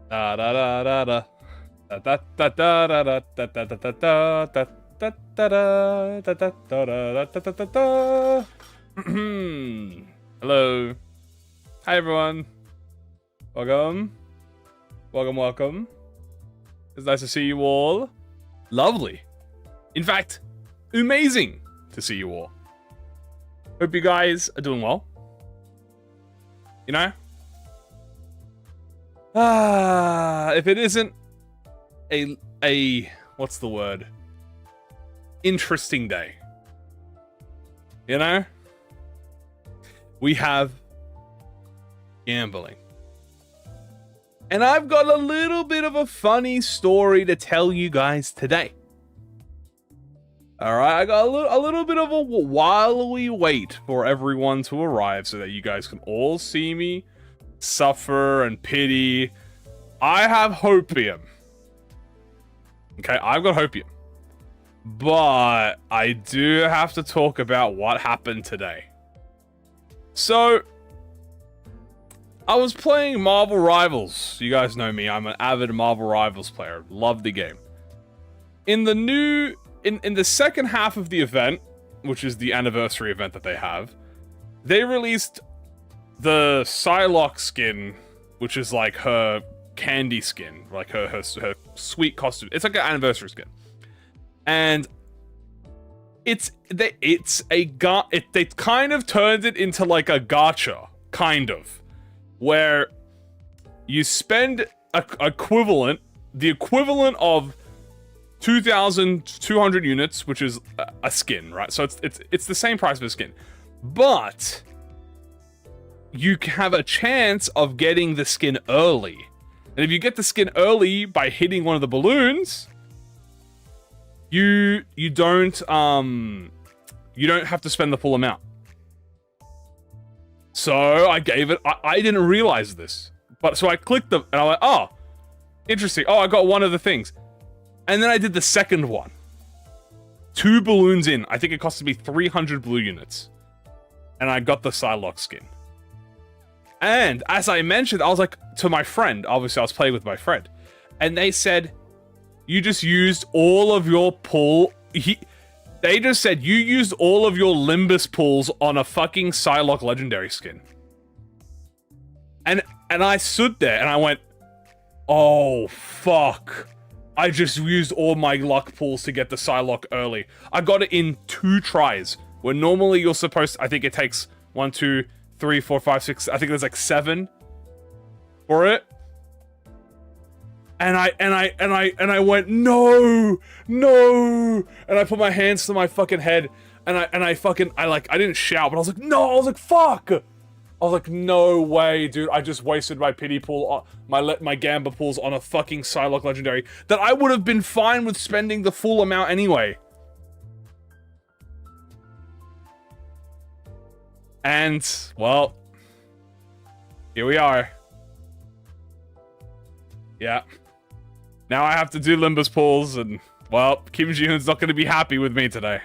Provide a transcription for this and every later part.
Da da da da da. Da da da da da da da da da da da da da da da da da da. Hello. Hi everyone. Welcome. Welcome, welcome. It's nice to see you all. Lovely. In fact, amazing to see you all. Hope you guys are doing well. You know? If it isn't a what's the word? Interesting day. You know? We have gambling. And I've got a little bit of a funny story to tell you guys today. Alright, I got a little bit of a while we wait for everyone to arrive so that you guys can all see me suffer and pity. I have hopium. Okay, I've got hopium. But I do have to talk about what happened today. So, I was playing Marvel Rivals. You guys know me, I'm an avid Marvel Rivals player. Love the game. In the second half of the event, which is the anniversary event that they have, they released the Psylocke skin, which is like her candy skin, like her sweet costume. It's like an anniversary skin, and they kind of turned it into like a gacha, kind of, where you spend the equivalent of 2,200 units, which is a skin, right? So it's the same price for a skin, but you have a chance of getting the skin early. And if you get the skin early by hitting one of the balloons, you don't have to spend the full amount. So I gave it. I didn't realize this, but so I clicked them and I went, oh, interesting. Oh, I got one of the things. And then I did the second one. 2 balloons in. I think it costed me 300 blue units. And I got the Psylocke skin. And as I mentioned, I was like, to my friend, obviously I was playing with my friend. And they said, you just used all of your pull. They just said, you used all of your Limbus pulls on a fucking Psylocke legendary skin. And I stood there and I went, oh, fuck. I just used all my luck pulls to get the Psylocke early. I got it in 2 tries, where normally you're supposed to, I think it takes 1, 2, 3, 4, 5, 6, I think there's like 7 for it. And I went, no, and I put my hands to my fucking head, and I didn't shout, but I was like, no, I was like, fuck. I was like, no way, dude. I just wasted my pity pool, my Gamba pools on a fucking Psylocke legendary that I would have been fine with spending the full amount anyway. And, well, here we are. Yeah. Now I have to do Limbus pulls, and, well, Kim Ji-hoon's not going to be happy with me today.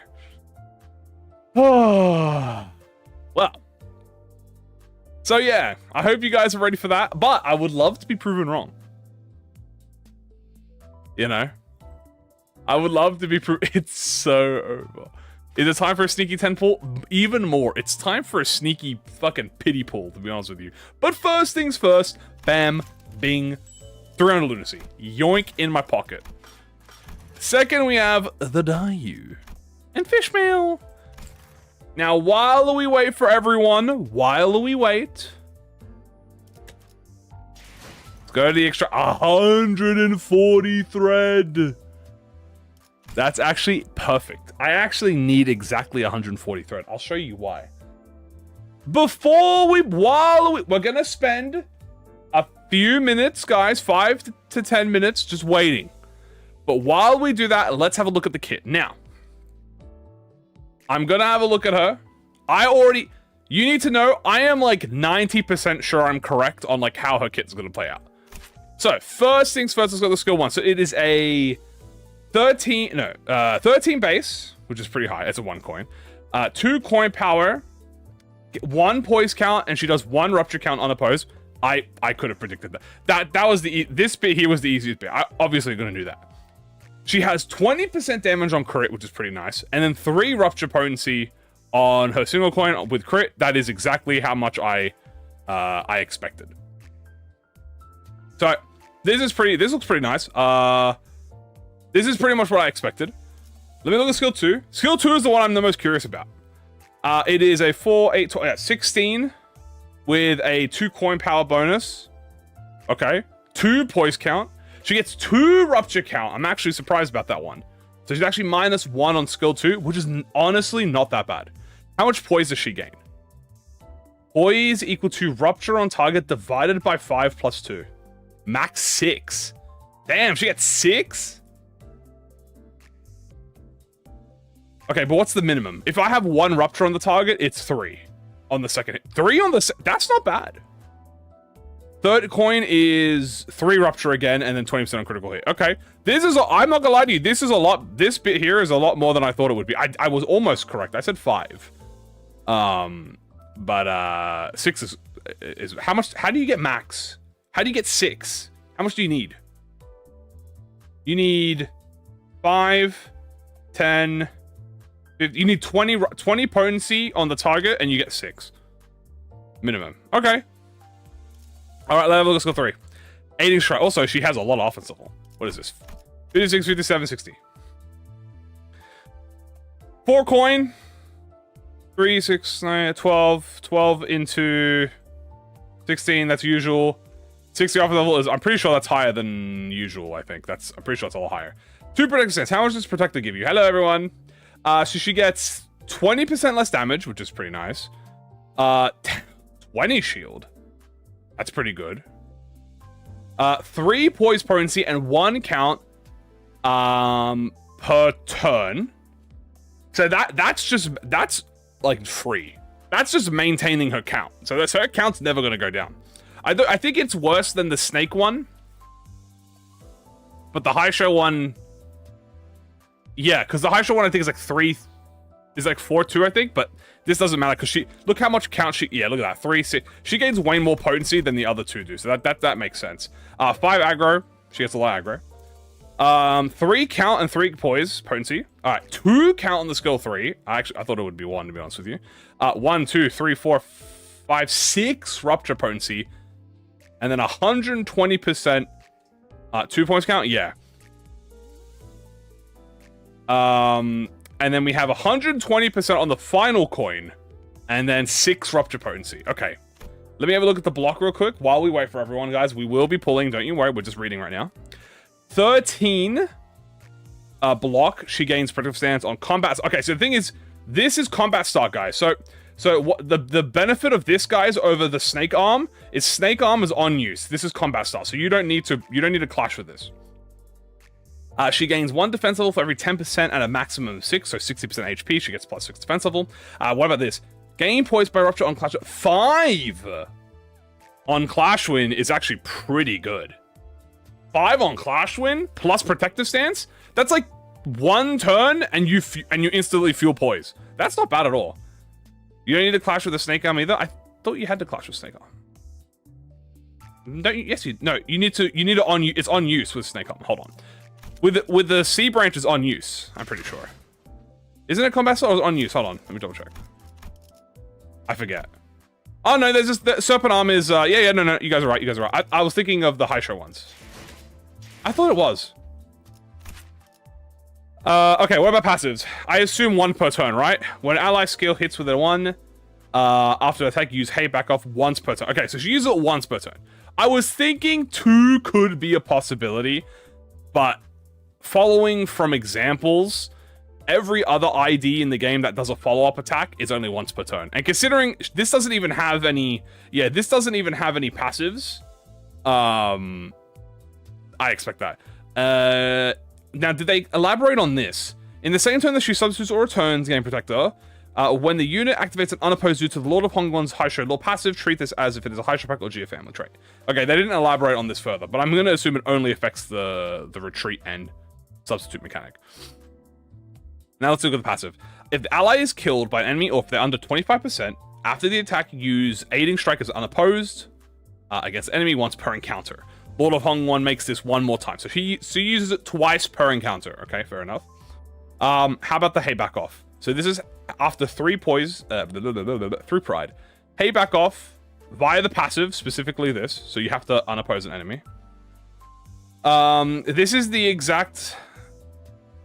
Oh. Well. So yeah, I hope you guys are ready for that, but I would love to be proven wrong. You know? I would love to be proven. It's so over. Is it time for a sneaky 10 pull? Even more. It's time for a sneaky fucking pity pull, to be honest with you. But first things first, bam, bing, 300 lunacy. Yoink in my pocket. Second, we have the DAIYU and Fishmail. Now, while we wait for everyone, let's go to the extra 140 thread. That's actually perfect. I actually need exactly 140 thread. I'll show you why. We're gonna spend a few minutes, guys, 5 to 10 minutes, just waiting. But while we do that, let's have a look at the kit. Now, I'm gonna have a look at her. You need to know, I am like 90% sure I'm correct on like how her kit's gonna play out. So, first things first, let's go to skill 1. So it is a 13 base, which is pretty high. It's a 1 coin. 2 coin power, 1 poise count, and she does 1 rupture count unopposed. I could have predicted that. That was this bit here was the easiest bit. I obviously gonna do that. She has 20% damage on crit, which is pretty nice, and then 3 rupture potency on her single coin with crit. That is exactly how much I expected. So this looks pretty nice. This is pretty much what I expected. Let me look at skill 2. Skill 2 is the one I'm the most curious about. It is a 4, 8, 12, 16 with a 2 coin power bonus. Okay. 2 poise count. She gets 2 rupture count. I'm actually surprised about that one. So she's actually -1 on skill 2, which is honestly not that bad. How much poise does she gain? Poise equal to rupture on target divided by 5 plus 2. Max 6. Damn, she gets 6? Okay, but what's the minimum? If I have 1 rupture on the target, it's 3 on the second hit. 3 on the that's not bad. Third coin is 3 rupture again, and then 20% on critical hit. Okay, this is, I'm not gonna lie to you, this is a lot, this bit here is a lot more than I thought it would be. I was almost correct. I said 5. But 6 is how much, how do you get max? How do you get 6? How much do you need? You need 5, 10, 50, you need 20 potency on the target, and you get 6. Minimum. Okay. Alright, level skill 3. Aiding strike. Also, she has a lot of offense level. What is this? 56, 57, 60. 4 coin. 3, 6, 9, 12. 12 into 16. That's usual. 60 offense level is, I'm pretty sure that's higher than usual, I think. I'm pretty sure it's a little higher. 2 protective stance. How much does protector give you? Hello, everyone. So she gets 20% less damage, which is pretty nice. 20 shield. That's pretty good. 3 poise potency and 1 count per turn. So that's like free. That's just maintaining her count. So her count's never gonna go down. I think it's worse than the snake one, but the high show one. Yeah, because the high show one I think is like 3, is like 4-2 I think, but this doesn't matter because she, look how much count she, yeah, look at that, 3, 6. She gains way more potency than the other 2 do, so that makes sense. 5 aggro, she gets a lot of aggro. 3 count and 3 poise potency. All right, 2 count on the skill 3. I thought it would be 1 to be honest with you. 1, 2, 3, 4, 5, 6 rupture potency, and then 120%. 2 points count, yeah. And then we have 120% on the final coin, and then 6 rupture potency. Okay, let me have a look at the block real quick while we wait for everyone, guys. We will be pulling, don't you worry, we're just reading right now. 13 block, she gains protective stance on combat. Okay, so the thing is, this is combat start, guys. So what the benefit of this, guys, over the snake arm is snake arm is on use. This is combat start, so you don't need to clash with this. She gains 1 defense level for every 10% at a maximum of 6, so 60% HP. She gets +6 defense level. What about this? Gain poise by rupture on clash. 5 on clash win is actually pretty good. 5 on clash win plus protective stance. That's like 1 turn and you instantly feel poise. That's not bad at all. You don't need to clash with the snake arm either. I thought you had to clash with snake arm. Don't you? Yes, no. You need to it's on use with snake arm. Hold on. With the C branch is on use, I'm pretty sure. Isn't it combat style or on use? Hold on, let me double check. I forget. Oh no, there's just the serpent arm is no, you guys are right. I was thinking of the high show ones. I thought it was. Okay, what about passives? I assume 1 per turn, right? When ally skill hits with a 1, after attack, use hey back off once per turn. Okay, so she uses it once per turn. I was thinking 2 could be a possibility, but following from examples, every other ID in the game that does a follow-up attack is only once per turn. And considering this doesn't even have any, passives, I expect that. Now, did they elaborate on this? In the same turn that she substitutes or returns Game Protector, when the unit activates an unopposed due to the Lord of Hongwon's high show law passive, treat this as if it is a high show pack or Gia family trait. Okay, they didn't elaborate on this further, but I'm going to assume it only affects the retreat and substitute mechanic. Now let's look at the passive. If the ally is killed by an enemy or if they're under 25%, after the attack, use aiding strike as unopposed. against enemy once per encounter. Lord of Hong 1 makes this one more time. So she uses it twice per encounter. Okay, fair enough. How about the Hey Back Off? So this is after 3 poise, through Pride. Hey Back Off via the passive, specifically this. So you have to unoppose an enemy. This is the exact...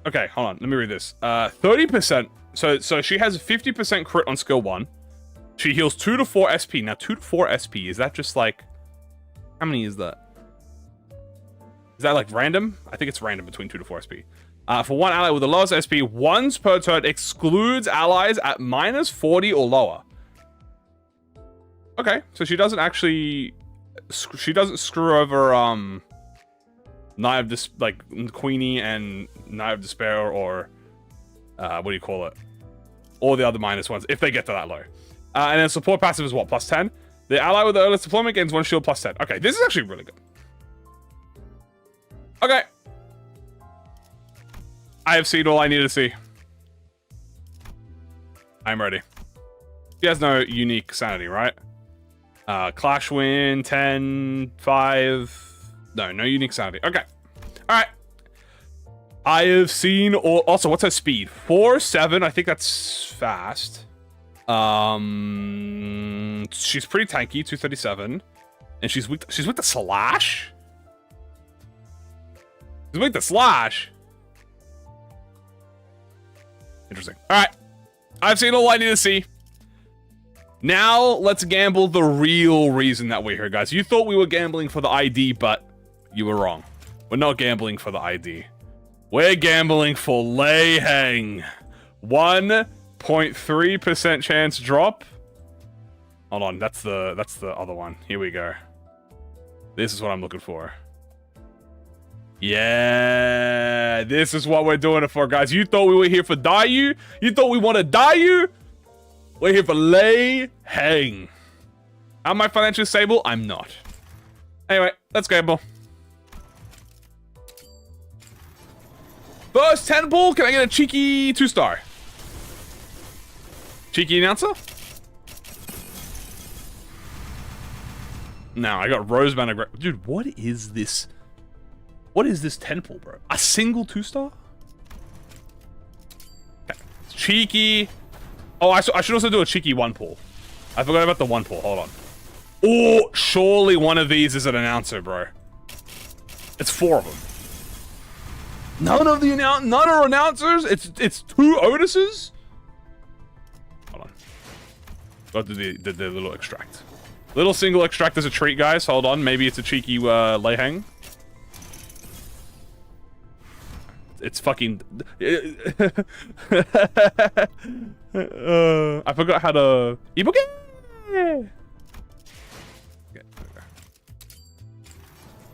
Okay, hold on. Let me read this. 30%. So she has 50% crit on skill 1. She heals 2 to 4 SP. Now, 2 to 4 SP, is that just like... How many is that? Is that like random? I think it's random between 2 to 4 SP. For one ally with the lowest SP, once per turn excludes allies at minus 40 or lower. Okay, so she doesn't actually... She doesn't screw over, Knight of like Queenie and Knight of Despair or... what do you call it? All the other minus ones, if they get to that low. And then support passive is what? Plus 10? The ally with the earliest deployment gains 1 shield plus 10. Okay, this is actually really good. Okay. I have seen all I need to see. I'm ready. She has no unique sanity, right? Clash win, 10, 5... No unique sanity. Okay. Alright. I have seen all... Also, what's her speed? 4, 7. I think that's fast. She's pretty tanky, 237. And she's weak to slash? She's weak to slash? Interesting. Alright. I've seen all I need to see. Now, let's gamble the real reason that we're here, guys. You thought we were gambling for the ID, but you were wrong. We're not gambling for the ID. We're gambling for Lei Heng. 1.3% chance drop. Hold on, that's the other one. Here we go. This is what I'm looking for. Yeah, this is what we're doing it for, guys. You thought we were here for DAIYU? You thought we wanted DAIYU? We're here for Lei Heng. Am I financially stable? I'm not. Anyway, let's gamble. First 10 pull, can I get a cheeky 2-star? Cheeky announcer? No, I got Rose Banner. Dude, what is this? What is this 10 pull, bro? A single 2-star? Okay. Cheeky. Oh, I should also do a cheeky 1 pull. I forgot about the 1 pull. Hold on. Oh, surely one of these is an announcer, bro. It's 4 of them. None are announcers. It's 2 Otises. Hold on. Got the little extract. Little single extract as a treat, guys. Hold on. Maybe it's a cheeky Lei Heng. It's fucking... I forgot how to... Ebook it? Okay,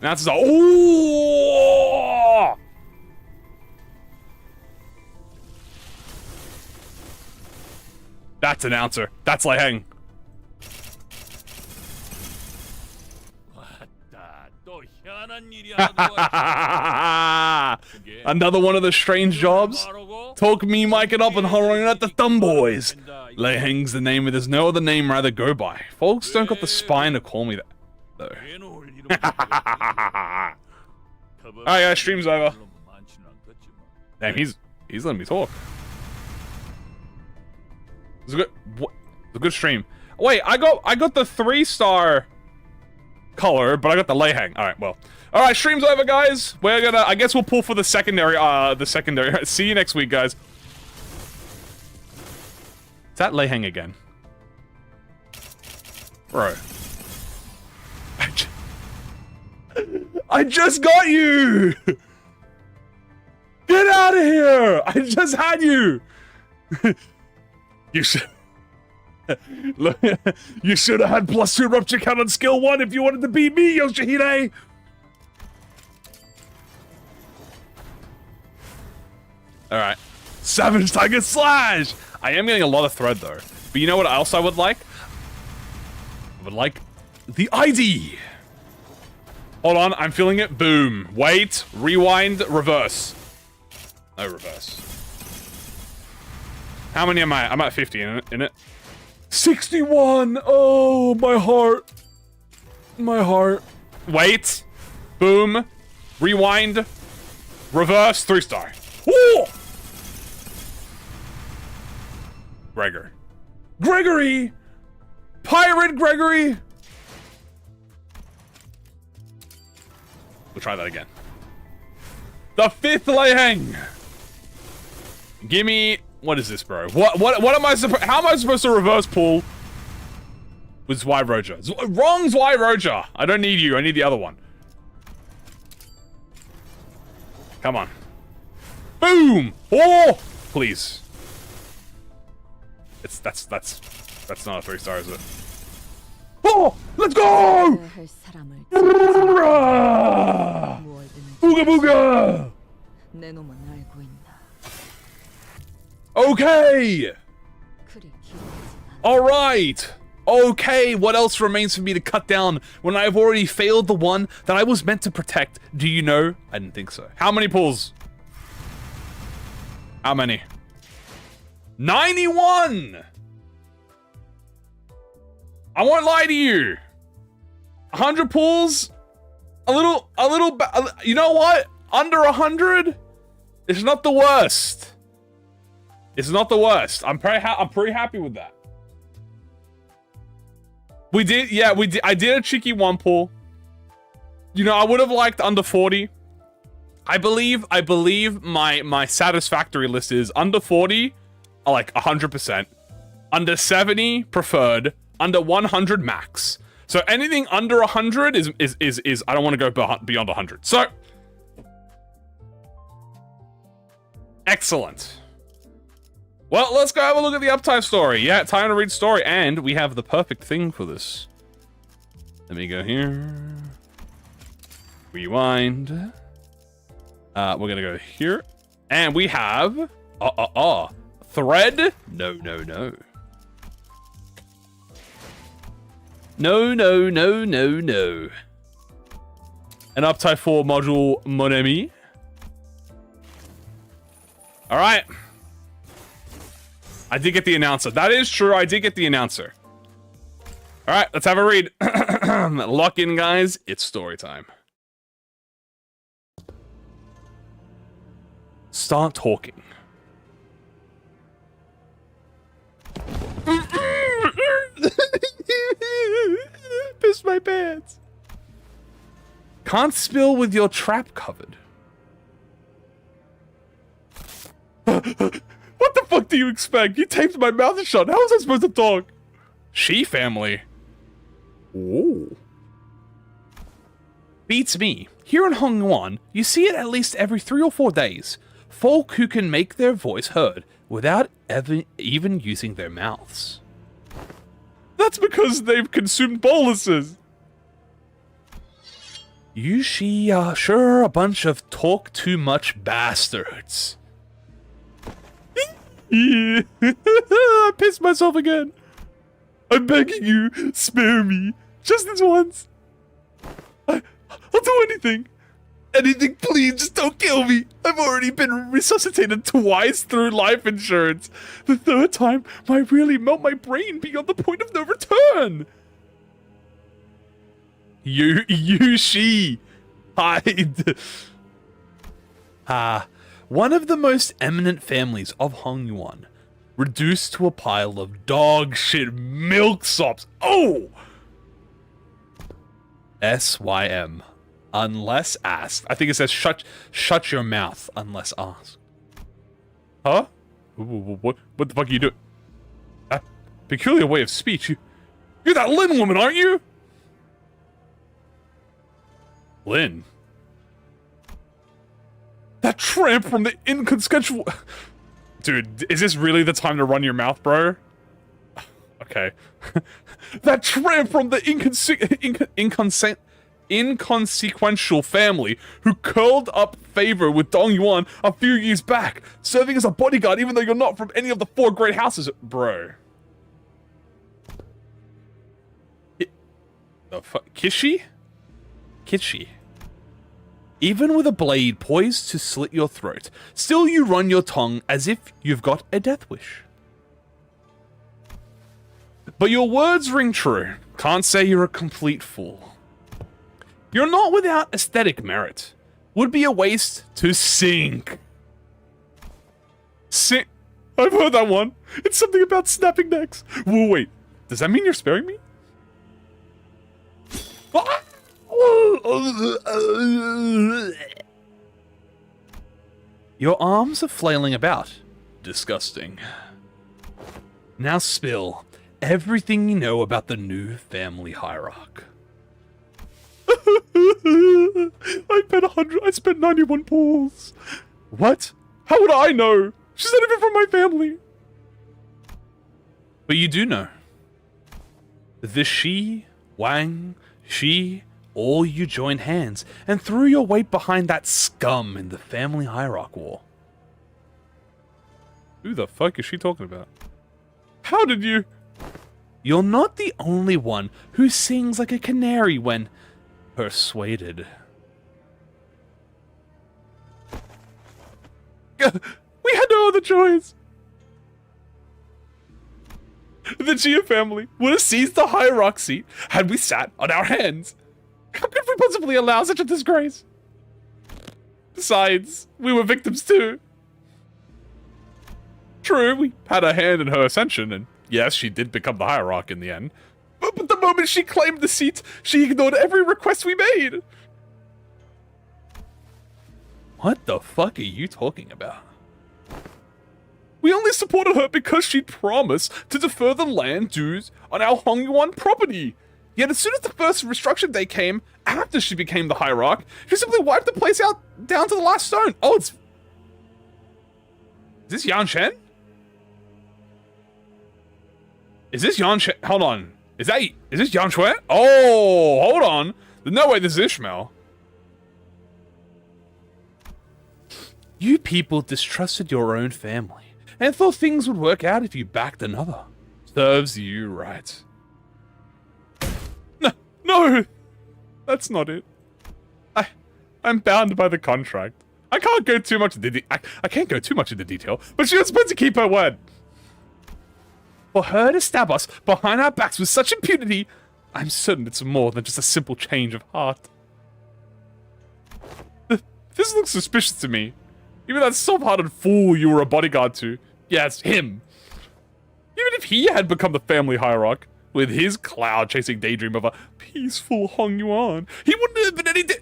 now it's... Oh! That's announcer. That's Lei Heng. Another one of the strange jobs. Talk me, Mike it up and hollering at the thumb boys. Lei Heng's the name, there's no other name rather go by. Folks don't got the spine to call me that, though. Alright guys, stream's over. Damn, he's letting me talk. It's a good stream. Wait, I got the 3-star color, but I got the Lei Heng. Alright, well. Alright, stream's over, guys. We're gonna... I guess we'll pull for the secondary. See you next week, guys. Is that Lei Heng again? Bro. I just got you! Get out of here! I just had you! You should... You should have had +2 rupture count on skill 1 if you wanted to beat me, Yoshihide! Alright. Savage Tiger Slash! I am getting a lot of thread though. But you know what else I would like? I would like the ID! Hold on, I'm feeling it. Boom. Wait. Rewind. Reverse. No reverse. How many am I? I'm at 50 in it. 61! Oh, my heart. My heart. Wait. Boom. Rewind. Reverse. 3-star. Ooh! Gregory! Pirate Gregory! We'll try that again. The 5th Liang! Give me... What is this, bro? What am I supposed... How am I supposed to reverse pull with Zweiroja? Wrong Zweiroja! I don't need you, I need the other one. Come on. Boom! Oh! Please. That's not a 3-star, is it? Oh! Let's go! Booga booga! Okay! Alright! Okay, what else remains for me to cut down when I've already failed the one that I was meant to protect? Do you know? I didn't think so. How many pulls? How many? 91! I won't lie to you. 100 pulls? You know what? Under 100? It's not the worst. It's not the worst. I'm pretty happy with that. We did, yeah, I did a cheeky 1 pull. You know, I would have liked under 40. I believe my satisfactory list is under 40, like 100%. Under 70, preferred. Under 100, max. So anything under 100 is I don't want to go beyond 100. So, excellent. Well, let's go have a look at the uptime story. Yeah, time to read story, and we have the perfect thing for this. Let me go here. Rewind. We're gonna go here, and we have thread. No. No. An uptime 4 module, mon ami. All right. I did get the announcer. That is true. I did get the announcer. All right, let's have a read. Lock in, guys. It's story time. Start talking. Pissed my pants. Can't spill with your trap covered. What the fuck do you expect? You taped my mouth shut. How was I supposed to talk? She family. Ooh. Beats me. Here in Hongwan, you see it at least every 3 or 4 days. Folk who can make their voice heard without even using their mouths. That's because they've consumed boluses. You she are sure a bunch of talk too much bastards. Yeah. I pissed myself again. I'm begging you, spare me. Just this once. I'll do anything. Anything, please, just don't kill me. I've already been resuscitated twice through life insurance. The 3rd time might really melt my brain beyond the point of no return. She. Hide. One of the most eminent families of Hongyuan, reduced to a pile of dog shit milksops. Oh! SYM. Unless asked. I think it says shut your mouth unless asked. Huh? What the fuck are you doing? Peculiar way of speech. You're that Lin woman, aren't you? Lin? That tramp from the inconsequential... Dude, is this really the time to run your mouth, bro? Okay. That tramp from the inconsequential family who curled up favor with Dong Yuan a few years back, serving as a bodyguard even though you're not from any of the 4 great houses. Bro. The fuck? Kishi? Kishi. Even with a blade poised to slit your throat, still you run your tongue as if you've got a death wish. But your words ring true. Can't say you're a complete fool. You're not without aesthetic merit. Would be a waste to sink. Sink. I've heard that one. It's something about snapping necks. Whoa, wait. Does that mean you're sparing me? Your arms are flailing about. Disgusting. Now spill everything you know about the new family hierarch. I spent 91 pools. What? How would I know? She's not even from my family. But you do know. The Shi, Wang, Shi, all you joined hands and threw your weight behind that scum in the family hierarch war. Who the fuck is she talking about? How did you? You're not the only one who sings like a canary when persuaded. We had no other choice. The Jia family would have seized the hierarch seat had we sat on our hands. How could we possibly allow such a disgrace? Besides, we were victims too. True, we had a hand in her ascension, and yes, she did become the hierarch in the end. But the moment she claimed the seat, she ignored every request we made. What the fuck are you talking about? We only supported her because she'd promised to defer the land dues on our Hongyuan property. Yet as soon as the first restructure day came, after she became the hierarch, she simply wiped the place out down to the last stone. Oh, it's... Is this Yan Shen? Is this Yan Shen? Hold on. Is this Yan Shui? Oh, hold on. There's no way this is Ishmael. You people distrusted your own family and thought things would work out if you backed another. Serves you right. No, that's not it. I'm bound by the contract. I can't go too much into I can't go too much into detail, but she was supposed to keep her word. For her to stab us behind our backs with such impunity, I'm certain it's more than just a simple change of heart. This looks suspicious to me. Even that soft-hearted fool you were a bodyguard to. Yes, him. Even if he had become the family hierarch, with his cloud-chasing daydream of a peaceful Hongyuan, he wouldn't have been anything.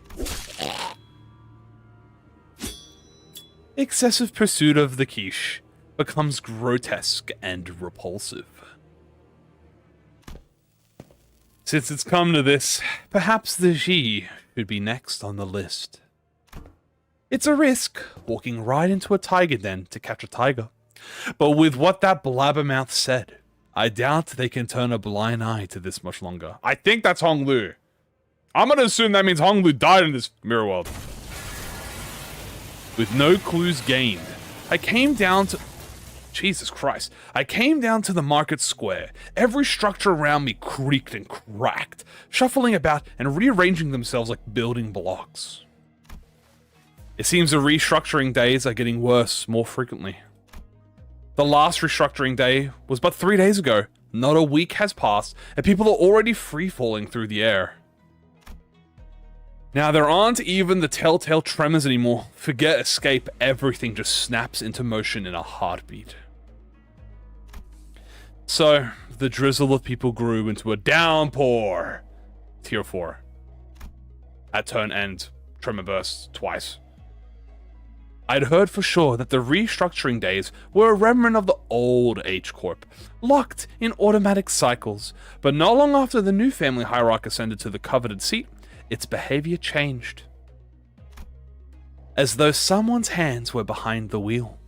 Excessive pursuit of the quiche becomes grotesque and repulsive. Since it's come to this, perhaps the Xi should be next on the list. It's a risk, walking right into a tiger den to catch a tiger. But with what that blabbermouth said, I doubt they can turn a blind eye to this much longer. I think that's Hong Lu. I'm gonna assume that means Hong Lu died in this mirror world. With no clues gained, I came down to... Jesus Christ. I came down to the market square. Every structure around me creaked and cracked, shuffling about and rearranging themselves like building blocks. It seems the restructuring days are getting worse more frequently. The last restructuring day was but 3 days ago. Not a week has passed, and people are already free-falling through the air. Now, there aren't even the telltale tremors anymore. Forget escape, everything just snaps into motion in a heartbeat. So, the drizzle of people grew into a downpour. Tier 4. At turn end, tremor bursts twice. I'd heard for sure that the restructuring days were a remnant of the old H-Corp, locked in automatic cycles, but not long after the new family hierarch ascended to the coveted seat, its behavior changed. As though someone's hands were behind the wheel.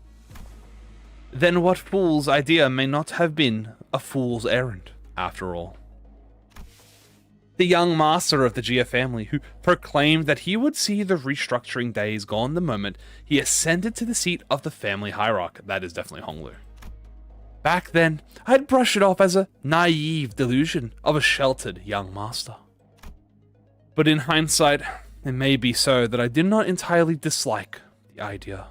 Then what fool's idea may not have been a fool's errand, after all. The young master of the Jia family, who proclaimed that he would see the restructuring days gone the moment he ascended to the seat of the family hierarch. That is definitely Hong Lu. Back then, I'd brush it off as a naive delusion of a sheltered young master. But in hindsight, it may be so that I did not entirely dislike the idea.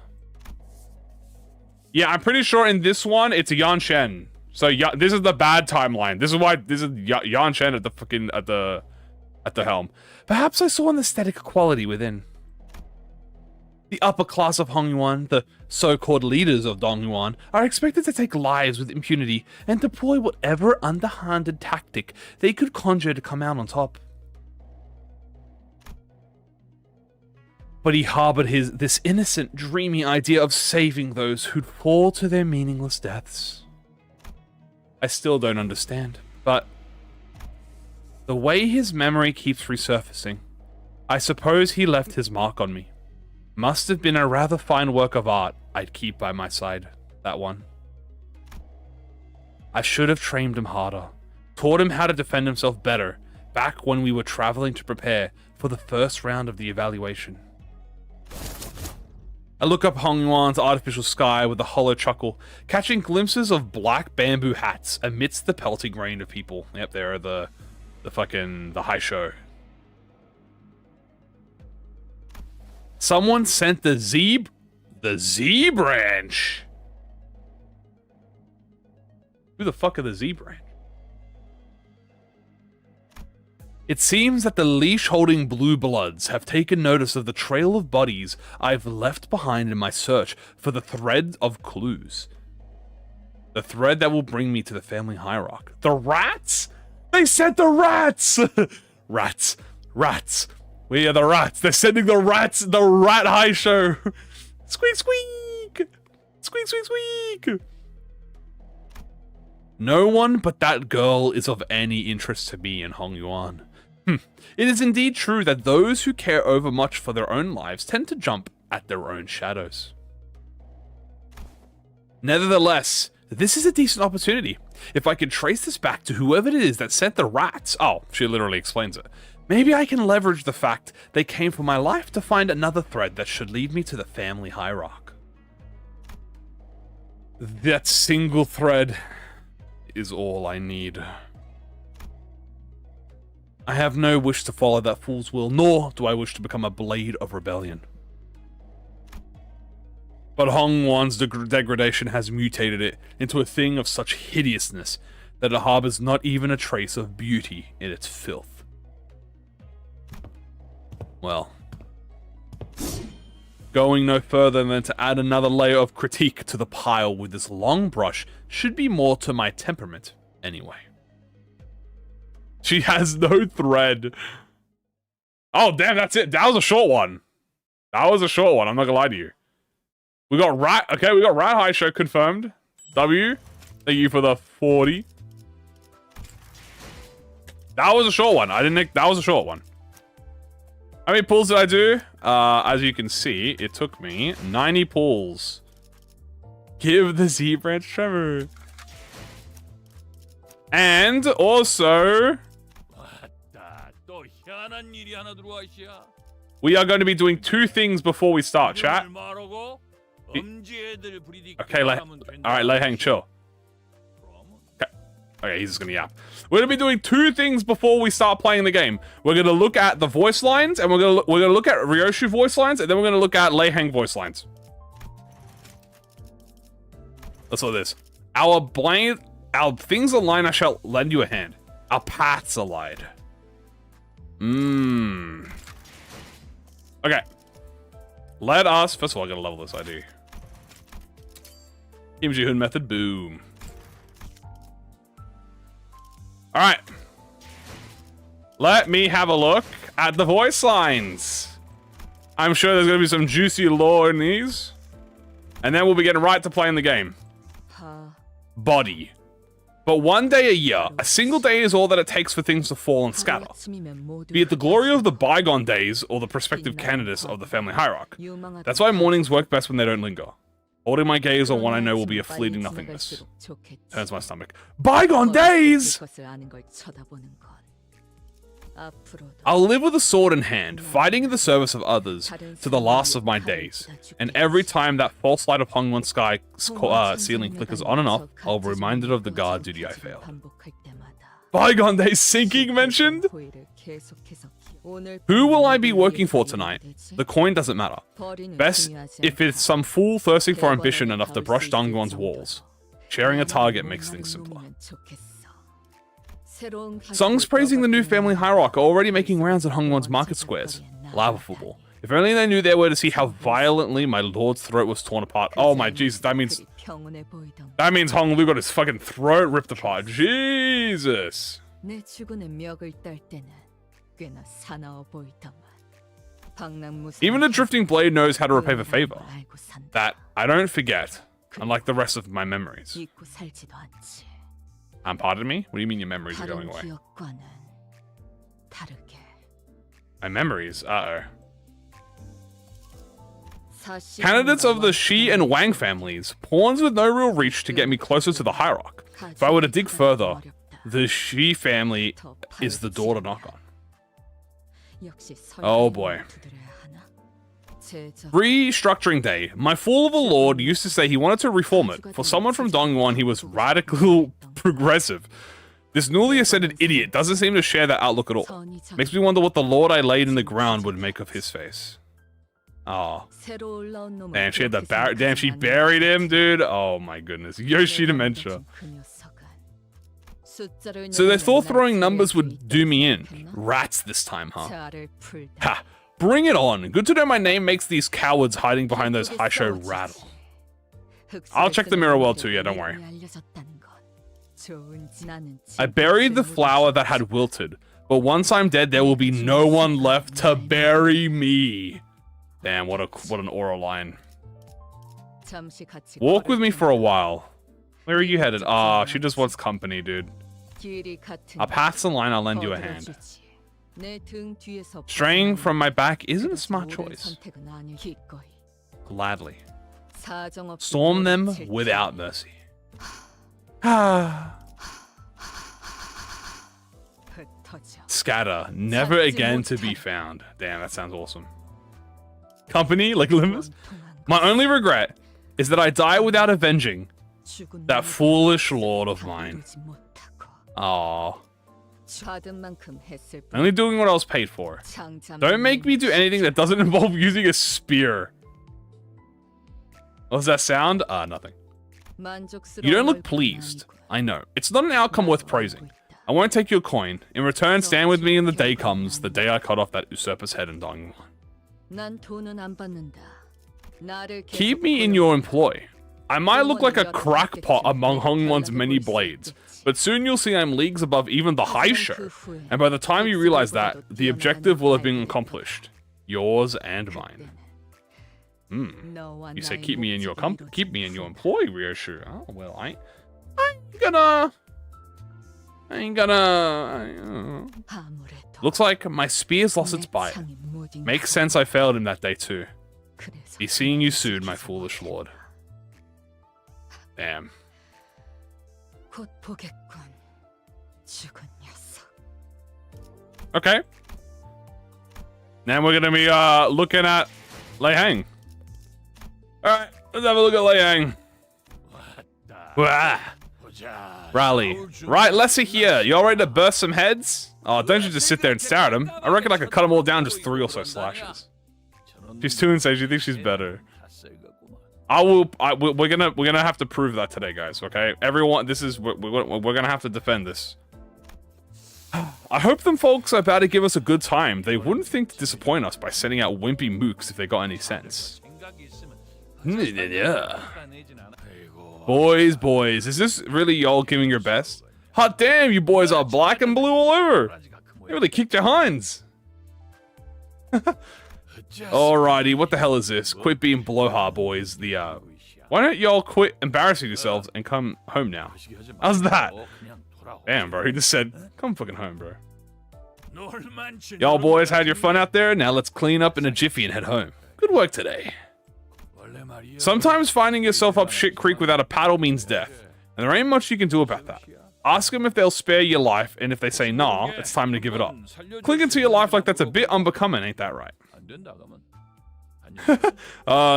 Yeah, I'm pretty sure in this one, it's a Yan Shen. So this is the bad timeline. This is why this is Yan Shen at the fucking at the helm. Perhaps I saw an aesthetic quality within. The upper class of Hongyuan, the so-called leaders of Dongyuan, are expected to take lives with impunity and deploy whatever underhanded tactic they could conjure to come out on top. But he harbored this innocent, dreamy idea of saving those who'd fall to their meaningless deaths. I still don't understand, but the way his memory keeps resurfacing, I suppose he left his mark on me. Must have been a rather fine work of art I'd keep by my side, that one. I should have trained him harder, taught him how to defend himself better, back when we were traveling to prepare for the first round of the evaluation. I look up Hongyuan's artificial sky with a hollow chuckle, catching glimpses of black bamboo hats amidst the pelting rain of people. Yep, there are the high show. Someone sent the Z branch. Who the fuck are the Z branch? It seems that the leash-holding blue bloods have taken notice of the trail of bodies I've left behind in my search for the thread of clues. The thread that will bring me to the family hierarchy. The rats? They sent the rats! Rats. Rats. We are the rats. They're sending the rats, the rat high show. Squeak, squeak. Squeak, squeak, squeak. No one but that girl is of any interest to me in Hongyuan. It is indeed true that those who care overmuch for their own lives tend to jump at their own shadows. Nevertheless, this is a decent opportunity. If I could trace this back to whoever it is that sent the rats, oh, she literally explains it. Maybe I can leverage the fact they came for my life to find another thread that should lead me to the family hierarchy. That single thread is all I need. I have no wish to follow that fool's will, nor do I wish to become a blade of rebellion. But Hongwan's degradation has mutated it into a thing of such hideousness that it harbors not even a trace of beauty in its filth. Well, going no further than to add another layer of critique to the pile with this long brush should be more to my temperament, anyway. She has no thread. Oh, damn, that's it. That was a short one. That was a short one, I'm not gonna lie to you. We got Rat, okay, we got Rat High Show confirmed. W, thank you for the 40. That was a short one. That was a short one. How many pulls did I do? As you can see, it took me 90 pulls. Give the Z branch Trevor. And also, we are going to be doing two things before we start, chat. Okay, alright, Lei Hang, chill. Okay, he's just gonna yap. We're gonna be doing two things before we start playing the game. We're gonna look at the voice lines, and we're gonna look at RYOSHOU voice lines, and then we're gonna look at Lei Hang voice lines. Let's look at this. Our things align, I shall lend you a hand. Our paths allied. Okay. Let us, first of all, I gotta level this ID. Kim Ji-hoon method, boom. Alright. Let me have a look at the voice lines. I'm sure there's gonna be some juicy lore in these. And then we'll be getting right to playing the game. Body. But one day a year, a single day is all that it takes for things to fall and scatter. Be it the glory of the bygone days or the prospective candidates of the family hierarchy. That's why mornings work best when they don't linger. Holding my gaze on what I know will be a fleeting nothingness. Turns my stomach. Bygone days! I'll live with a sword in hand, fighting in the service of others to the last of my days. And every time that false light of Hongwon sky ceiling flickers on and off, I'll be reminded of the guard duty I failed. Bygone days sinking mentioned? Who will I be working for tonight? The coin doesn't matter. Best if it's some fool thirsting for ambition enough to brush Dongwon's walls. Sharing a target makes things simpler. Songs praising the new family hierarchy are already making rounds at Hongwon's market squares. Laughable. If only they knew there were to see how violently my lord's throat was torn apart. Oh my Jesus, that means Hong Lu got his fucking throat ripped apart. Jesus. Even a drifting blade knows how to repay the favor. That I don't forget, unlike the rest of my memories. Pardon me? What do you mean your memories are going away? My memories? Uh-oh. Candidates of the Shi and Wang families. Pawns with no real reach to get me closer to the hierarch. If I were to dig further, the Shi family is the door to knock on. Oh boy. Restructuring day. My fool of a lord used to say he wanted to reform it. For someone from Dongwon, he was radical progressive. This newly ascended idiot doesn't seem to share that outlook at all. Makes me wonder what the lord I laid in the ground would make of his face. Oh. Damn, she had the damn, she buried him, dude. Oh my goodness. Yoshi dementia. So they thought throwing numbers would do me in. Rats this time, huh? Ha! Bring it on. Good to know my name makes these cowards hiding behind those high show rattle. I'll check the mirror well too, yeah, don't worry. I buried the flower that had wilted, but once I'm dead, there will be no one left to bury me. Damn, what an oral line. Walk with me for a while. Where are you headed? Ah, she just wants company, dude. Our paths align, I'll lend you a hand. Straying from my back isn't a smart choice. Gladly. Storm them without mercy. Scatter, never again to be found. Damn, that sounds awesome. Company, like Limbus? My only regret is that I die without avenging that foolish lord of mine. Aww. Only doing what I was paid for. Don't make me do anything that doesn't involve using a spear. What does that sound? Nothing. You don't look pleased. I know. It's not an outcome worth praising. I won't take your coin. In return, stand with me when the day comes, the day I cut off that usurper's head in Dongwon. Keep me in your employ. I might look like a crackpot among Hongwon's many blades, but soon you'll see I'm leagues above even the high show, and by the time you realize that, the objective will have been accomplished. Yours and mine. You say keep me in your employ, RYOSHOU. Oh well, I ain't gonna. Looks like my spear's lost its bite. Makes sense I failed him that day too. Be seeing you soon, my foolish lord. Damn. Okay. Now we're gonna be looking at Lei Hang. Alright, let's have a look at Lei Hang. Rally. Right, let's see here. You all ready to burst some heads? Oh, don't you just sit there and stare at them. I reckon I could cut them all down just 3 or so slashes. She's too insane. She thinks she's better. We're gonna have to prove that today, guys. Okay, everyone. We're gonna have to defend this. I hope them folks are about to give us a good time. They wouldn't think to disappoint us by sending out wimpy mooks if they got any sense. Yeah. Boys, is this really y'all giving your best? Hot damn, you boys are black and blue all over. You really kicked your hinds. Alrighty, what the hell is this? Quit being blowhard, boys. Why don't y'all quit embarrassing yourselves and come home now? How's that? Damn, bro, he just said, come fucking home, bro. Y'all boys had your fun out there, now let's clean up in a jiffy and head home. Good work today. Sometimes finding yourself up shit creek without a paddle means death, and there ain't much you can do about that. Ask them if they'll spare your life, and if they say nah, it's time to give it up. Clinging to your life like that's a bit unbecoming, ain't that right?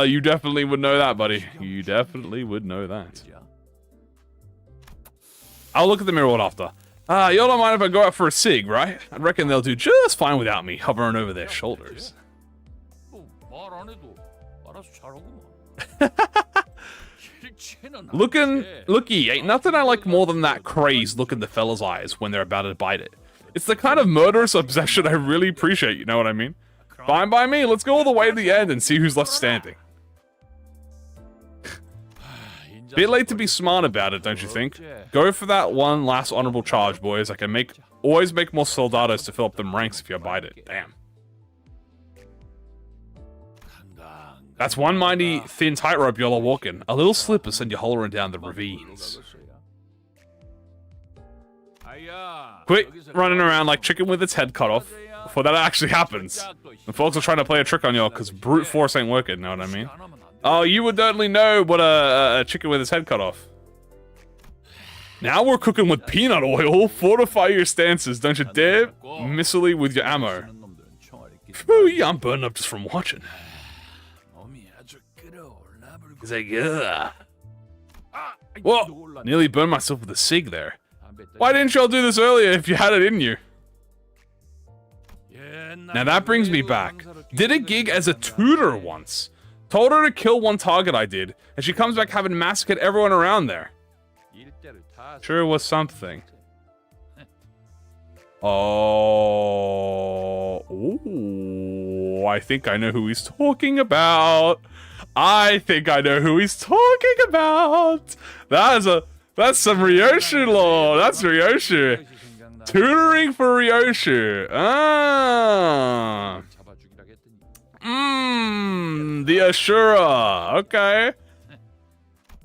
You definitely would know that, buddy. You definitely would know that. I'll look at the mirror right after. Y'all don't mind if I go out for a cig, right? I reckon they'll do just fine without me hovering over their shoulders. Looky, ain't nothing I like more than that craze look in the fella's eyes when they're about to bite it. It's the kind of murderous obsession I really appreciate, you know what I mean? Fine by me, let's go all the way to the end and see who's left standing. Bit late to be smart about it, don't you think? Go for that one last honorable charge, boys. I can always make more soldados to fill up them ranks if you bite it. Damn. That's one mighty thin tightrope y'all are walking. A little slip will send you hollering down the ravines. Quit running around like chicken with its head cut off before that actually happens. And folks are trying to play a trick on y'all because brute force ain't working, know what I mean? Oh, you would totally know what a chicken with its head cut off. Now we're cooking with peanut oil. Fortify your stances. Don't you dare missile with your ammo. Phew, yeah, I'm burning up just from watching. He's like, ugh. Whoa, nearly burned myself with a cig there. Why didn't y'all do this earlier if you had it in you? Now that brings me back. Did a gig as a tutor once. Told her to kill one target I did, and she comes back having massacred everyone around there. Sure was something. Oh, ooh, I think I know who he's talking about. That's some RYOSHOU lore. That's RYOSHOU. Tutoring for RYOSHOU. Ah. The Ashura. Okay.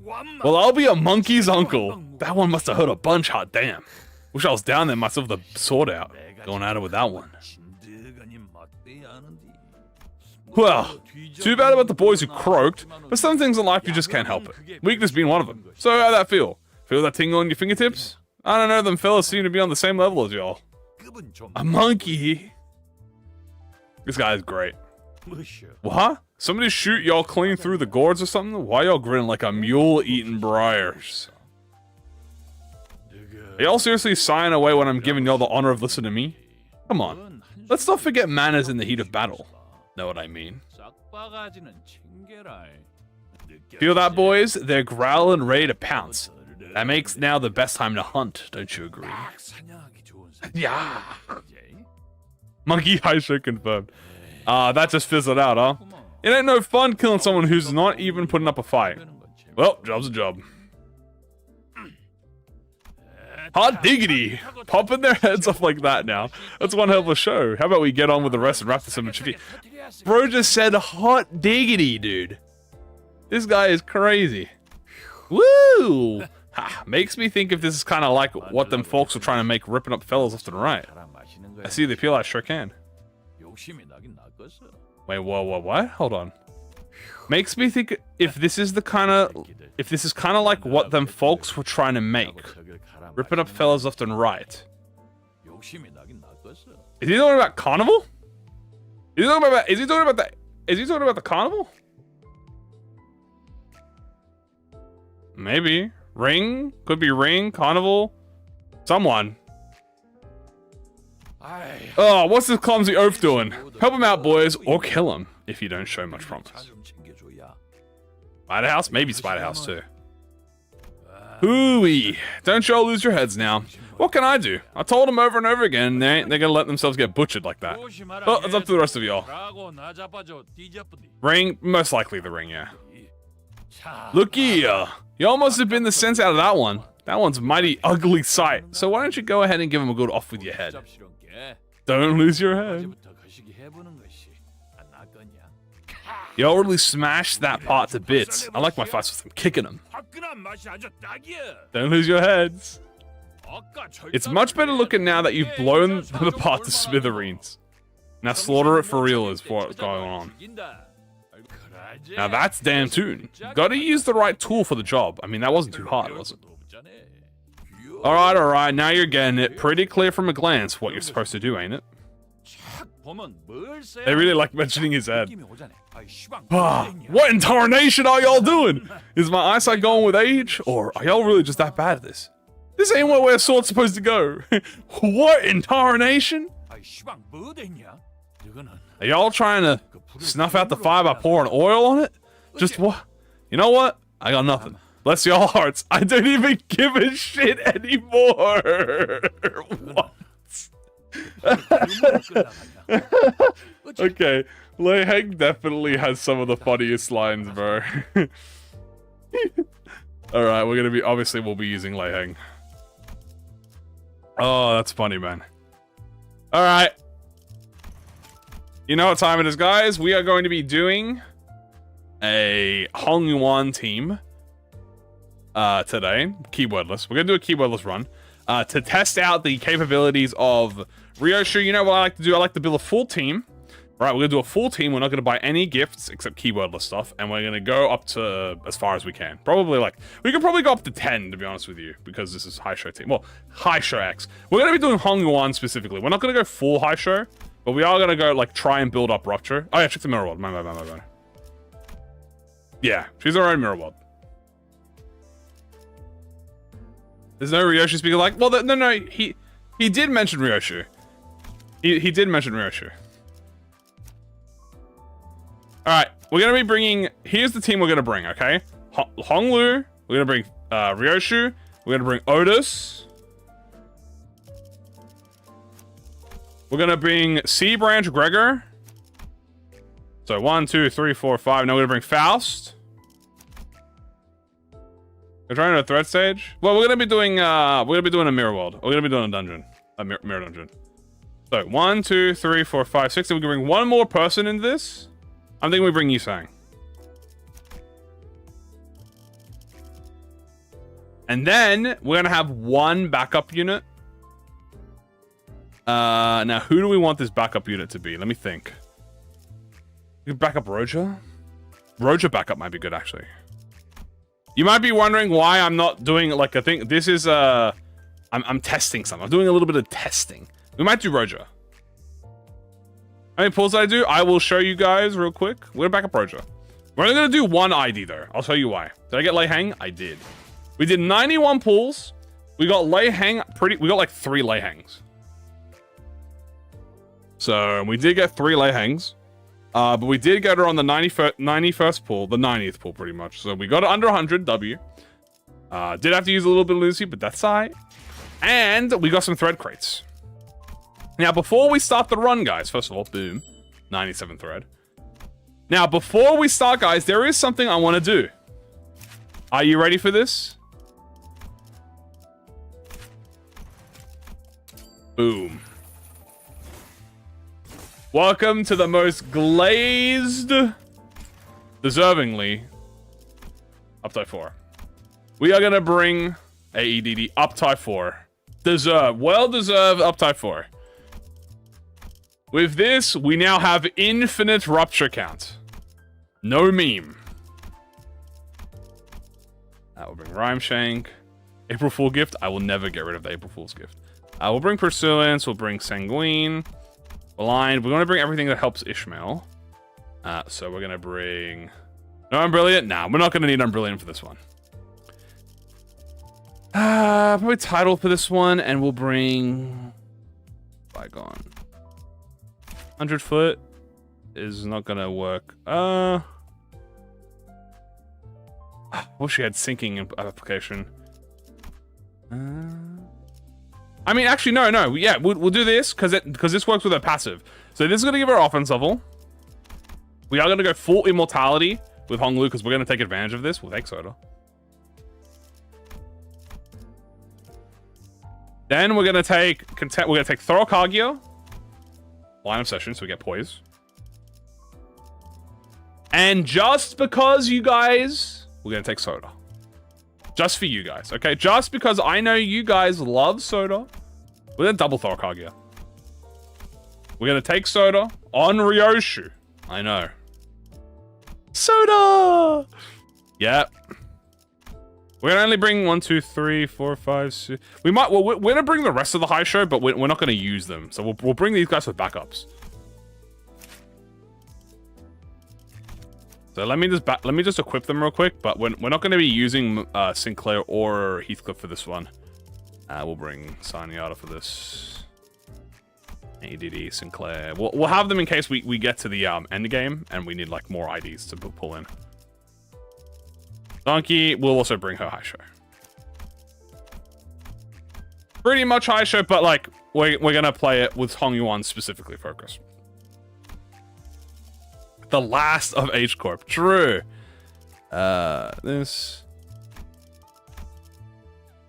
Well, I'll be a monkey's uncle. That one must have hurt a bunch, hot damn. Wish I was down there myself with the sword out. Going at it with that one. Well, too bad about the boys who croaked, but some things in life you just can't help it. Weakness being one of them. So how'd that feel? Feel that tingle on your fingertips? I don't know, them fellas seem to be on the same level as y'all. A monkey? This guy is great. What? Somebody shoot y'all clean through the gourds or something? Why y'all grinning like a mule eating briars? Are y'all seriously sighing away when I'm giving y'all the honor of listening to me? Come on. Let's not forget manners in the heat of battle. Know what I mean? Feel that, boys? They're growling ready to pounce. That makes now the best time to hunt, don't you agree? Yeah. Monkey high show confirmed. That just fizzled out, huh? It ain't no fun killing someone who's not even putting up a fight. Well, job's a job. Hot diggity! Popping their heads off like that now. That's one hell of a show. How about we get on with the rest and wrap this up in chippy? Bro just said hot diggity, dude. This guy is crazy. Woo! Ha, makes me think if this is kind of like what them folks were trying to make ripping up fellas left and right. I see the appeal, I sure can. Wait, what? Hold on. Makes me think if this is kind of like what them folks were trying to make. Ripping up fellas left and right. Is he talking about carnival? Is he talking about the carnival? Maybe. Ring? Could be ring, carnival. Someone. Oh, what's this clumsy oaf doing? Help him out, boys, or kill him if you don't show much promise. Spider House? Maybe Spider House too. Hooey! Don't y'all lose your heads now. What can I do? I told them over and over again, they're gonna let themselves get butchered like that. Oh, it's up to the rest of y'all. Ring? Most likely the ring, yeah. Looky, y'all must have been the sense out of that one. That one's mighty ugly sight. So why don't you go ahead and give him a good off with your head? Don't lose your head. Y'all really smashed that part to bits. I like my fights with him, kicking him. Don't lose your heads. It's much better looking now that you've blown them apart to smithereens. Now slaughter it for real is what's going on. Now that's damn tune. Gotta use the right tool for the job. I mean, that wasn't too hard, was it? Alright, now you're getting it. Pretty clear from a glance what you're supposed to do, ain't it? They really like mentioning his head. What in tarnation are y'all doing? Is my eyesight going with age? Or are y'all really just that bad at this? This ain't where a sword's supposed to go. What in tarnation? Are y'all trying to snuff out the fire by pouring oil on it? Just what? You know what? I got nothing. Bless your hearts. I don't even give a shit anymore. What? Okay, Lei Heng definitely has some of the funniest lines, bro. Alright, we're gonna be, obviously we'll be using Lei Heng. Oh, that's funny, man. Alright. You know what time it is, guys? We are going to be doing a Hong Yuan team today. Keywordless. We're gonna do a keywordless run to test out the capabilities of RYOSHOU. You know what I like to do? I like to build a full team. Right, we're gonna do a full team. We're not gonna buy any gifts except keywordless stuff, and we're gonna go up to as far as we can. Probably like we could probably go up to 10, to be honest with you, because this is high show team. Well, high show X. We're gonna be doing Hong Yuan specifically. We're not gonna go full high show, but we are gonna go like try and build up Rupture. Oh yeah, check the mirror world. My bad. Yeah, she's our own mirror world. There's no RYOSHOU speaker like. Well, no. He did mention RYOSHOU. He did mention RYOSHOU. Alright, we're going to be bringing... Here's the team we're going to bring, okay? Honglu, we're going to bring RYOSHOU, we're going to bring Otis. We're going to bring Sea Branch Gregor. So 1, 2, 3, 4, 5. Now we're going to bring Faust. We're trying to do a threat stage. Well, we're going to be doing a mirror world. We're going to be doing a dungeon. A mirror dungeon. So 1, 2, 3, 4, 5, 6. And we can bring one more person into this. I'm thinking we bring Yusang. And then we're gonna have one backup unit. Now who do we want this backup unit to be? Let me think. You can back up Roja? Roja backup might be good, actually. You might be wondering why I'm not doing like a thing. This is I'm testing something. I'm doing a little bit of testing. We might do Roja. How many pulls did I do? I will show you guys real quick. We're back up Roja. We're only gonna do one ID though. I'll show you why. Did I get Lei Heng? I did. We did 91 pulls. We got Lei Heng we got like 3 Lei Hengs. So we did get 3 Lei Hengs. But we did get her on the 91st pull, the 90th pull pretty much. So we got it under 100 W. Did have to use a little bit of Lucy, but that's alright. And we got some thread crates. Now, before we start the run, guys, first of all, boom, 97 thread. Now, before we start, guys, there is something I want to do. Are you ready for this? Boom. Welcome to the most glazed, deservingly, Uptie 4. We are going to bring AEDD Uptie 4. Well-deserved Uptie 4. With this, we now have infinite rupture count. No meme. That will bring Rhyme Shank. April Fool gift. I will never get rid of the April Fool's gift. We'll bring Pursuance. We'll bring Sanguine. Blind. We're going to bring everything that helps Ishmael. So we're going to bring... No Unbrilliant? Nah, we're not going to need Unbrilliant for this one. Probably Title for this one. And we'll bring... Bygone. 100 foot is not gonna work. Wish we had sinking application. I mean, actually, no. Yeah, we'll do this because this works with our passive. So this is gonna give her offense level. We are gonna go full immortality with Honglu because we're gonna take advantage of this with Egg Soda. Then we're gonna take Thorough Kaguya. Line of Session, so we get Poise. And just because you guys... We're going to take Soda. Just for you guys, okay? Just because I know you guys love Soda. We're going to double Thorough Kaguya. We're going to take Soda on RYOSHOU. I know. Soda! Yep. We're going to only bring 1, 2, 3, 4, 5, 6. We're going to bring the rest of the high show, but we're not going to use them. So we'll bring these guys with backups. So let me just equip them real quick, but we're not going to be using Sinclair or Heathcliff for this one. We'll bring Sanyata for this. ADD, Sinclair. We'll have them in case we get to the end game and we need like more IDs to pull in. Donkey will also bring her high show. Pretty much high show, but like we're gonna play it with Hong Yuan specifically focused. The last of H Corp. True. This.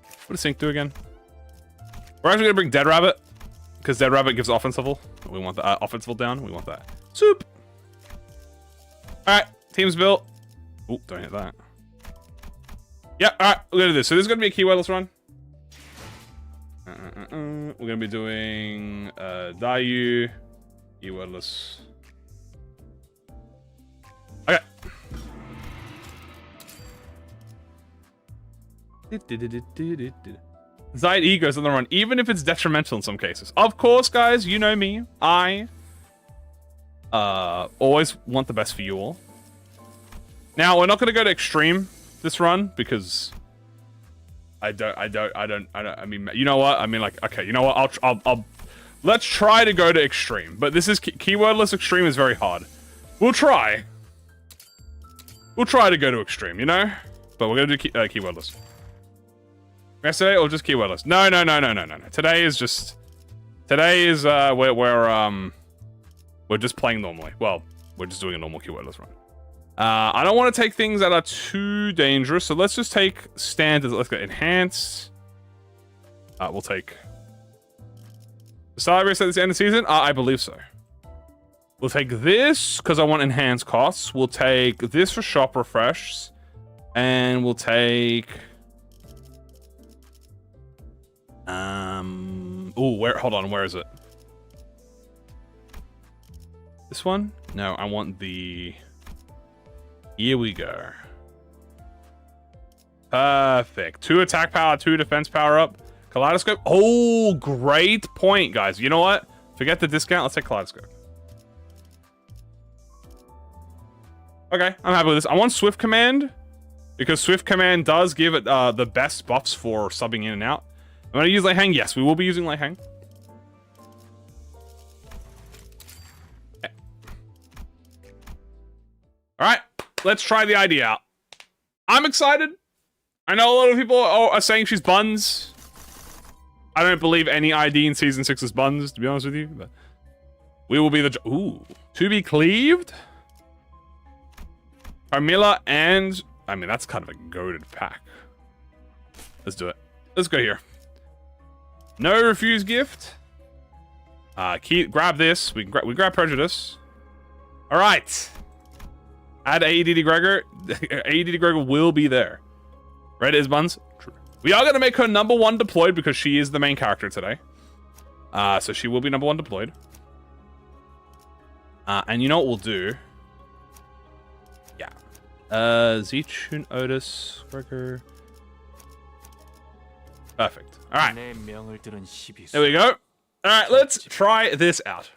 What does Sync do again? We're actually gonna bring Dead Rabbit because Dead Rabbit gives offense level. We want the offense level down. We want that. Soup. All right, team's built. Oh, don't hit that. Yeah, all right, we're gonna do this. So this is gonna be a keywordless run. We're gonna be doing DAIYU, keywordless. Okay. Side egos on the run, even if it's detrimental in some cases. Of course, guys, you know me. I always want the best for you all. Now, we're not gonna go to extreme this run because I mean, you know what? I mean, like, okay, you know what? I'll let's try to go to extreme. But this is keywordless extreme is very hard. We'll try. We'll try to go to extreme, you know? But we're gonna do keywordless. Yesterday or just keywordless? No. Today is just we're just playing normally. Well, we're just doing a normal keywordless run. I don't want to take things that are too dangerous, so let's just take standard. Let's go enhanced. We'll take the salary reset at the end of the season. I believe so. We'll take this because I want enhanced costs. We'll take this for shop refresh, and we'll take hold on, where is it? This one? No, I want the. Here we go. Perfect. 2 attack power, 2 defense power up. Kaleidoscope. Oh, great point, guys. You know what? Forget the discount. Let's take Kaleidoscope. Okay, I'm happy with this. I want Swift Command because Swift Command does give it the best buffs for subbing in and out. I'm going to use Lei Hang. Yes, we will be using Lei Hang. Okay. All right. Let's try the ID out. I'm excited. I know a lot of people are saying she's buns. I don't believe any ID in Season 6 is buns, to be honest with you. But we will be the... Ooh. To be cleaved? Carmilla and... I mean, that's kind of a goated pack. Let's do it. Let's go here. No refuse gift. Grab this. We grab Prejudice. All right. Add AED Gregor. AED Gregor will be there. Red is buns. True. We are going to make her #1 deployed because she is the main character today. So she will be #1 deployed. And you know what we'll do? Yeah. Zichun, Otis, Gregor. Perfect. All right. There we go. All right, let's try this out.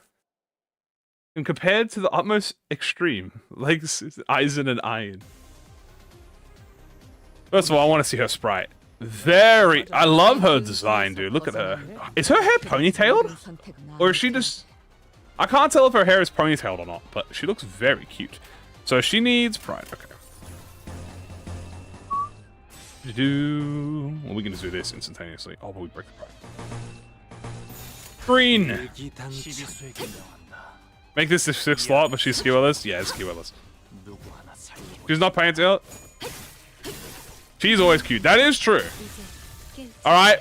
And compared to the utmost extreme, like Aizen and Iron. First of all, I want to see her sprite. I love her design, dude. Look at her. Is her hair ponytailed? Or is she just... I can't tell if her hair is ponytailed or not, but she looks very cute. So she needs pride. Okay. Well, we can just do this instantaneously. Oh, but we break the pride. Green! Make this the 6th slot, but she's skillless? Yeah, it's skillless. She's not ponytailed? She's always cute. That is true. Alright.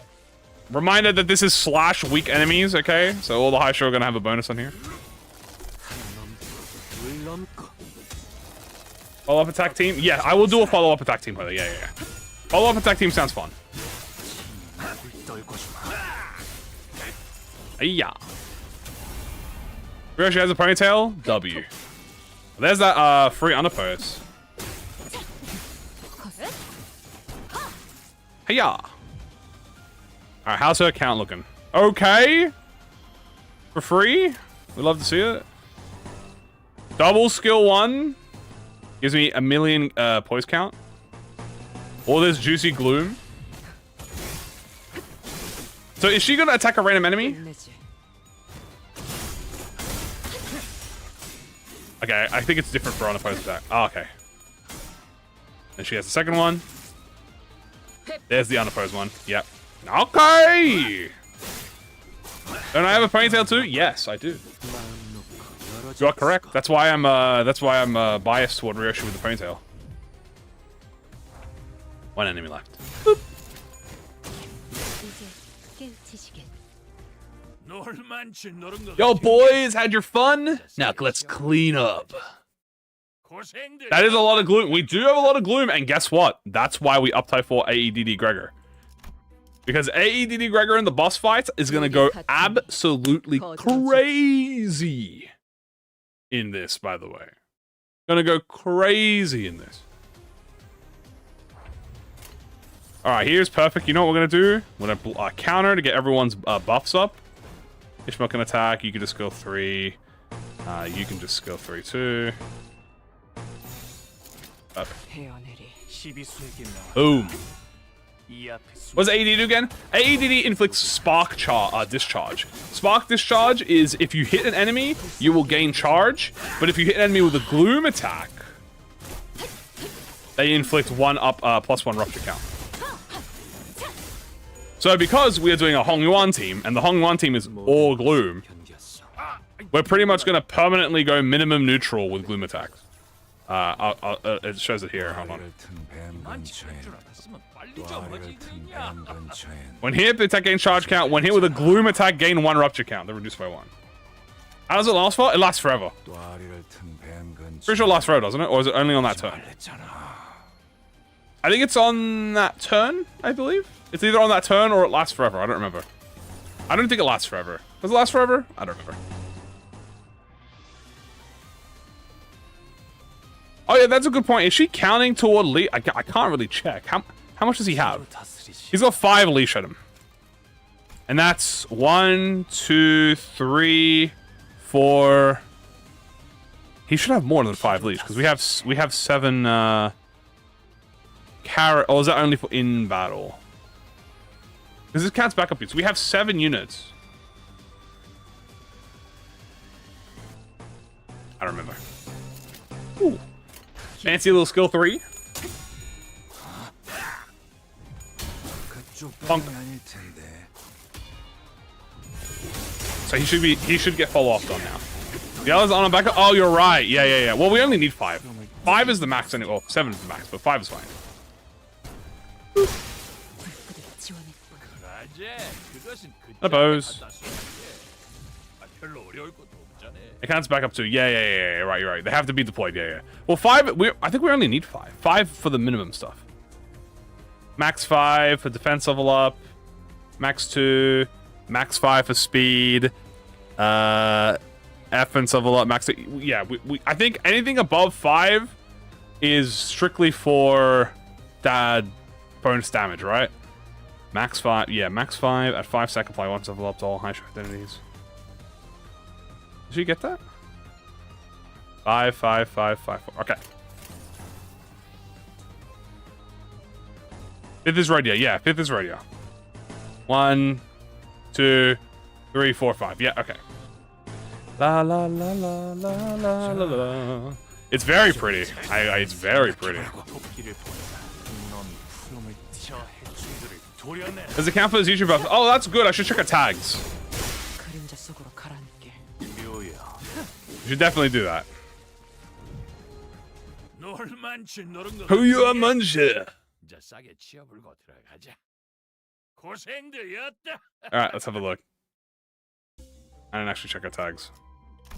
Reminder that this is / weak enemies, okay? So all the high show are gonna have a bonus on here. Follow-up attack team? Yeah, I will do a follow-up attack team with it. Yeah. Follow-up attack team sounds fun. Yeah. Ryoshu has a ponytail? W. There's that free unopposed. Hiya! Alright, how's her account looking? Okay! For free? We'd love to see it. Double skill 1. Gives me 1,000,000 poise count. Or there's Juicy Gloom. So is she gonna attack a random enemy? Okay, I think it's different for unopposed attack. Oh, okay. And she has the second one. There's the unopposed one. Yep. Okay! Don't I have a ponytail too? Yes, I do. You are correct. That's why I'm biased toward RYOSHOU with the ponytail. One enemy left. Boop. Yo, boys, had your fun? Now let's clean up. That is a lot of gloom. We do have a lot of gloom, and guess what? That's why we up type 4 AEDD Gregor. Because AEDD Gregor in the boss fights is gonna go absolutely crazy in this, by the way. Gonna go crazy in this. Alright, here's perfect. You know what we're gonna do? We're gonna counter to get everyone's buffs up. Ishmael can attack. You can just go 3. You can just go 3 too. Perfect. Boom. What does AED do again? AED inflicts Spark Discharge. Spark Discharge is if you hit an enemy, you will gain charge. But if you hit an enemy with a Gloom attack, they inflict +1 Rupture count. So because we are doing a Hongyuan team, and the Hongyuan team is all Gloom, we're pretty much going to permanently go minimum neutral with Gloom attacks. It shows it here. Hold on. When hit, the attack gains charge count. When hit with a Gloom attack, gain 1 Rupture count. They're reduced by 1. How does it last for? It lasts forever. Pretty sure it lasts forever, doesn't it? Or is it only on that turn? I think it's on that turn, I believe. It's either on that turn or it lasts forever. I don't remember. I don't think it lasts forever. Does it last forever? I don't remember. Oh yeah, that's a good point. Is she counting toward leash? I can't really check. How much does he have? He's got 5 leash at him. And that's 1, 2, 3, 4. He should have more than 5 leash because we have 7 carrot. Oh, is that only for in battle? Because this counts backup units. We have 7 units. I don't remember. Ooh. Fancy little skill 3. Punk. So he should get follow up on now. The others on a backup. Oh, you're right. Yeah. Well, we only need 5. 5 is the max anyway. Well, 7 is the max, but 5 is fine. Oppose. It counts back up to yeah. Right, you're right. They have to be deployed. Yeah. Well, 5. I think we only need 5. 5 for the minimum stuff. Max 5 for defense level up. Max 2. Max 5 for speed. Offense level up. Max. Yeah. I think anything above 5 is strictly for that bonus damage, right? Max 5. Yeah, max 5 at 5 seconds. Apply 1 level up to all high strength entities. Did you get that? 5, 5, 5, 5, 4. Okay. 5th is radio. Yeah, 5th is radio. 1, 2, 3, 4, 5. Yeah, okay. La la la la la la la la. It's very pretty. It's very pretty. Does it count for his YouTube buff? Oh, that's good. I should check our tags. You should definitely do that. Who you are, Muncher? Alright, let's have a look. I didn't actually check our tags.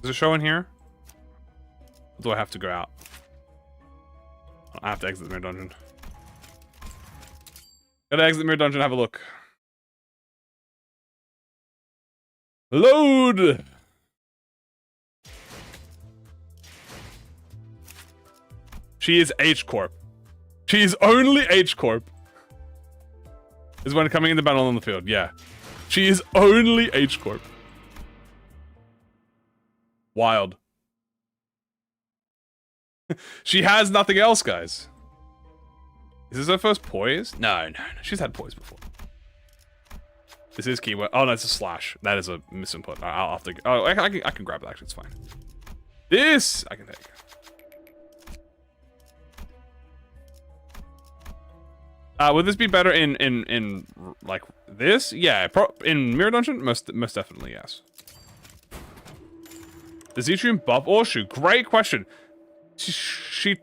Does it show in here? Or do I have to go out? I have to exit the mirror dungeon. Gotta exit the mirror dungeon, have a look. Load! She is H-Corp. She is only H-Corp. Is when coming into battle on the field, yeah. She is only H-Corp. Wild. She has nothing else, guys. Is this her first poise? No. She's had poise before. This is keyword. Oh, no, it's a slash. That is a misinput. I'll have to... Oh, I can grab it, actually. It's fine. This, I can take. Would this be better in like this? Yeah, in Mirror Dungeon, most definitely yes. Does Zichun buff RYOSHOU? Great question. She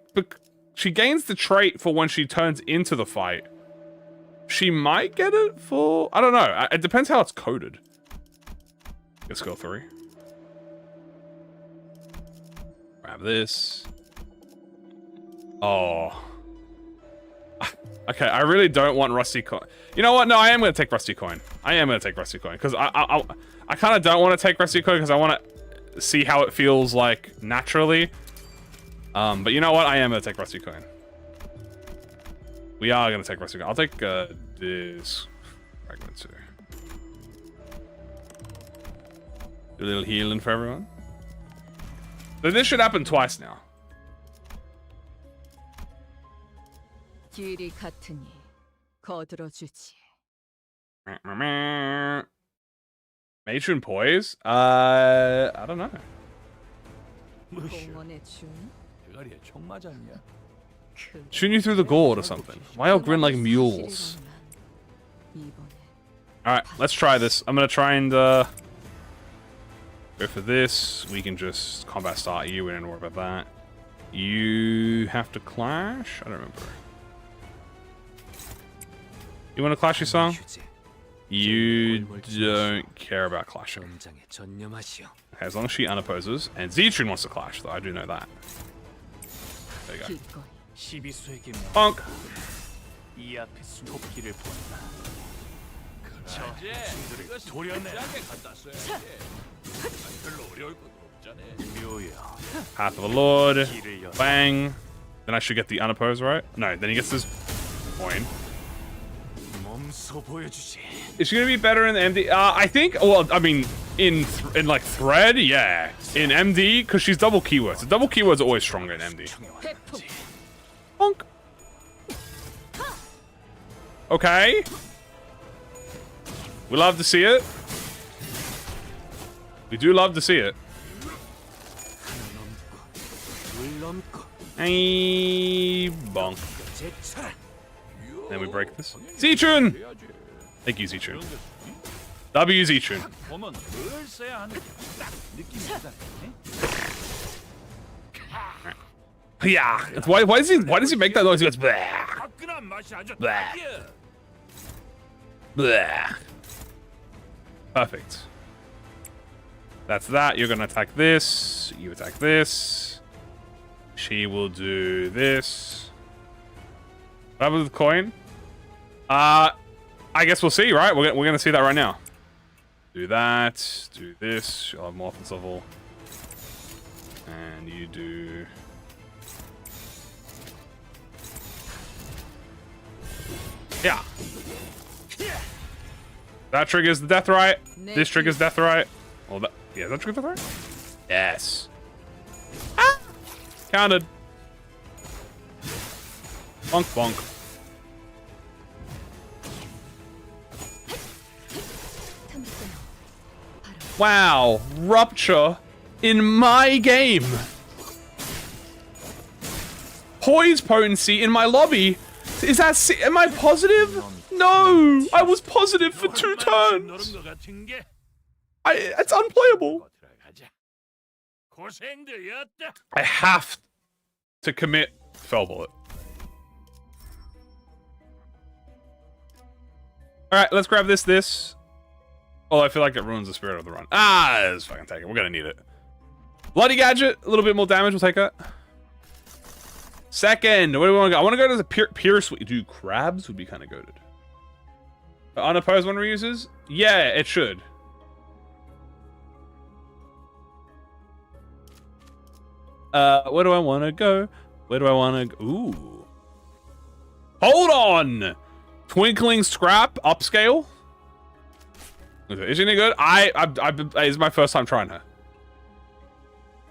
gains the trait for when she turns into the fight. She might get it for... I don't know. It depends how it's coded. Get skill 3. Grab this. Oh. Okay, I really don't want Rusty Coin. You know what? No, I am going to take Rusty Coin. I am going to take Rusty Coin. Because I kind of don't want to take Rusty Coin because I want to see how it feels like naturally. But you know what? I am going to take Rusty Coin. We are going to take Rusty Coin. I'll take this fragment too. Do a little healing for everyone. So this should happen twice now. 길이 같으니 거들어주지. Matron Poise? I don't know. 공원의 준. Shooting you through the gourd or something. Why all grin like mules? Alright, let's try this. I'm gonna try and go for this. We can just combat start you. We don't worry about that. You have to clash? I don't remember. You want to clash your song? You don't care about clashing. Okay, as long as she unopposes. And Zichun wants to clash, though. I do know that. There you go. Bonk! Path of the Lord. Bang. Then I should get the unopposed, right? No, then he gets this coin. Is she gonna be better in the MD? I think. Well, I mean, in like thread, yeah. In MD, because she's double keywords. The double keywords are always stronger in MD. Bonk. Okay. We love to see it. We do love to see it. Hey, bonk. Then we break this. Zichun! Thank you, Zichun. W Zichun. Yeah. Why does he make that noise? He goes blah. Blah. Blah. Perfect. That's that. You're gonna attack this. You attack this. She will do this. What happened with the coin? I guess we'll see, right? We're gonna see that right now. Do that. Do this. She'll have more offense level. And you do. Yeah. That triggers the death right. This triggers death right. Well, that, yeah, that triggers death right. Yes. Ah! Counted. Bonk bonk. Wow, rupture in my game. Poise potency in my lobby. Is that? Am I positive? No, I was positive for 2 turns. It's unplayable. I have to commit Fell Bullet. All right, let's grab this. Oh, I feel like it ruins the spirit of the run. Let's fucking take it. We're gonna need it. Bloody Gadget, a little bit more damage. We'll take that. Second, where do we want to go? I want to go to the Pierce. Dude, crabs would be kind of goated. The unopposed one reuses? Yeah, it should. Where do I want to go? Where do I want to go? Ooh. Hold on! Twinkling Scrap, upscale. Is she any good? This is my first time trying her.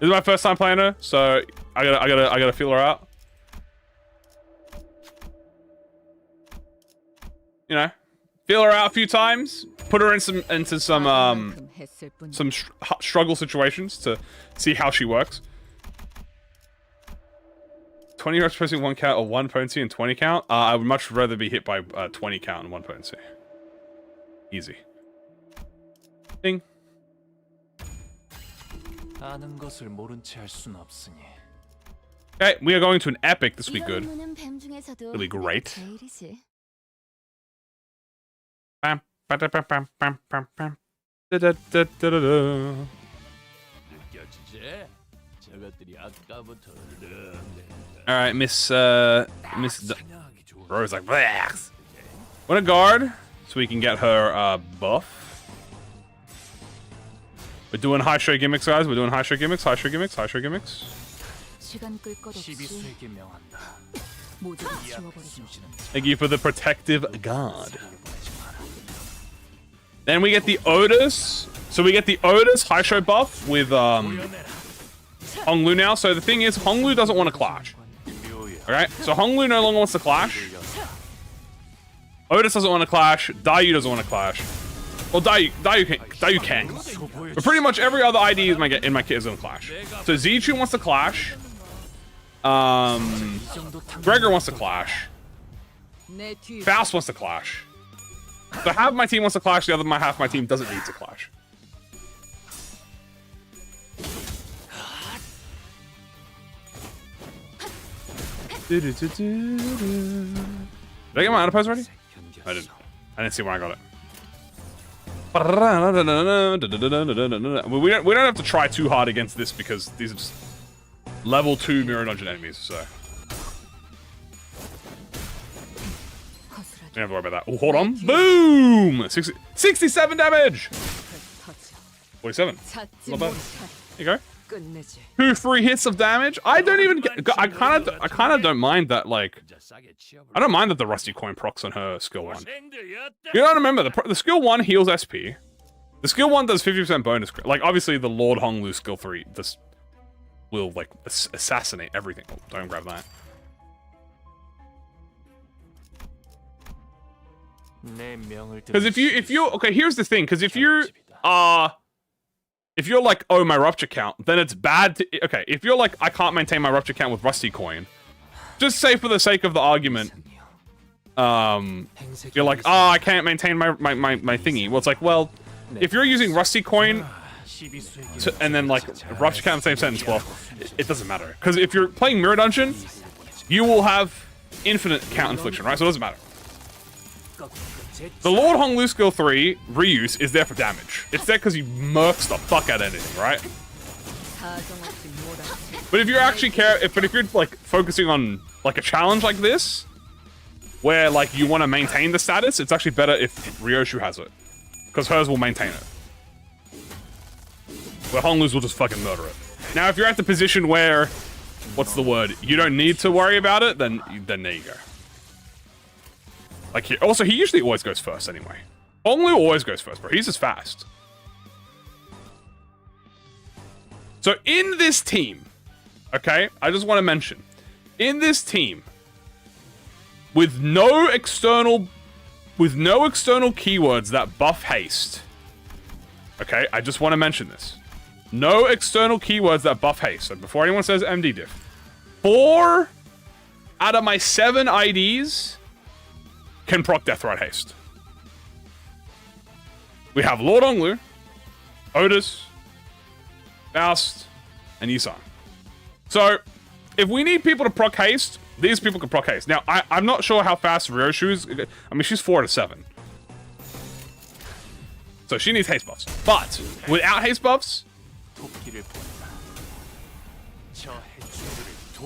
This is my first time playing her, so I gotta feel her out. You know, feel her out a few times. Put her into some struggle situations to see how she works. 20 reps pressing 1 count or 1 potency and 20 count. I would much rather be hit by 20 count and 1 potency. Easy. Ding. Okay, we are going to an epic. This will be good. It'll be great. Bam, bam, bam, bam, bam, bam, bam. Da, da, da, da, da, da. All right, Miss Rose like bleh. Want a guard so we can get her buff. We're doing high show gimmicks, guys. We're doing high show gimmicks, high show gimmicks, high show gimmicks. Thank you for the protective guard. Then we get the Otis. So we get the Otis high show buff with Honglu now. So the thing is, Honglu doesn't want to clash. Alright, so Honglu no longer wants to clash. Otis doesn't want to clash. DAIYU doesn't want to clash. Well, DAIYU can. But pretty much every other ID in my kit is going to clash. So Zichu wants to clash. Gregor wants to clash. Faust wants to clash. So half of my team wants to clash, the other half of my team doesn't need to clash. Did I get my outpost ready? I didn't. I didn't see where I got it. We don't have to try too hard against this because these are just level 2 mirror dungeon enemies, so. Don't have to worry about that. Oh, hold on. Boom! 67 damage! 47. Not bad. There you go. 2 free hits of damage. I don't even get. I kind of don't mind that. Like, I don't mind that the Rusty Coin procs on her skill 1. You gotta remember the skill 1 heals SP. The skill 1 does 50% bonus. Like, obviously, the Lord Honglu skill 3 this will like assassinate everything. Oh, don't grab that. Because if you okay, here's the thing. Because if you're like, oh, my rupture count, then it's bad to... Okay, if you're like, I can't maintain my rupture count with Rusty Coin, just say for the sake of the argument, you're like, oh, I can't maintain my thingy. Well, it's like, well, if you're using Rusty Coin, and then, like, rupture count in the same sentence, well, it doesn't matter. Because if you're playing Mirror Dungeon, you will have infinite count infliction, right? So it doesn't matter. The Lord Honglu skill 3, reuse, is there for damage. It's there because you murks the fuck out of anything, right? But if you're actually if you're like focusing on like a challenge like this, where like you want to maintain the status, it's actually better if RYOSHOU has it. Because hers will maintain it. Where Honglu's will just fucking murder it. Now if you're at the position where, what's the word, you don't need to worry about it, then there you go. Like, also, he usually always goes first anyway. Honglu always goes first, bro. He's just fast. So, in this team, okay, I just want to mention, in this team, with no external keywords that buff haste, okay, I just want to mention this. No external keywords that buff haste. So, before anyone says MD diff, 4 out of my 7 IDs can proc Death Ride Haste. We have Lord Honglu, Otis, Faust, and Yisang. So, if we need people to proc Haste, these people can proc Haste. Now, I'm not sure how fast RYOSHOU is. I mean, she's 4 out of 7. So she needs haste buffs. But, without haste buffs,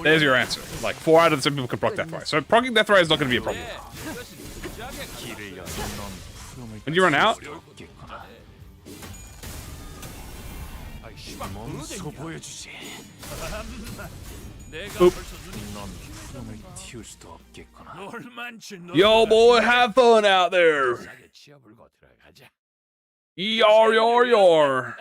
there's your answer. Like, 4 out of the 7 people can proc Death Ride. So, proccing Death Ride is not going to be a problem. When you run out? Oop. Yo, boy, have fun out there. Yar, yar, yar.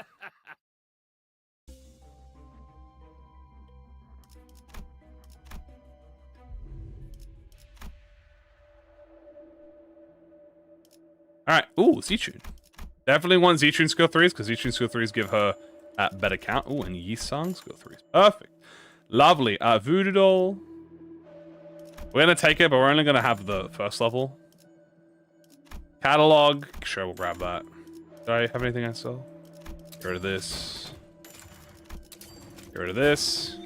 Alright, ooh, Zichun. Definitely want Zichun skill 3s, because Zichun skill 3s give her better count. Ooh, and Yisang skill 3s. Perfect. Lovely. Voodoo Doll. We're gonna take it, but we're only gonna have the first level. Catalog. Sure, we'll grab that. Do I have anything I sell? Get rid of this. Get rid of this.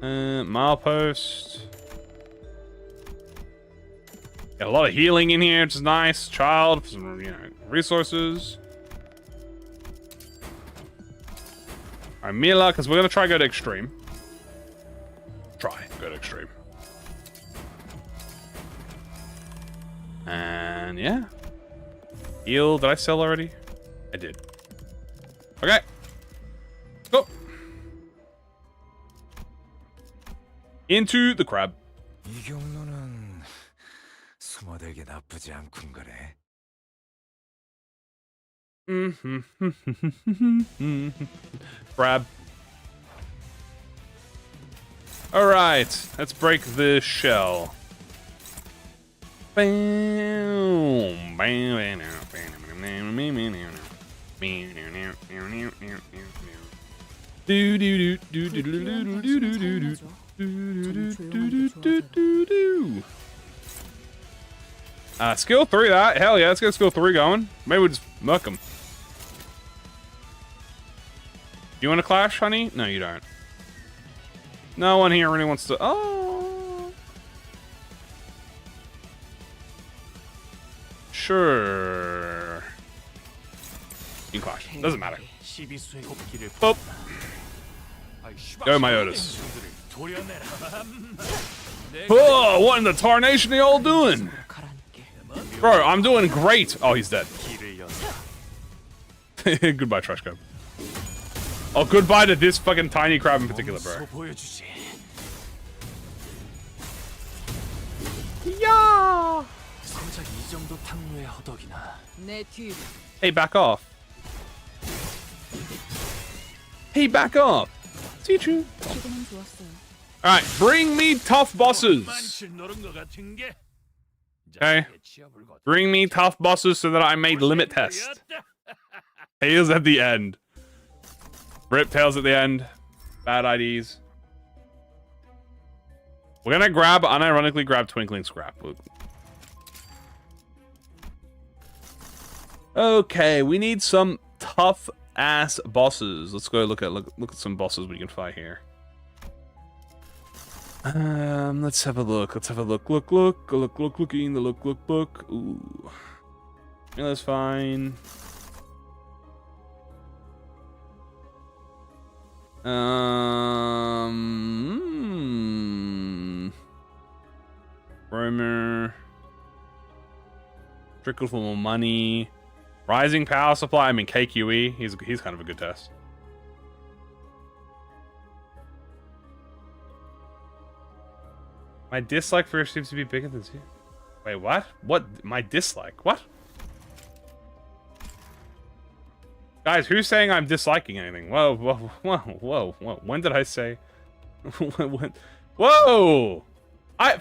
Milepost. Got a lot of healing in here, which is nice. Child, some, you know, resources. Alright, Mila, because we're gonna try to go to extreme. Go to extreme. And yeah. Heal, did I sell already? I did. Okay. Go. Into the crab. 이 경로는 스모덱에 나쁘지 않군 거래. Crab. Alright, let's break this shell. Skill 3 that. Hell yeah, let's get skill 3 going. Maybe we'll just murk him. You want to clash, honey? No, you don't. No one here really wants to... Oh! Sure. You can clash. Doesn't matter. Boop. Go, Myotis. Oh, what in the tarnation are y'all doing? Bro, I'm doing great. Oh, he's dead. Goodbye, trash crab. Oh, goodbye to this fucking tiny crab in particular, bro. Yeah. Hey, back off. Hey, back off. See you. Alright, bring me tough bosses. Okay. Bring me tough bosses so that I may limit test. Tails at the end. Rip Tails at the end. Bad IDs. We're gonna unironically grab Twinkling Scrap. Okay, we need some tough ass bosses. Let's go look at some bosses we can fight here. Let's have a look. Let's have a look. Look. Ooh. Yeah, that's fine. Roamer. Trickle for more money. Rising power supply. I mean KQE. He's kind of a good test. My dislike for her seems to be bigger than zero. Wait, what? What? My dislike? What? Guys, who's saying I'm disliking anything? Whoa. When did I say? Whoa!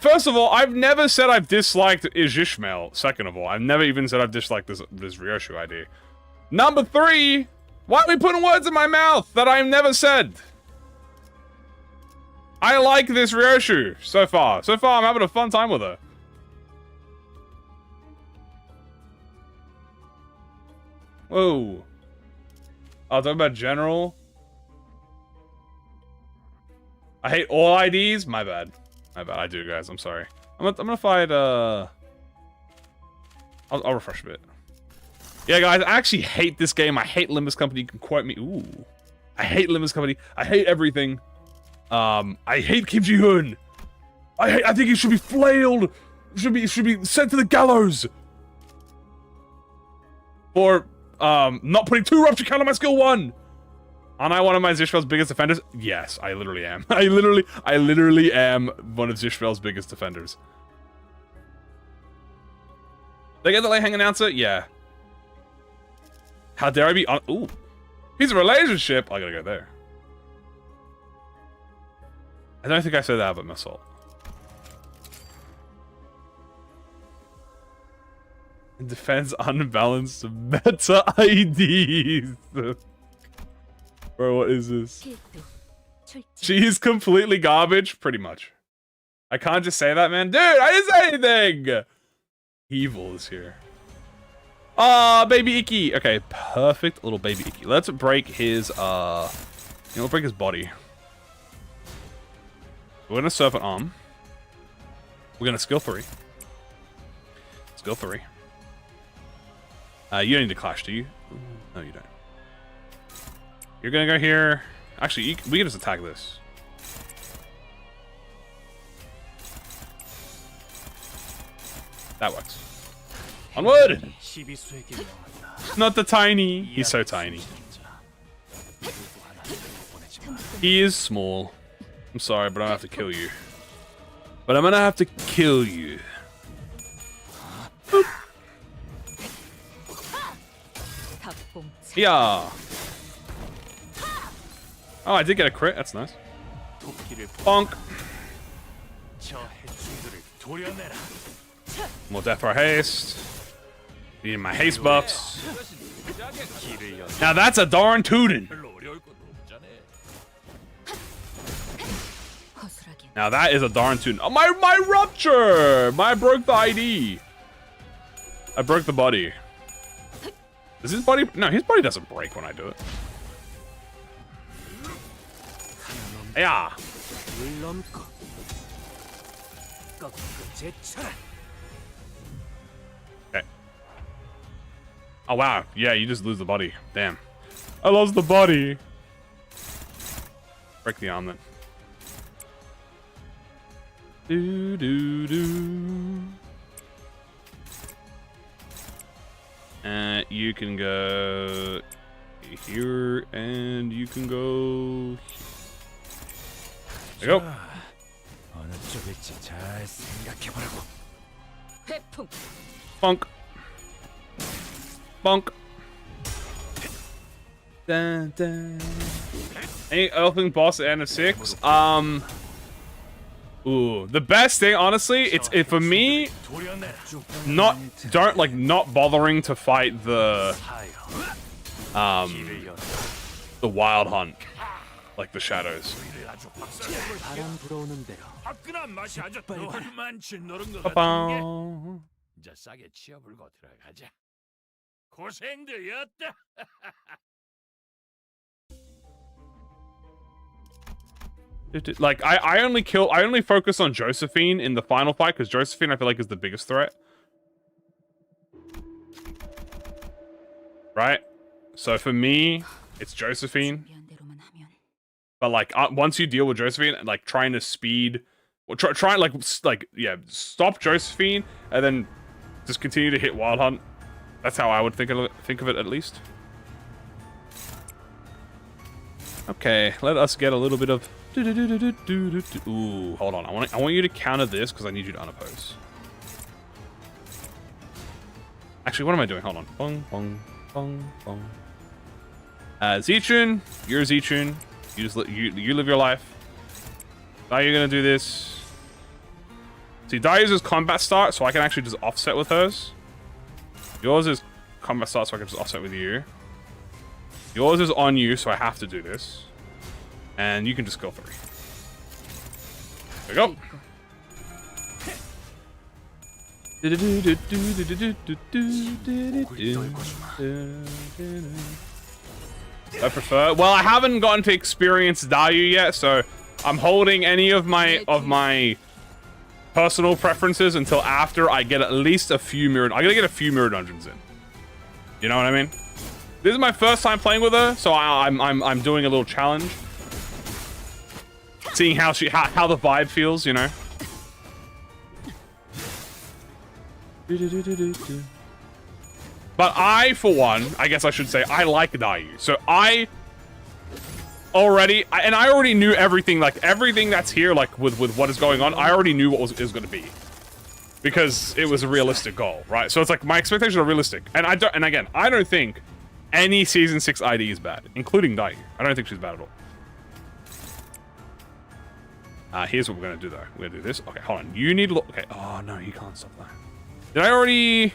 First of all, I've never said I've disliked Ishmael. Second of all, I've never even said I've disliked this RYOSHOU ID. Number 3, why are we putting words in my mouth that I've never said? I like this RYOSHOU so far. So far, I'm having a fun time with her. Whoa. I'll talk about general. I hate all IDs. My bad. I do, guys. I'm sorry. I'm gonna fight. I'll refresh a bit. Yeah, guys. I actually hate this game. I hate Limbus Company. You can quote me. Ooh. I hate Limbus Company. I hate everything. I hate Kim Ji-hoon. I think he should be flailed. Should be sent to the gallows. For not putting 2 rupture count on my skill 1. Aren't I one of my Zishvel's biggest defenders? Yes, I literally am. I literally am one of Zishvel's biggest defenders. Did I get the late hang announcer? Yeah. How dare I be on? Ooh. He's a relationship. I gotta go there. I don't think I said that about my assault. It defends unbalanced meta IDs. Bro, what is this? 필두, 출제. She's completely garbage? Pretty much. I can't just say that, man. Dude, I didn't say anything! Evil is here. Ah, baby Icky. Okay, perfect little baby Icky. Let's break his, we'll break his body. We're gonna Serpent Arm. We're gonna skill 3. Skill 3. You don't need to clash, do you? No, you don't. You're gonna go here. Actually, we can just attack this. That works. Onward! Not the tiny. He's so tiny. He is small. I'm sorry, but I have to kill you. But I'm gonna have to kill you. Boop. Yeah. Oh, I did get a crit. That's nice. Bonk. More death for haste. Needing my haste buffs. Now that's a darn tootin'. Now that is a darn tootin'. Oh, my rupture! I broke the ID. I broke the body. Does his body? No, his body doesn't break when I do it. Yeah. Okay. Oh wow, yeah, you just lose the body. Damn. I lost the body. Break the arm then. Do do do. You can go here, and you can go here. There you go. Bonk. Bonk. Dun, dun. Any opening boss at the end of 6? Ooh, the best thing, honestly, it's for me, not bothering to fight the wild hunt, like the shadows. Ba-bow. Like I only focus on Josephine in the final fight because Josephine I feel like is the biggest threat. Right? So for me, it's Josephine. But like once you deal with Josephine, like trying to speed, or try yeah, stop Josephine and then just continue to hit Wild Hunt. That's how I would think of it at least. Okay, let us get a little bit of. Ooh, hold on. I want you to counter this because I need you to unoppose. Actually, what am I doing? Hold on. Bong, bong, bong, bong. Zichun, you're Zichun. You just you live your life. Now you're gonna do this. See, DAIYU's combat start, so I can actually just offset with hers. Yours is combat start, so I can just offset with you. Yours is on you, so I have to do this. And you can just go 3. There we go. I prefer. Well, I haven't gotten to experience DAIYU yet, so I'm holding any of my personal preferences until after I get at least a few mirror. I gotta get a few mirror dungeons in. You know what I mean? This is my first time playing with her, so I'm doing a little challenge. Seeing how the vibe feels, you know. But I, for one, I guess I should say, I like DAIYU. So I already knew everything, like everything that's here, like with what is going on. I already knew what is going to be, because it was a realistic goal, right? So it's like my expectations are realistic, and I don't think any season 6 ID is bad, including DAIYU. I don't think she's bad at all. Here's what we're gonna do though. We're gonna do this. Okay, hold on. You need to look. Okay. Oh no, you can't stop that. Did I already?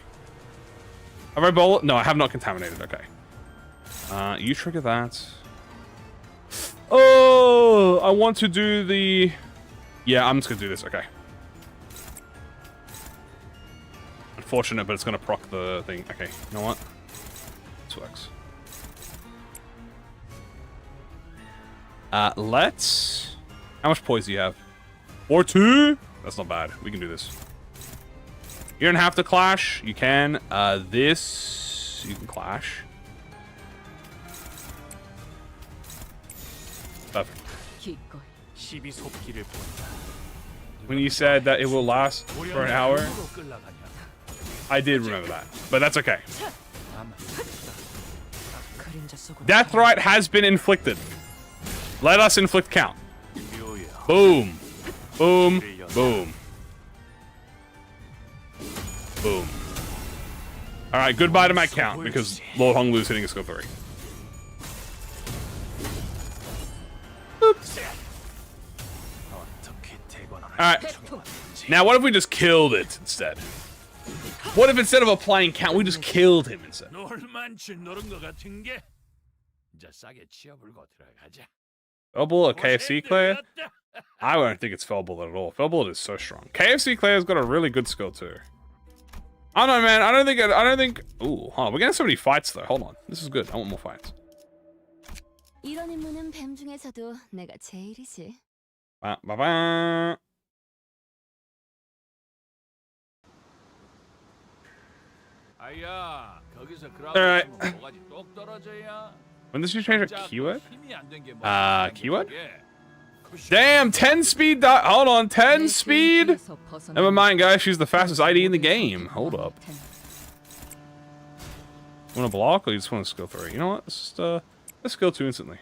Have I bowl? No, I have not contaminated. Okay. You trigger that. Oh, I want to do the... Yeah, I'm just gonna do this, okay. Unfortunate, but it's gonna proc the thing. Okay, you know what? This works. Let's... How much poise do you have? 4-2? That's not bad. We can do this. You don't have to clash. You can. This... You can clash. Perfect. When you said that it will last for an hour, I did remember that. But that's okay. Death right has been inflicted. Let us inflict count. Boom. Boom. Boom. Boom. Alright, goodbye to my count, because Lord Honglu's hitting a skill 3. Oops. Alright. Now, what if we just killed it instead? What if instead of applying count, we just killed him instead? Fellbullet or KFC Claire? I don't think it's Fellbullet at all. Fellbullet is so strong. KFC Claire's got a really good skill too. I don't know, man. I don't think. Ooh, huh? We're getting so many fights though. Hold on. This is good. I want more fights. 이런 임무는 뱀 중에서도 내가 제일이지. Ba, ba, ba. Alright. When did you change her keyword? Keyword? Damn, 10 speed. Hold on, 10 speed? Never mind, guys. She's the fastest ID in the game. Hold up. Want to block or you just want to skill 3? You know what? Let's just, let's skill 2 instantly.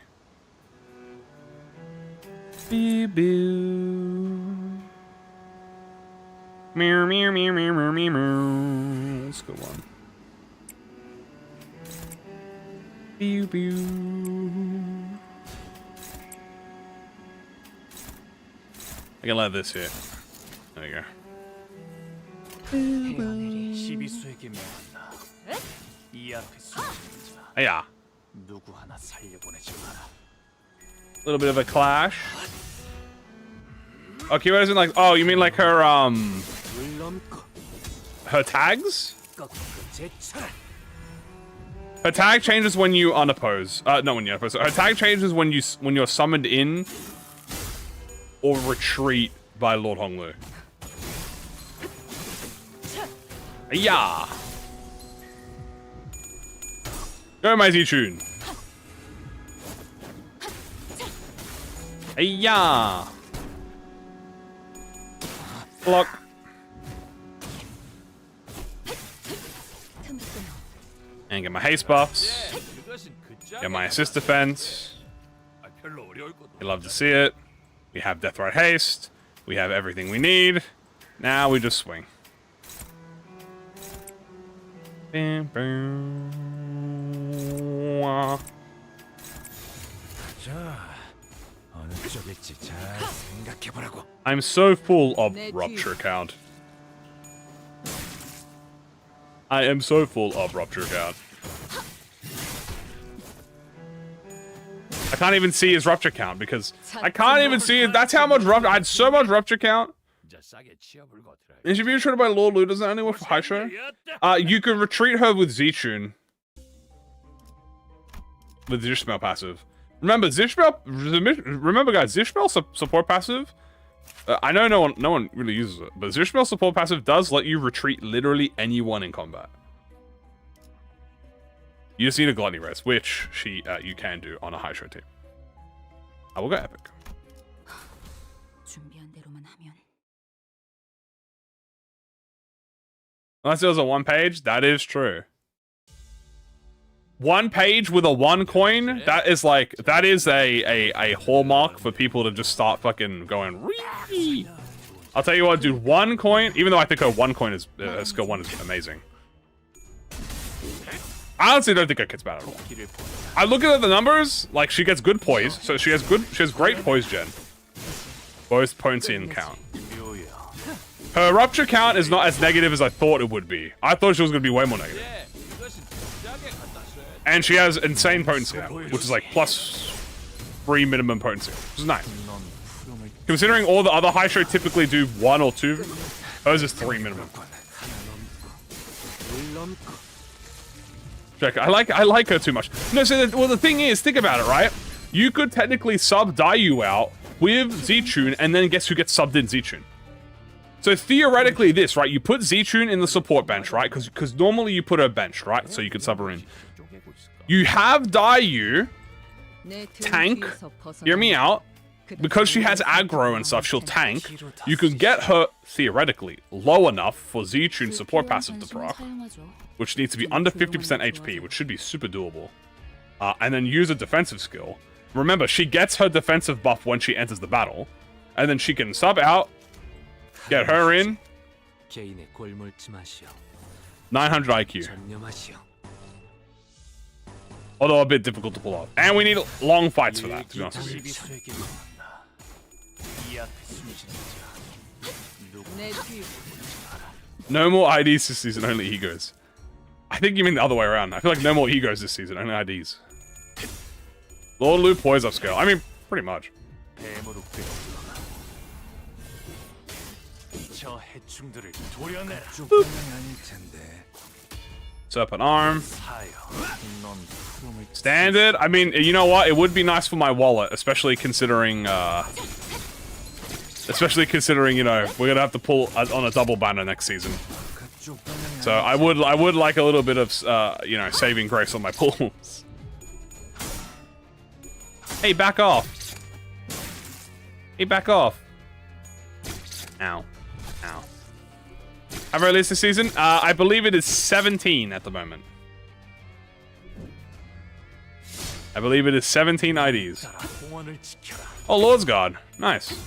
Meow, meow, meow, meow, meow, meow, meow. Let's go one. Pew, pew. I can let this hit. There you go. Yeah. A little bit of a clash. Okay, what is it like? Oh, you mean like her tags? Her tag changes when you unoppose. Not when you unoppose. Her tag changes when you're summoned in or retreat by Lord Honglu. Yeah. Go, my Z-Tune. Yeah. Block. And get my haste buffs. Get my assist defense. You love to see it. We have Death Right Haste. We have everything we need. Now we just swing. Bam, bam. I'm so full of rupture count. I am so full of rupture count. I can't even see his rupture count because I can't even see it. That's how much rupture. I had so much rupture count. Is she being treated by Lord Lu? Doesn't only work for Haisho? You can retreat her with Z-Tune. With Zishmael passive. Remember, remember guys, Zishmael support passive. I know no one really uses it, but Zishmael support passive does let you retreat literally anyone in combat. You just need a Gluttony Rest, which you can do on a Haisho team. I will go epic. Unless it was a 1 page, that is true. 1 page with a 1 coin, that is like, that is a hallmark for people to just start fucking going, Ree! I'll tell you what, dude, 1 coin, even though I think her 1 coin is, skill 1 is amazing. I honestly don't think her kit's bad at all. I look at the numbers, like she gets good poise, so she has great poise gen. Both potency and count. Her rupture count is not as negative as I thought it would be. I thought she was going to be way more negative. And she has insane potency now, which is like plus 3 minimum potency, which is nice. Considering all the other high show typically do 1 or 2, hers is 3 minimum. Check. I like her too much. No, so well, the thing is, think about it, right? You could technically sub DAIYU out with Z-Tune, and then guess who gets subbed in Z-Tune? So theoretically this, right? You put Z-Tune in the support bench, right? Because normally you put her bench, right? So you could sub her in. You have DAIYU tank, hear me out, because she has aggro and stuff, she'll tank. You can get her, theoretically, low enough for Z-Tune support passive to proc, which needs to be under 50% HP, which should be super doable. And then use a defensive skill. Remember, she gets her defensive buff when she enters the battle, and then she can sub out, get her in, 900 IQ. Although a bit difficult to pull off. And we need long fights for that, to be honest with you. No more IDs this season, only egos. I think you mean the other way around. I feel like no more egos this season, only IDs. Lord Lu poise upscale. I mean, pretty much. Boop. Serpent arm. Standard. I mean, you know what? It would be nice for my wallet, especially considering, you know, we're gonna have to pull on a double banner next season. So I would like a little bit of, you know, saving grace on my pulls. Hey, back off. Hey, back off. Ow. Ow. Have I released this season? I believe it is 17 at the moment. I believe it is 17 IDs. Oh, Lord's God. Nice.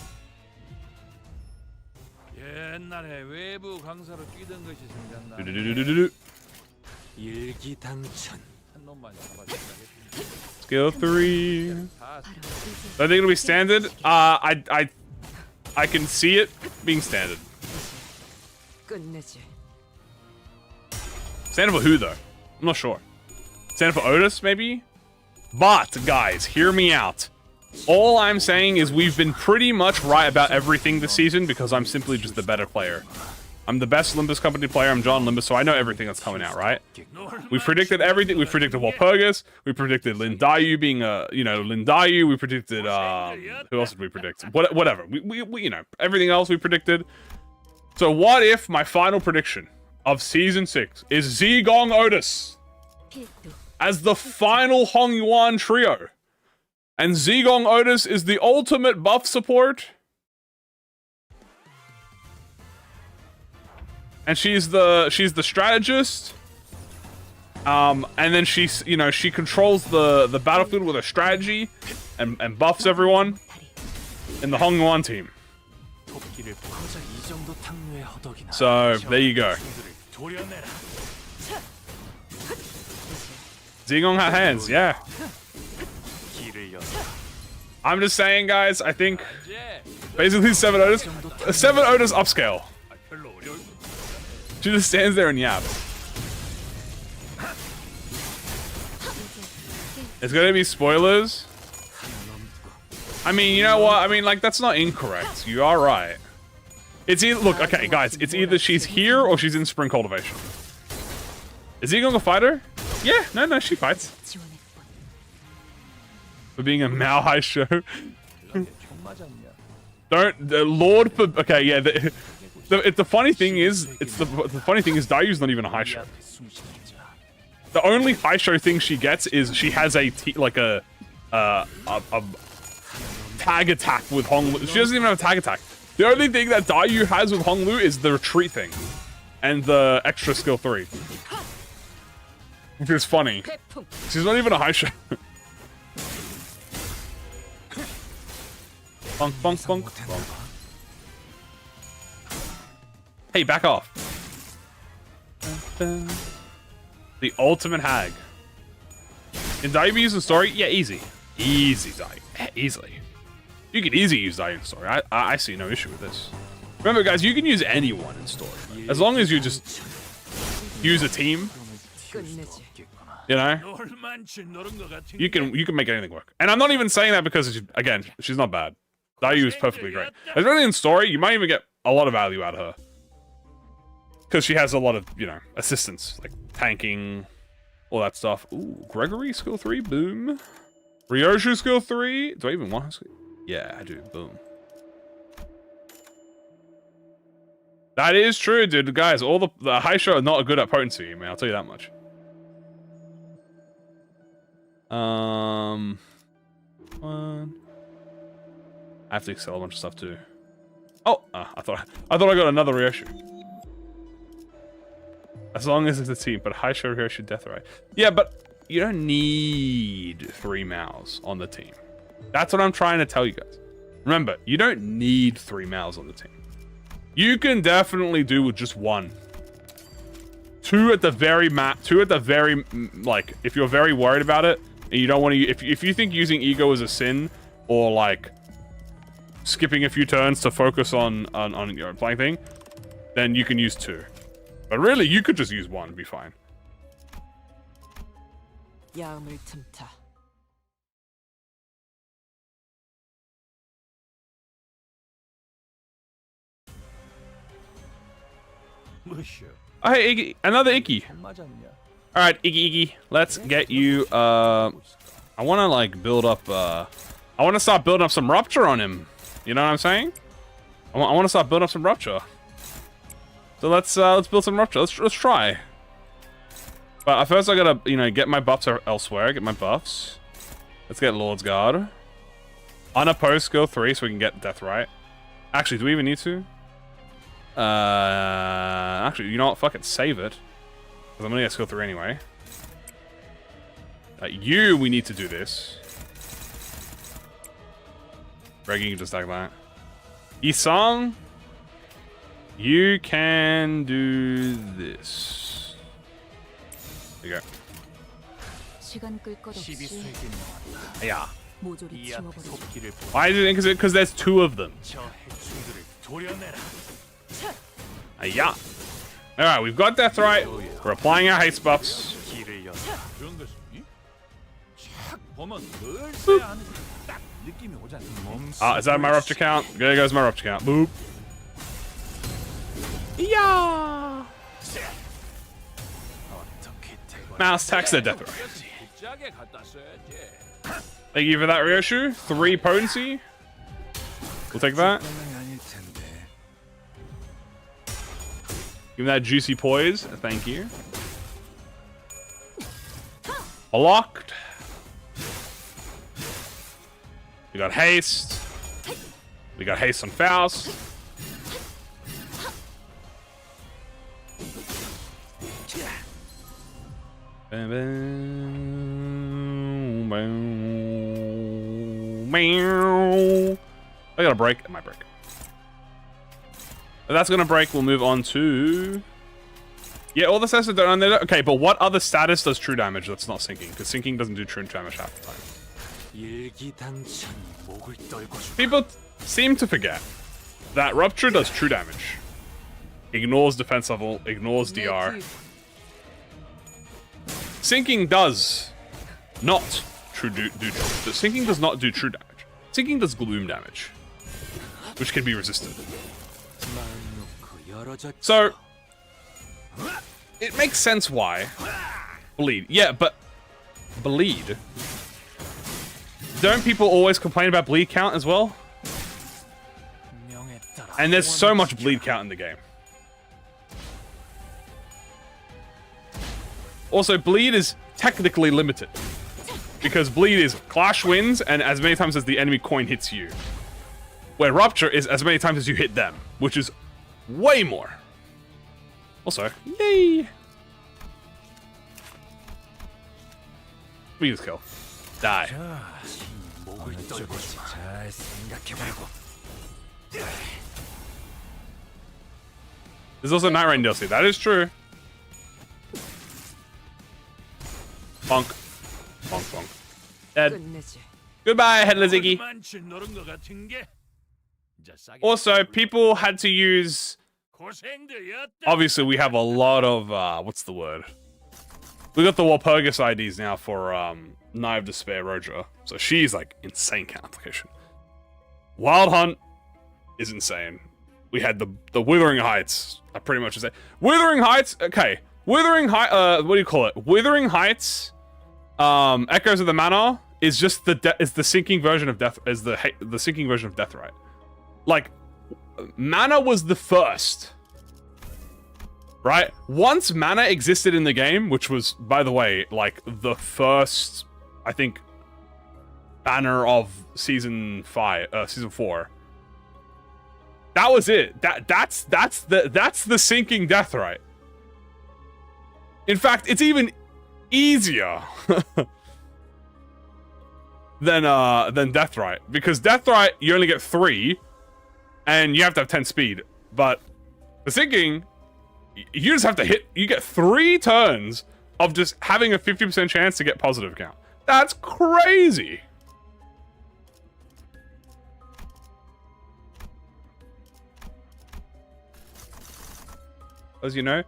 Skill 3. I think it'll be standard. I can see it being standard. Standard for who, though? I'm not sure. Standard for Otis, maybe? But, guys, hear me out. All I'm saying is we've been pretty much right about everything this season because I'm simply just the better player. I'm the best Limbus company player. I'm John Limbus, so I know everything that's coming out, right? We predicted everything. We predicted Walpurgis. We predicted DAIYU being a, you know, DAIYU. We predicted, who else did we predict? Whatever. We, you know, everything else we predicted. So what if my final prediction of Season 6 is Zigong Otis as the final Hong Yuan trio? And Zigong Otis is the ultimate buff support? And she's the strategist. And then she's, you know, she controls the battlefield with her strategy and buffs everyone in the Hong Yuan team. So there you go. Zigong had hands, yeah. I'm just saying, guys, I think basically 7 Otis upscale. She just stands there and yaps. It's gonna be spoilers. I mean, you know what? I mean, like, that's not incorrect. You are right. It's either, look, okay, guys, it's either she's here or she's in Spring Cultivation. Is he going to fight her? Yeah, no, she fights. For being a Mao High show. Don't, Lord for, okay, yeah, the funny thing is, the funny thing is DAIYU's not even a high show. The only high show thing she gets is she has a tag attack with Hong Lu. She doesn't even have a tag attack. The only thing that DAIYU has with Hong Lu is the retreat thing. And the extra skill 3. Which is funny. She's not even a high show. Bonk, bonk, bonk, bonk. Hey, back off. The ultimate hag. In DAIYU use the story? Yeah, easy. Easy, DAIYU. Easily. You can easily use DAIYU in story. I see no issue with this. Remember, guys, you can use anyone in story. As long as you just use a team. You know, you can make anything work. And I'm not even saying that because again, she's not bad. DAIYU is perfectly great. Especially in story, you might even get a lot of value out of her because she has a lot of, you know, assistance like tanking, all that stuff. Ooh, Gregory skill 3, boom. RYOSHOU skill 3. Do I even want her skill? Yeah, I do. Boom. That is true, dude. Guys, all the high show are not good at potency, man. I'll tell you that much. One. I have to excel a bunch of stuff too. Oh, I thought I got another RYOSHOU. As long as it's a team, but high show RYOSHOU death right. Yeah, but you don't need 3 mouths on the team. That's what I'm trying to tell you guys. Remember, you don't need 3 mouths on the team. You can definitely do with just 1. 2 at the very like, if you're very worried about it and you don't want to, if you think using ego is a sin or like skipping a few turns to focus on your own playing thing, then you can use 2. But really, you could just use 1 and be fine. 야음을 틈타. Oh, hey, Iggy. Another Iggy. Alright, Iggy. Let's get you, I want to, like, build up, I want to start building up some Rupture on him. You know what I'm saying? I want to start building up some Rupture. So let's build some Rupture. Let's try. But first I gotta, you know, get my buffs elsewhere. Get my buffs. Let's get Lord's Guard. Unopposed skill 3 so we can get Death Right. Actually, do we even need to? Actually, you know what? Fuck it. Save it. Because I'm gonna get skill 3 anyway. We need to do this. Greg, you can just tag that. Isang, you can do this. There you go. 시간 끌 것 없이 Yeah. 모조리 치워버리자. Why is it? Because there's 2 of them. Yeah. Alright, we've got Death Right. We're applying our haste buffs. Is that my Rupture count? There goes my Rupture count. Boop. Yeah. Mouse tax their Death Right. Thank you for that, RYOSHOU. 3 potency. We'll take that. Give him that juicy poise. Thank you. Blocked. We got haste. We got haste on Faust. I got a break. It might break. If that's gonna break, we'll move on to... Yeah, all the stats are done. Okay, but what other status does true damage that's not sinking? Because sinking doesn't do true damage half the time. People seem to forget that Rupture does true damage. Ignores defense level, ignores DR. Sinking does not do sinking does not do true damage. Sinking does gloom damage, which can be resisted. So it makes sense why bleed. Yeah, but bleed. Don't people always complain about bleed count as well? And there's so much bleed count in the game. Also, bleed is technically limited. Because bleed is clash wins and as many times as the enemy coin hits you. Where Rupture is as many times as you hit them, which is way more. Also, yay! We just kill. Die. There's also Night Rain DLC. That is true. Bonk. Bonk, bonk. Dead. 끝내지. Goodbye, Headless Iggy. Also, people had to use... Obviously, we have a lot of... what's the word? We got the Walpurgis IDs now for Knife of Despair Roja. So she's like insane count application. Wild Hunt is insane. We had the Withering Heights. I pretty much say Withering Heights. Okay, Withering Heights. What do you call it? Withering Heights. Echoes of the Manor is just the sinking version of Death. Is the sinking version of Deathrite. Like, Mana was the first. Right? Once Mana existed in the game, which was, by the way, like the first, I think, banner of season 4. That was it. That's the sinking Deathrite. In fact, it's even easier than Deathrite, because Deathrite you only get 3, and you have to have 10 speed. But the sinking, you just have to hit. You get 3 turns of just having a 50% chance to get positive count. That's crazy. As you know.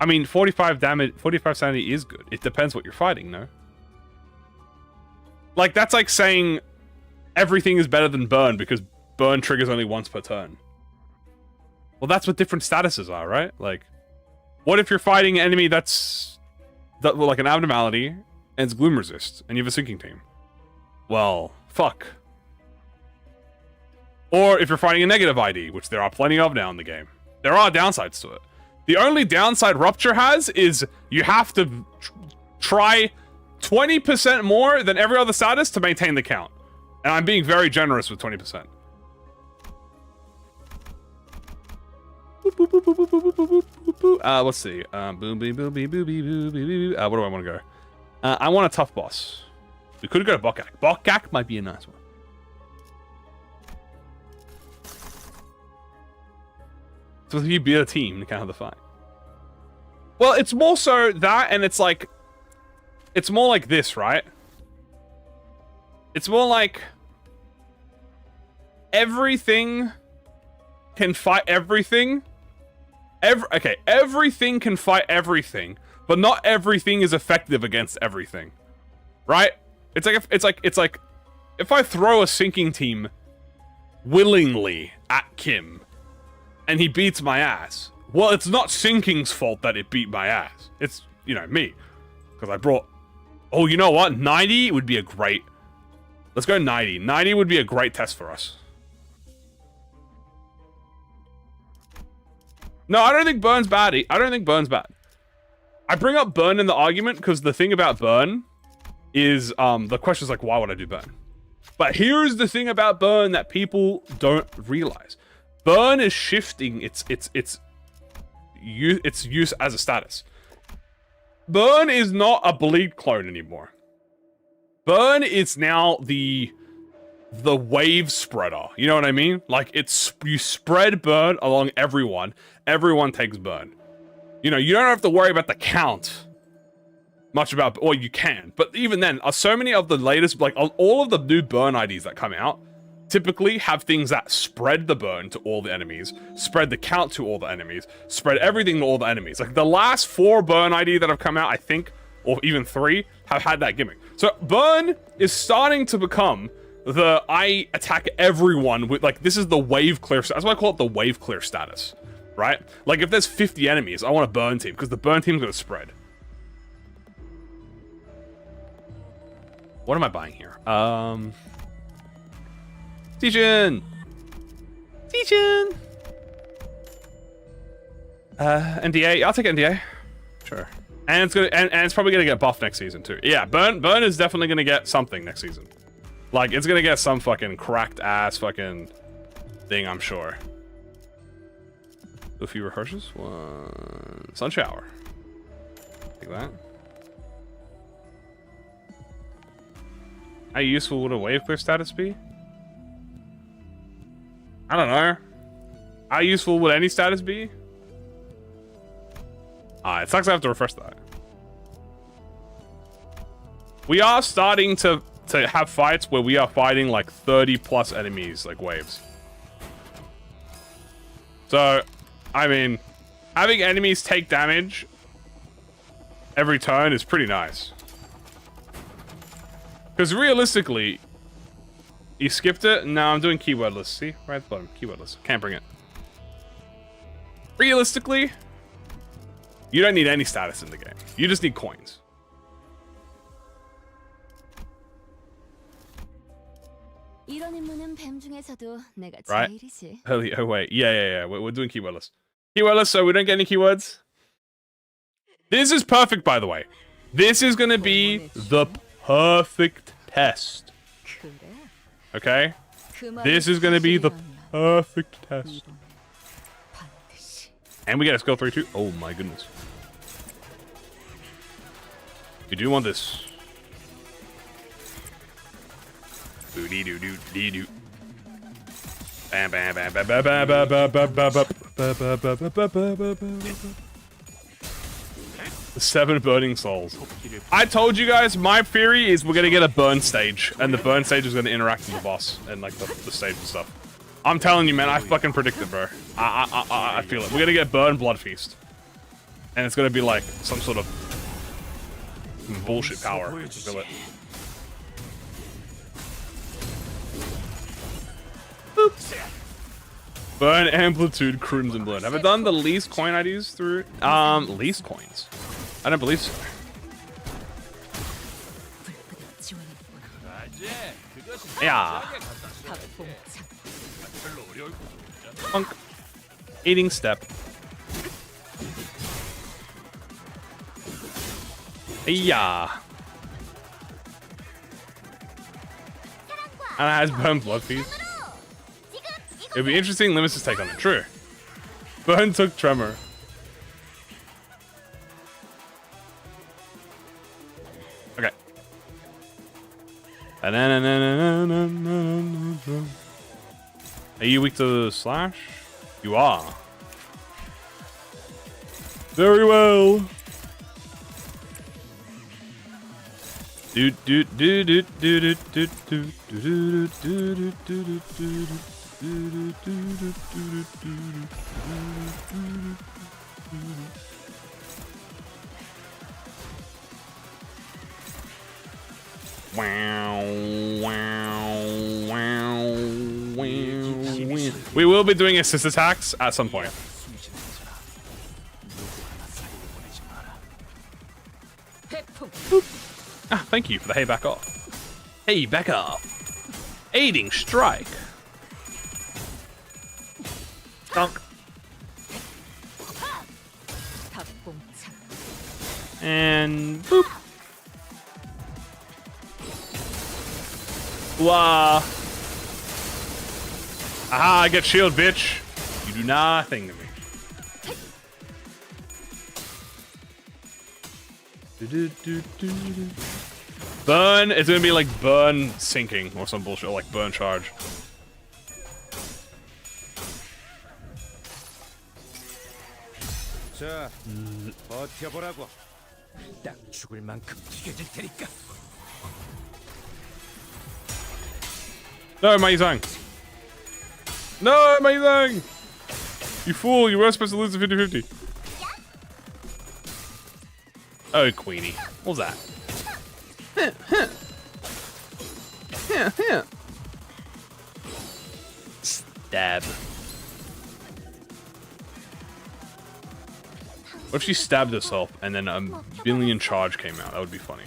I mean, 45 damage, 45 sanity is good. It depends what you're fighting, no? Like, that's like saying everything is better than burn because burn triggers only once per turn. Well, that's what different statuses are, right? Like, what if you're fighting an enemy that's like an abnormality and it's gloom resist and you have a sinking team? Well, fuck. Or if you're fighting a negative ID, which there are plenty of now in the game. There are downsides to it. The only downside Rupture has is you have to try 20% more than every other status to maintain the count. And I'm being very generous with 20%. Let's see. What do I want to go? I want a tough boss. We could go to Bokak. Bokak might be a nice one. So you be a team to kind of the fight. Well, it's more so that, and it's like, it's more like this, right? It's more like everything can fight everything. Everything can fight everything, but not everything is effective against everything, right? It's like if I throw a sinking team willingly at Kim, and he beats my ass. Well, it's not Sinking's fault that it beat my ass. It's, you know, me. Because I brought... Oh, you know what? 90 would be a great... Let's go 90. 90 would be a great test for us. No, I don't think Burn's bad. I don't think Burn's bad. I bring up Burn in the argument because the thing about Burn is... the question is like, why would I do Burn? But here's the thing about Burn that people don't realize. Burn is shifting its use as a status. Burn is not a bleed clone anymore. Burn is now the wave spreader. You know what I mean? Like, it's you spread burn along everyone. Everyone takes burn. You know, you don't have to worry about the count much about, or you can, but even then, so many of the latest, like all of the new burn IDs that come out typically have things that spread the burn to all the enemies, spread the count to all the enemies, spread everything to all the enemies. Like the last 4 burn ID that have come out, I think, or even 3, have had that gimmick. So burn is starting to become the I attack everyone with, like, this is the wave clear. That's why I call it the wave clear status, right? Like if there's 50 enemies, I want a burn team because the burn team's gonna spread. What am I buying here? Teachin! NDA. I'll take NDA. Sure. And it's gonna and it's probably gonna get buffed next season too. Yeah, Burn is definitely gonna get something next season. Like it's gonna get some fucking cracked ass fucking thing, I'm sure. A few rehearsals. 1 Sun Shower. Take that. How useful would a wave clear status be? I don't know. How useful would any status be? It sucks I have to refresh that. We are starting to to have fights where we are fighting like 30 plus enemies, like waves. So, I mean, having enemies take damage every turn is pretty nice. Because realistically, you skipped it? No, I'm doing keywordless. See? Right at the bottom. Keywordless. Can't bring it. Realistically, you don't need any status in the game. You just need coins. 이런 임무는 뱀 중에서도 내가 Right? 제일이지. Oh wait. Yeah. We're doing keywordless. Keywordless, so we don't get any keywords. This is perfect, by the way. This is going to be the perfect test. 그래? Okay? 그 말이 This is going to be the 사실이라면 perfect test. 이번엔 반드시. And we get a skill 3 too. Oh my goodness. You do want this. Booty doo doo dee doo. Bam bam bam bam bam bam bam bam bam bam bam. The 7 burning souls. I told you guys, my theory is we're gonna get a burn stage, and the burn stage is gonna interact with the boss and like the stage and stuff. I'm telling you, man, I fucking predicted, bro. I feel it. We're gonna get burn blood feast, and it's gonna be like some sort of bullshit power. I feel it. Oops. Burn amplitude crimson blood. Have I done the least coin IDs through? Least coins. I don't believe so. 불끈한 지원했구나. Yeah. 박봉창. Punk. Eating step. Yeah. And it has burn blood feast. It'd be interesting Limbus' take on it. True. Burn took tremor. Okay. Are you weak to the slash? You are. Very well. Do do do do do do do do do do do do. We will be doing assist attacks at some point. Ah, thank you for the hey back off. Hey back off. Aiding strike. Dunk. 박봉창. And boop. Wah. Aha, I get shield, bitch. You do nothing to me. Burn, it's gonna be like burn sinking or some bullshit, or like burn charge. 자, 버텨보라고. 딱 죽을 만큼 튀겨질 테니까. No, Maizang. No, Maizang. You fool, you were supposed to lose the 50-50. Oh, Queenie. What was that? Stab. What if she stabbed herself and then a billion charge came out? That would be funny.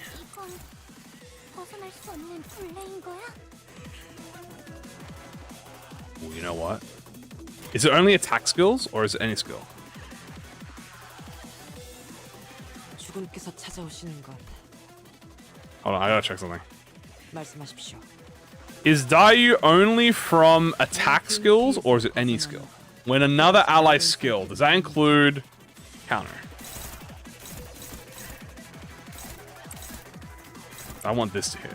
Ooh, you know what? Is it only attack skills or is it any skill? 주군께서 찾아오시는 건 Hold on, I gotta check something. 말씀하십시오. Is DAIYU only from attack skills or is it any skill? When another ally's skill, does that include counter? I want this to hit.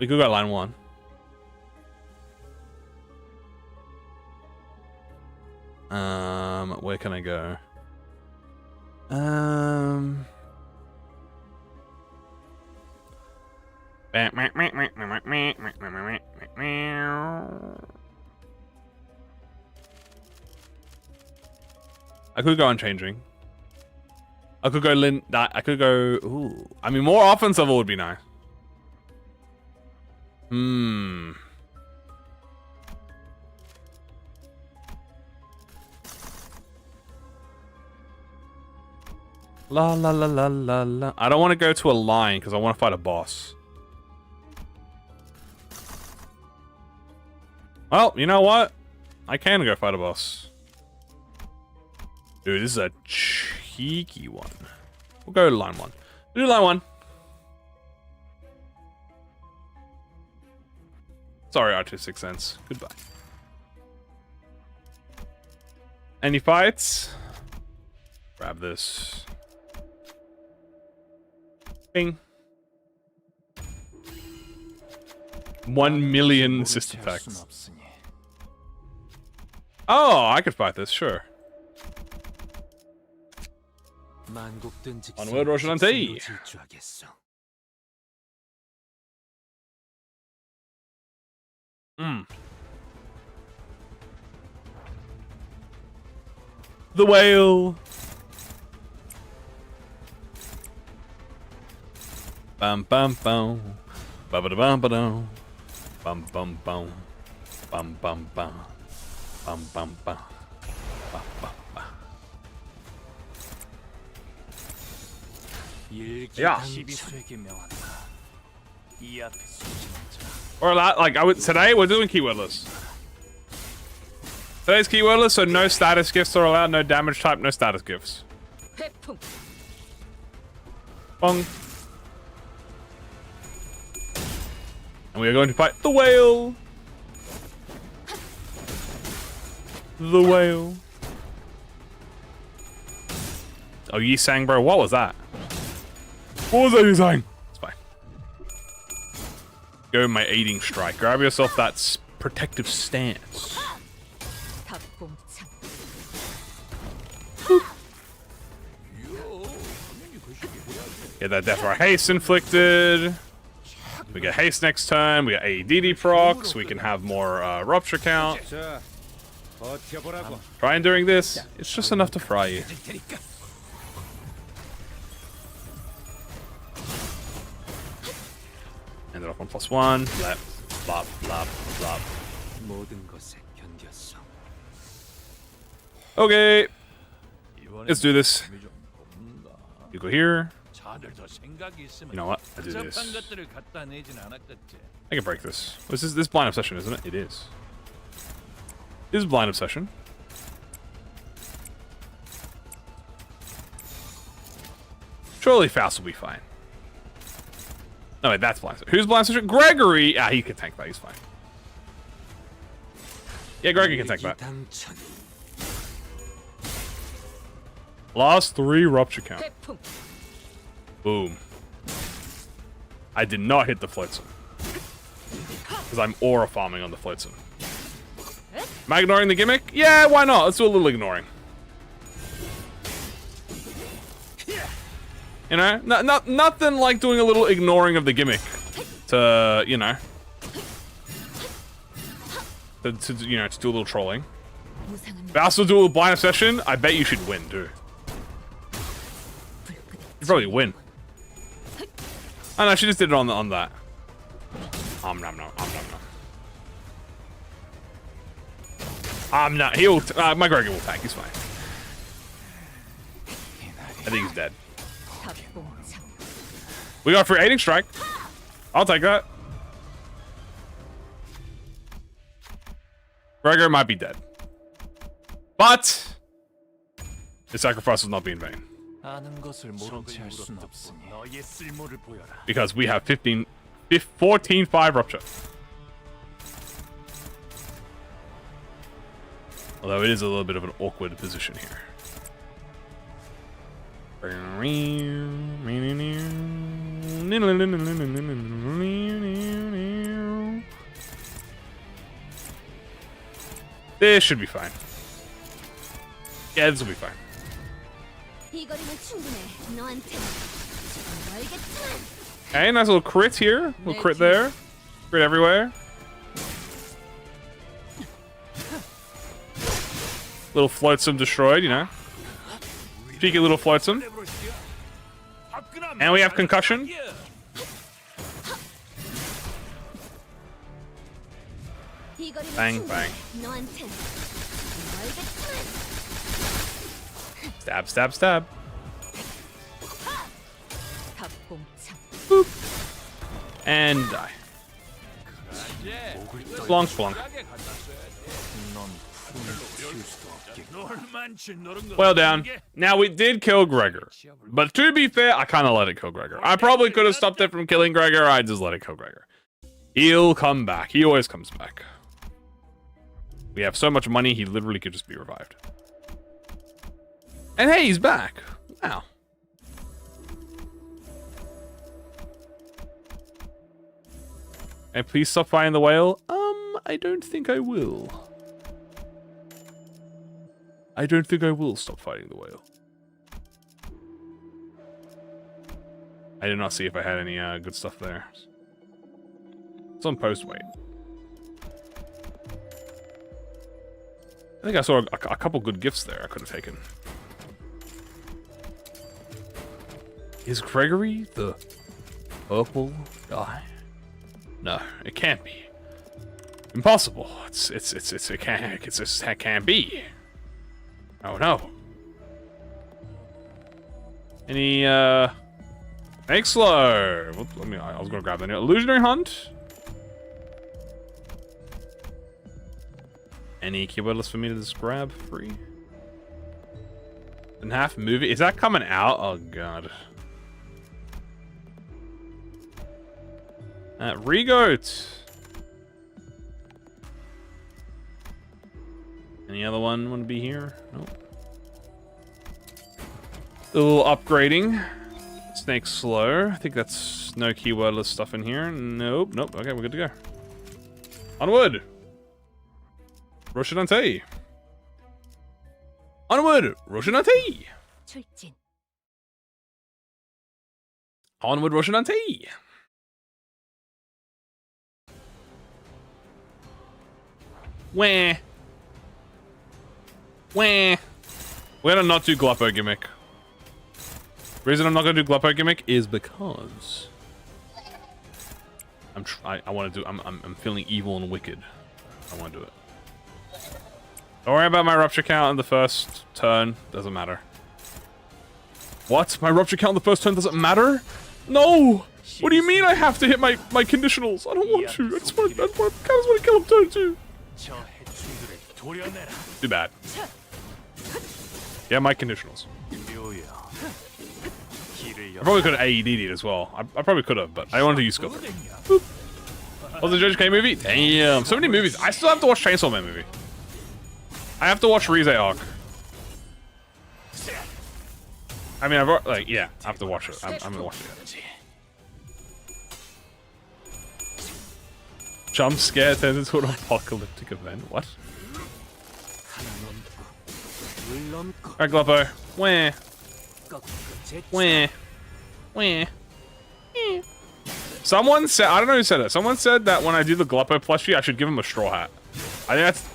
We could go line 1. Where can I go? I could go unchanging. I could go LIN. I could go. Ooh. I mean, more offensive would be nice. Hmm. La la la la la la. I don't want to go to a line because I want to fight a boss. Well, you know what? I can go fight a boss. Dude, this is a cheeky one. We'll go to line 1. We'll do line 1. Sorry, Artistic Sense. Goodbye. Any fights? Grab this. Bing. 1 million assist effects. Oh, I could fight this, sure. Onward, Roshanante. The whale. Bam bam bam. Ba ba da bam ba dum. Bum bum bum. Bum bum bum. Bum bum bum. Ba ba ba. Yeah. Or like today we're doing keywordless. Today's keywordless, so no status gifts are allowed, no damage type, no status gifts. Bong. And we are going to fight the whale. The whale. Oh, Yi Sang, bro, what was that? What was that you saying? It's fine. Go my aiding strike. Grab yourself that protective stance. Get that death by haste inflicted. We get haste next turn. We get AEDD procs. We can have more rupture count. Try enduring this. It's just enough to fry you. Ended up on +1. Left. Blop, blop, blop. Okay. Let's do this. You go here. You know what? I do this. I can break this. This is blind obsession, isn't it? It is. This is blind obsession. Surely Faust will be fine. No, wait, that's blind obsession. Who's blind obsession? Gregory! Ah, he can tank that. He's fine. Yeah, Gregory can tank that. Lost 3 rupture count. Boom. I did not hit the Flotsam. Because I'm aura farming on the Flotsam. Am I ignoring the gimmick? Yeah, why not? Let's do a little ignoring. You know? Nothing like doing a little ignoring of the gimmick. To, you know. To do a little trolling. If I also do a little blind obsession, I bet you should win, too. You'd probably win. Oh no, she just did it on that. Nom nom nom, nom nom. Not. He'll. My Gregor will tank. He's fine. I think he's dead. We got a free aiding strike. I'll take that. Gregor might be dead, but his sacrifice will not be in vain. Because we have 14-5 rupture. Although it is a little bit of an awkward position here. This should be fine. Yeah, this will be fine. 이 거리는 충분해. 너한테는 조금 멀겠지만. Okay, nice little crit here. Little crit there. Crit everywhere. Little flotsam destroyed, you know. Cheeky little flotsam. And we have concussion. 이 거리는 Bang, 충분해. bang. 너한테는 조금 멀겠지만. Stab, stab, stab. 합공창. And die. Flunk, flunk. Well done. Now we did kill Gregor. But to be fair, I kind of let it kill Gregor. I probably could have stopped it from killing Gregor. I just let it kill Gregor. He'll come back. He always comes back. We have so much money, he literally could just be revived. And hey, he's back. Wow. And please stop fighting the whale. I don't think I will. I don't think I will stop fighting the whale. I did not see if I had any good stuff there. It's on post wait. I think I saw a couple good gifts there I could have taken. Is Gregory the purple guy? No, it can't be. Impossible. It can't be. Oh no. Any Make slow. Let me. I was gonna grab the new illusionary hunt. Any keywordless for me to just grab free? And half movie. Is that coming out? Oh god. Regoat. Any other one want to be here? Nope. A little upgrading. Snake slow. I think that's no keywordless stuff in here. Nope. Nope. Okay, we're good to go. Onward. Roshinante. Onward. Roshinante. 출진. Onward, Roshinante. Wah. Wah. We're gonna not do Gluppo gimmick. The reason I'm not gonna do Gluppo gimmick is because I want to do. I'm feeling evil and wicked. I want to do it. Don't worry about my rupture count in the first turn. Doesn't matter. What? My rupture count in the first turn doesn't matter? No. What do you mean I have to hit my conditionals? I don't want to. I just want to kill him turn 2. Too bad. Yeah, my conditionals. I probably could have AED'd it as well. I probably could have, but I wanted to use scope. Boop. Was the Judge K movie? Damn, so many movies. I still have to watch Chainsaw Man movie. I have to watch Rize Arc. I mean, yeah, I have to watch it. I'm gonna watch it. Jump scare turns into an apocalyptic event. What? Alright, Gluppo. Wah. Wah. Wah. Someone said, I don't know who said it. Someone said that when I do the Gluppo plushie, I should give him a straw hat. I think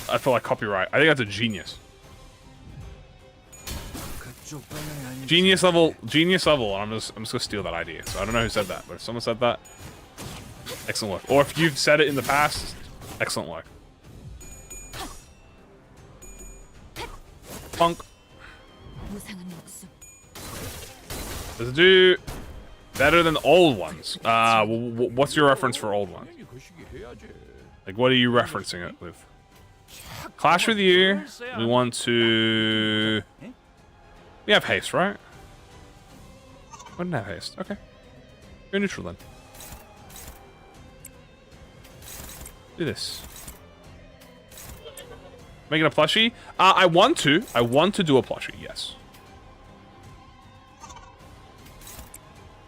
I feel like copyright. I think that's a genius. Genius level, and I'm just gonna steal that idea. So I don't know who said that, but if someone said that, excellent work. Or if you've said it in the past, excellent work. Punk. Does it do better than the old ones? What's your reference for old ones? Like, what are you referencing it with? Clash with you. We want to. We have haste, right? We didn't have haste. Okay. You're neutral then. Do this. Make it a plushie? I want to. I want to do a plushie, yes.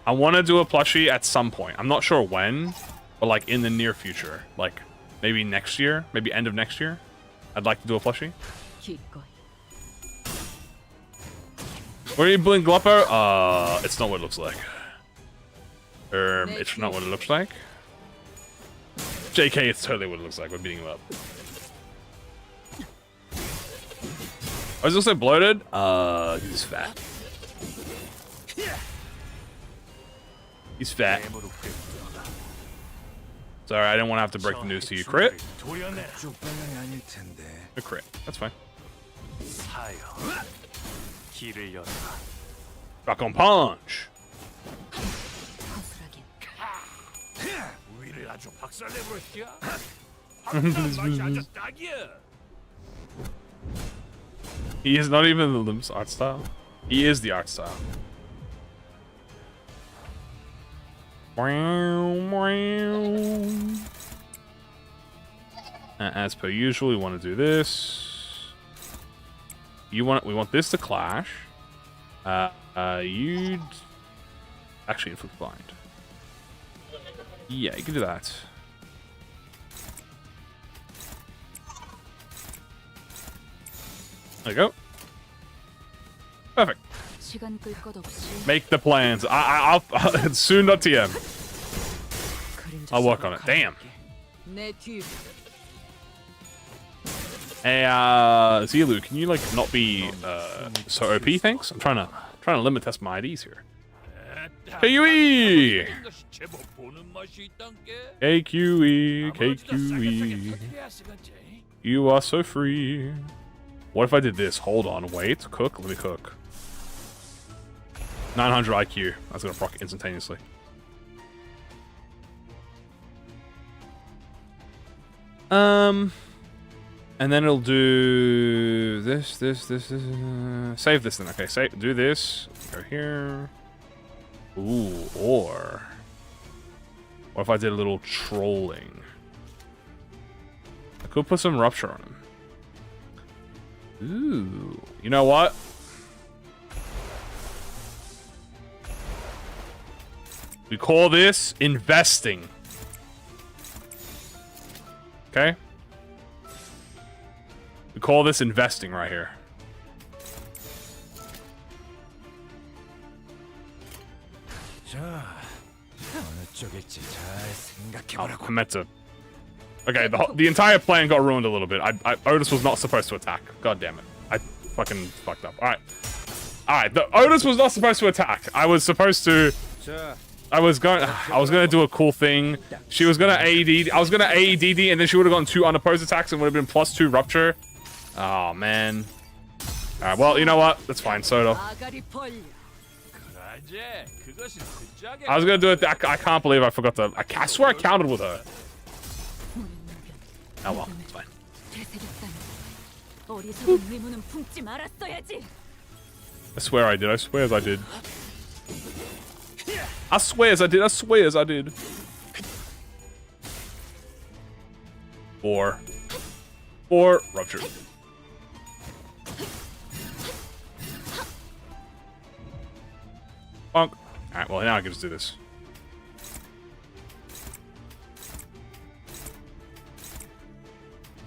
I want to do a plushie at some point. I'm not sure when, but like in the near future. Like maybe next year, maybe end of next year. I'd like to do a plushie. 기꺼이. Where are you bling Gloppo? It's not what it looks like. It's not what it looks like. JK, it's totally what it looks like. We're beating him up. Oh, he's also bloated? He's fat. He's fat. Sorry, I didn't want to have to break the news to you. Crit? 쪽 방향이 아닐 텐데. A crit. That's fine. 사여. 길을 열어. Back on punch. 허술하긴. 우리를 아주 박살내버렸지야. 박살난 맛이 아주 딱이야. He is not even the Limbus art style. He is the art style. As per usual, we want to do this. We want this to clash. You'd actually if we're blind. Yeah, you can do that. There you go. Perfect. 시간 끌 것 없이. Make the plans. I'll soon.tm. I'll work on it. Damn. 내 뒤. Hey, Zilu, can you like not be so OP? Thanks. I'm trying to limit test my IDs here. KQE, KQE, KQE. You are so free. What if I did this? Hold on, wait, cook. Let me cook. 900 IQ. That's gonna proc instantaneously. And then it'll do this. Save this then. Okay, do this. Go here. Ooh, or what if I did a little trolling? I could put some rupture on him. Ooh, you know what? We call this investing. Okay? We call this investing right here. I meant to. Okay, the entire plan got ruined a little bit. Otis was not supposed to attack. God damn it. I fucking fucked up. Alright, the Otis was not supposed to attack. I was supposed to. I was gonna do a cool thing. She was gonna AED. I was gonna AEDD, and then she would have gotten 2 unopposed attacks and would have been +2 rupture. Oh man. Alright, well, you know what? That's fine. Soda. I was gonna do it. I can't believe I forgot to. I swear I counted with her. Oh well, it's fine. I swear I did. I swear as I did. I swear as I did. I swear as I did. 4 rupture. Bonk. Alright, well now I can just do this.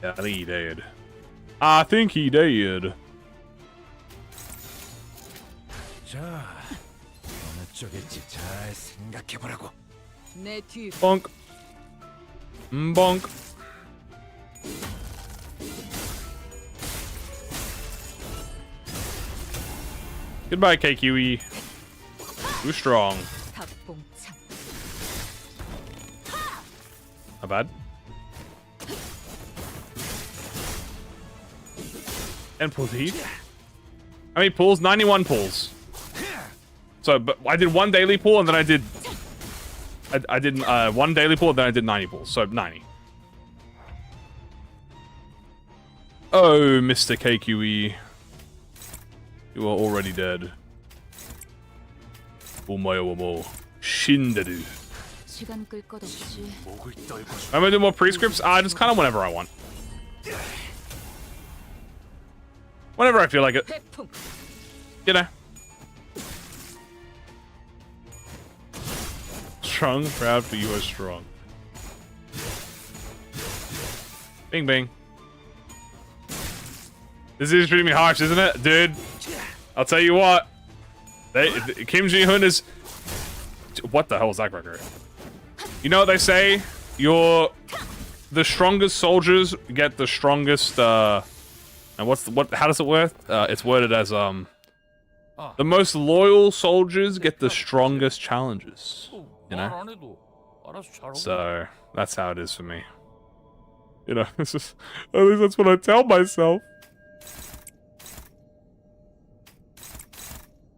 Yeah, I think he did. I think he did. Bonk. Bonk. Goodbye, KQE. Too strong. Not bad. And pull deep. How many pulls? 91 pulls. So, but I did 1 daily pull, and then I did 1 daily pull, and then I did 90 pulls. So 90. Oh, Mr. KQE. You are already dead. Omoyo Shinderu. I'm gonna do more prescripts? Just kind of whenever I want. Whenever I feel like it. You know. Strong, proud for you are strong. Bing bing. This is treating me harsh, isn't it, dude? I'll tell you what. Kim Ji-hoon is... What the hell was that, Gregory? You know what they say? The strongest soldiers get the strongest, and how does it work? It's worded as, the most loyal soldiers get the strongest challenges. You know? So, that's how it is for me. You know, it's just, at least that's what I tell myself.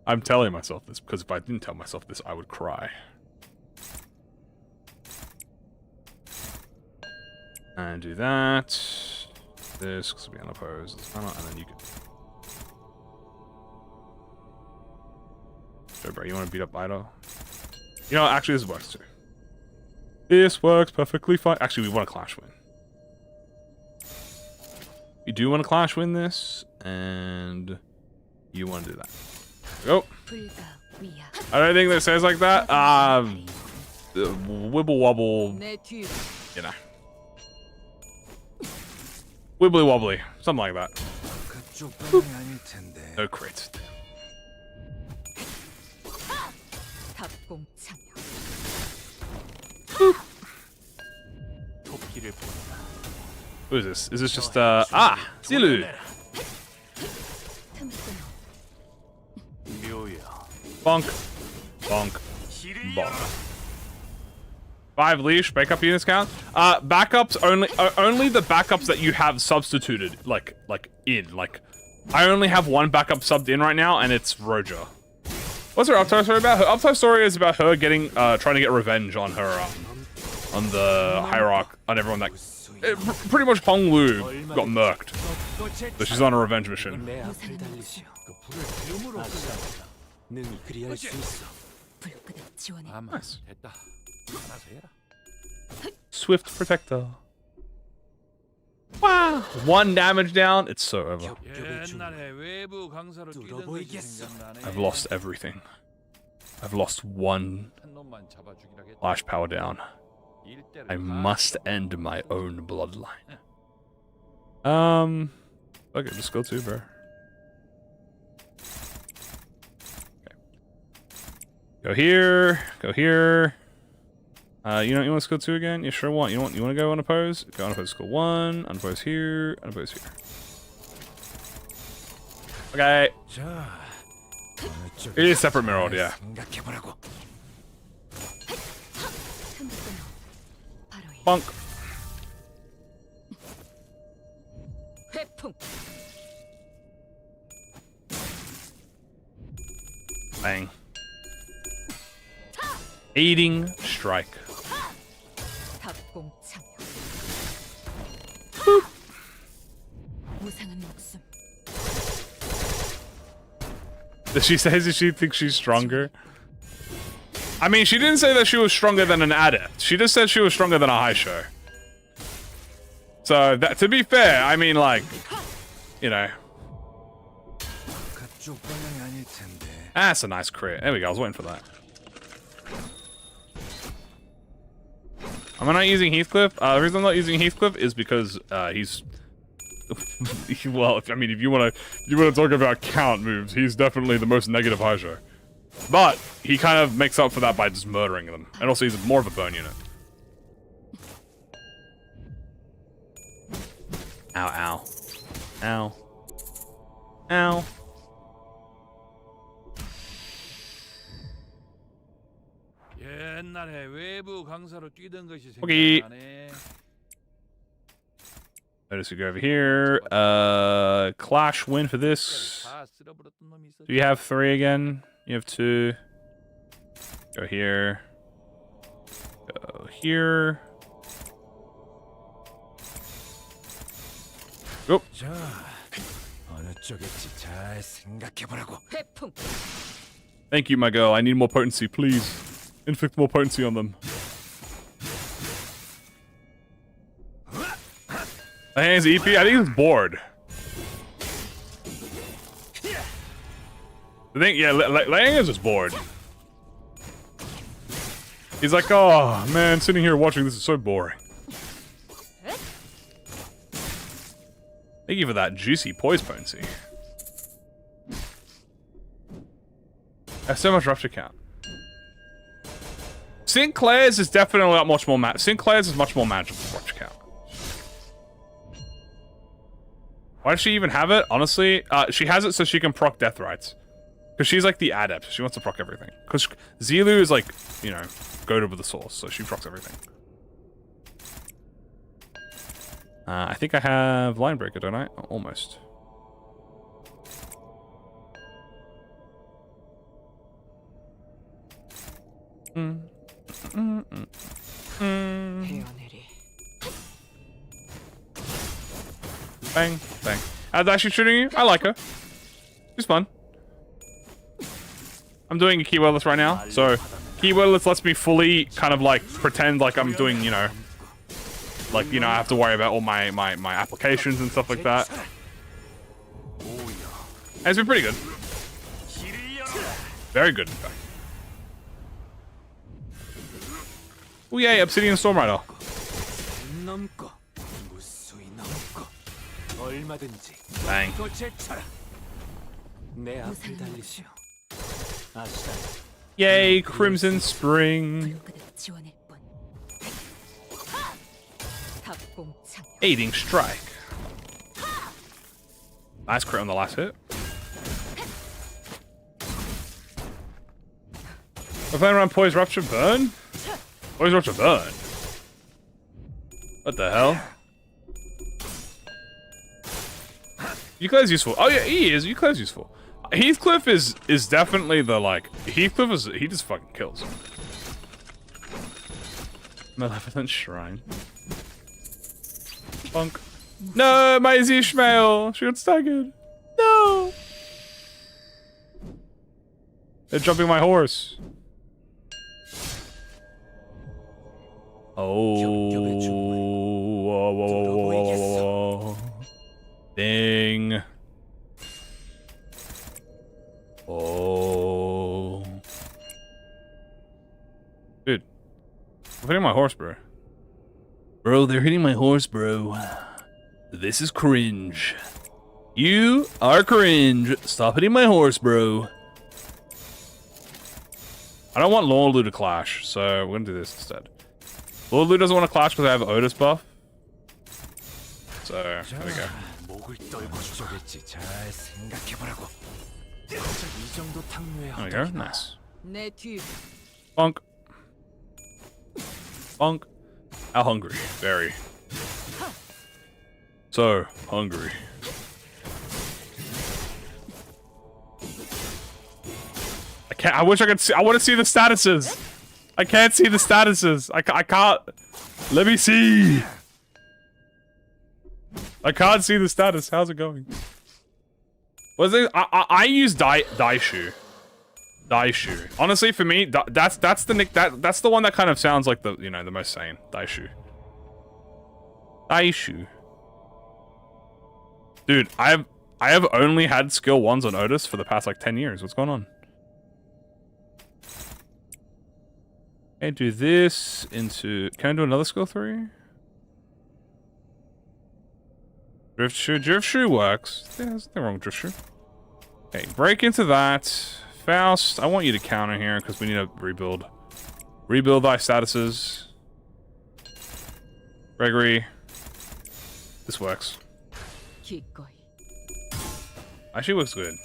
I'm telling myself this, because if I didn't tell myself this, I would cry. And do that. This, because we unopposed. And then you can... So, bro, you want to beat up Ido? You know, actually, this works too. This works perfectly fine. Actually, we want to clash win. You do want to clash win this, and you want to do that. Go. I don't think that says like that. Wibble wobble. You know. Wibbly wobbly. Something like that. Boop. No crits. Who is this? Is this just, Zilu! Bonk. Bonk. Bonk. 5 leash, backup units count? Backups only the backups that you have substituted, like, I only have one backup subbed in right now, and it's Roja. What's her uptime story about? Her uptime story is about her getting, trying to get revenge on her, on the hierarch, on everyone that, pretty much Honglu got murked. So she's on a revenge mission. Nice. Swift protector. Wow. 1 damage down. It's so over. I've lost everything. I've lost 1 flash power down. I must end my own bloodline. Okay, just go 2, bro. Okay. Go here. Go here. You know, you want to skill 2 again? You sure want. You want to go unopposed? Go unopposed skill 1, unopposed here, unopposed here. Okay. It is separate mirrored, yeah. Bonk. Bang. Aiding strike. Boop. Does she say that she thinks she's stronger? I mean, she didn't say that she was stronger than an adept. She just said she was stronger than a high show. So, that, to be fair, I mean, like, you know. That's a nice crit. There we go, I was waiting for that. Am I not using Heathcliff? The reason I'm not using Heathcliff is because he's... well, I mean, if you want to talk about count moves, he's definitely the most negative high show. But he kind of makes up for that by just murdering them. And also he's more of a burn unit. Ow, ow. Ow. Ow. Okay. Notice we go over here. Clash win for this. Do you have 3 again? You have 2. Go here. Go here. Go. Thank you, my girl. I need more potency, please. Inflict more potency on them. I think it's EP. I think he's bored. I think, yeah, Lang is just bored. He's like, oh, man, sitting here watching this is so boring. I Thank you for that juicy poise potency. That's so much rupture count. Sinclair's is definitely a lot much more Sinclair's is much more manageable rupture count. Why does she even have it? Honestly, she has it so she can proc death rights. Because she's like the adept. She wants to proc everything. Because Zilu is like, you know, goated with the source, so she procs everything. I think I have Line Breaker, don't I? Oh, almost. Bang, bang. That's actually shooting you? I like her. She's fun. I'm doing a keywordless right now, so keywordless lets me fully kind of like pretend like I'm doing, you know, like, you know, I have to worry about all my applications and stuff like that. And it's been pretty good. Very good, in fact. Oh yay, Obsidian Storm Rider. Bang. Yay, Crimson Spring. Aiding Strike. Nice crit on the last hit. We're playing around Poise Rupture Burn? Poise Rupture Burn? What the hell? Euclid's useful. Oh yeah, he is. Euclid's useful. Heathcliff is definitely the like Heathcliff is he just fucking kills. Malevolent Shrine. Bonk. No, my Ishmael. She got staggered. No. They're jumping my horse. Oh. Whoa, whoa, whoa, whoa, whoa, whoa. Ding. Oh. Dude. I'm hitting my horse, bro. Bro, they're hitting my horse, bro. This is cringe. You are cringe. Stop hitting my horse, bro. I don't want Lorelu to clash, so we're gonna do this instead. Lorelu doesn't want to clash because I have Otis buff. So, there we go. There we go, nice. Bonk. Bonk. How hungry? Very. So hungry. I can't. I wish I could see. I want to see the statuses. I can't see the statuses. I can't. Let me see. I can't see the status. How's it going? Was it? I use DAIYU. DAIYU. Honestly, for me, that's the nick. That's the one that kind of sounds like the the most sane. DAIYU. DAIYU. Dude, I have only had skill 1s on Otis for the past like 10 years. What's going on? Okay, do this into. Can I do another skill 3? Drift shoe works. Yeah, there's nothing wrong with drift shoe. Okay, break into that. Faust, I want you to counter here because we need to rebuild. Rebuild thy statuses. Gregory. This works. Actually looks good.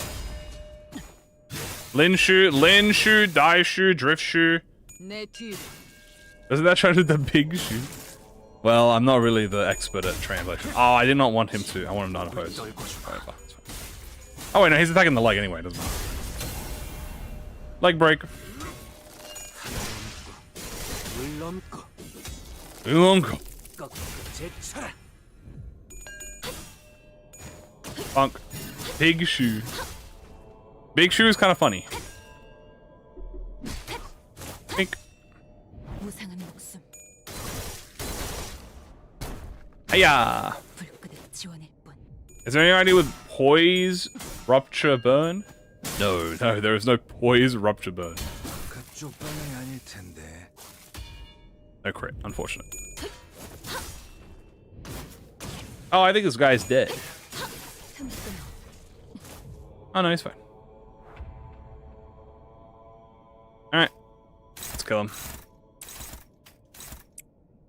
LIN shoe, DAIYU, drift shoe. Isn't that trying to do the big shoe? Well, I'm not really the expert at translation. Oh, I did not want him to. I want him not opposed. Oh wait, no, he's attacking the leg anyway, doesn't matter. Leg break. Bonk. Big shoe. Big shoe is kind of funny. Pink. Hiya! Is there any idea with poise, rupture, burn? No, there is no poise, rupture, burn. No crit, unfortunate. Oh, I think this guy's dead. Oh no, he's fine. Alright. Let's kill him.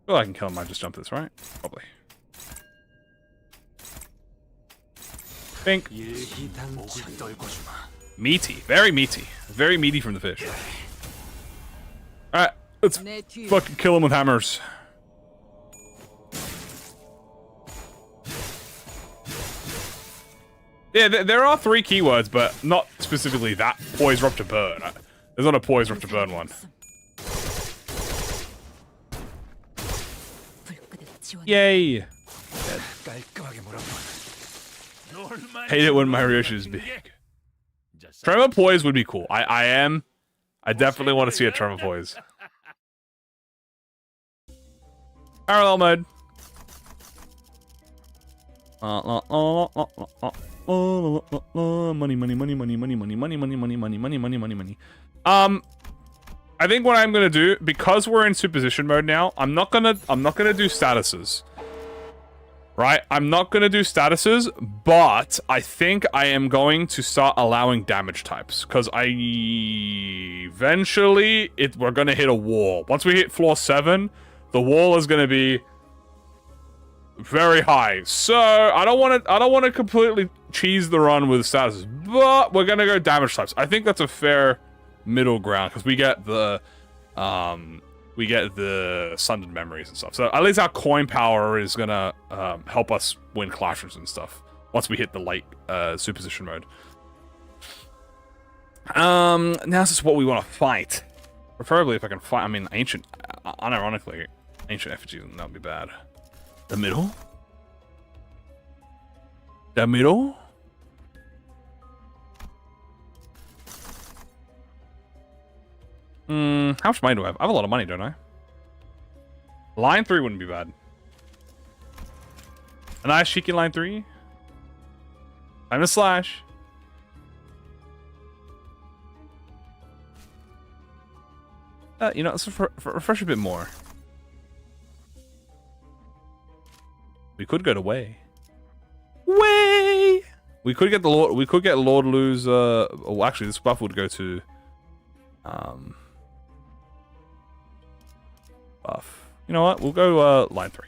Oh, I can kill him. I just jump this, right? Probably. Bink. Meaty. Very meaty. Very meaty from the fish. Alright. Let's 내 뒤. fucking kill him with hammers. Yeah, there are 3 keywords, but not specifically that. Poise, rupture, burn. There's not a poise, rupture, burn one. Yay! Hate it when my RYOSHOU is big. Tremor poise would be cool. I definitely want to see a tremor poise. Parallel mode. Money. I think what I'm gonna do, because we're in superposition mode now, I'm not gonna do statuses. Right? I'm not gonna do statuses, but I think I am going to start allowing damage types. Because eventually we're gonna hit a wall. Once we hit floor 7, the wall is gonna be very high. So I don't want to completely cheese the run with statuses, but we're gonna go damage types. I think that's a fair middle ground because we get the sundered memories and stuff. So at least our coin power is gonna help us win clashes and stuff once we hit the late superposition mode. Now this is what we want to fight. Preferably if I can fight. I mean, ancient. Unironically, ancient effigy would not be bad. The middle? The middle? How much money do I have? I have a lot of money, don't I? Line 3 wouldn't be bad. A nice cheeky line 3. Time to slash. You know, let's refresh a bit more. We could go to Way. Way! We could get the Lord. We could get Lord Lou's. Oh, actually, this buff would go to. Buff. You know what? We'll go line 3.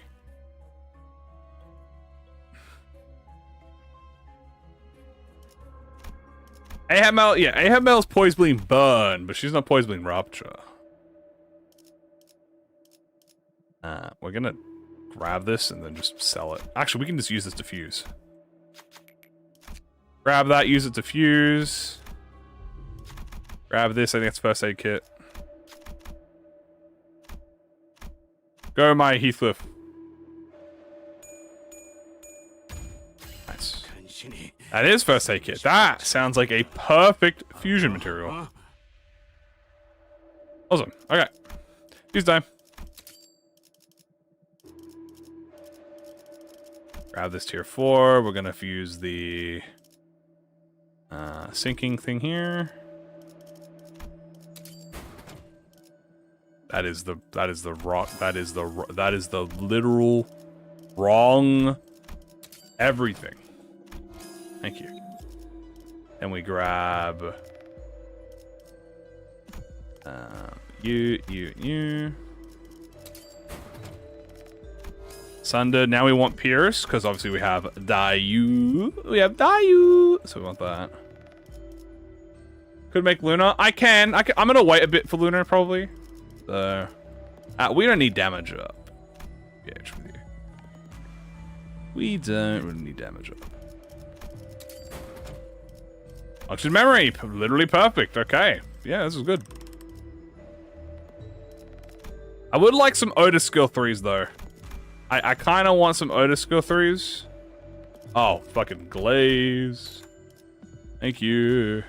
Ahab Mel, yeah, Ahab Mel's Poise Bleeding Burn, but she's not Poise Bleeding Rupture. We're gonna grab this and then just sell it. Actually, we can just use this to fuse. Grab that, use it to fuse. Grab this, I think it's first aid kit. Go, my Heathcliff. Nice. That is first aid kit. That sounds like a perfect fusion material. Awesome. Okay. Fuse time. Grab this tier 4. We're gonna fuse the sinking thing here. That is the rock. That is the literal wrong everything. Thank you. Then we grab you. Sunder. Now we want Pierce, because obviously we have DAIYU. We have DAIYU. So we want that. Could make Luna. I can. I'm going to wait a bit for Luna, probably. We don't need damage up. Yeah, with you. We don't really need damage up. Oxygen memory. Literally perfect. Okay. Yeah, this is good. I would like some Otis skill 3s, though. I kind of want some Otis skill 3s. Oh, fucking glaze. Thank you.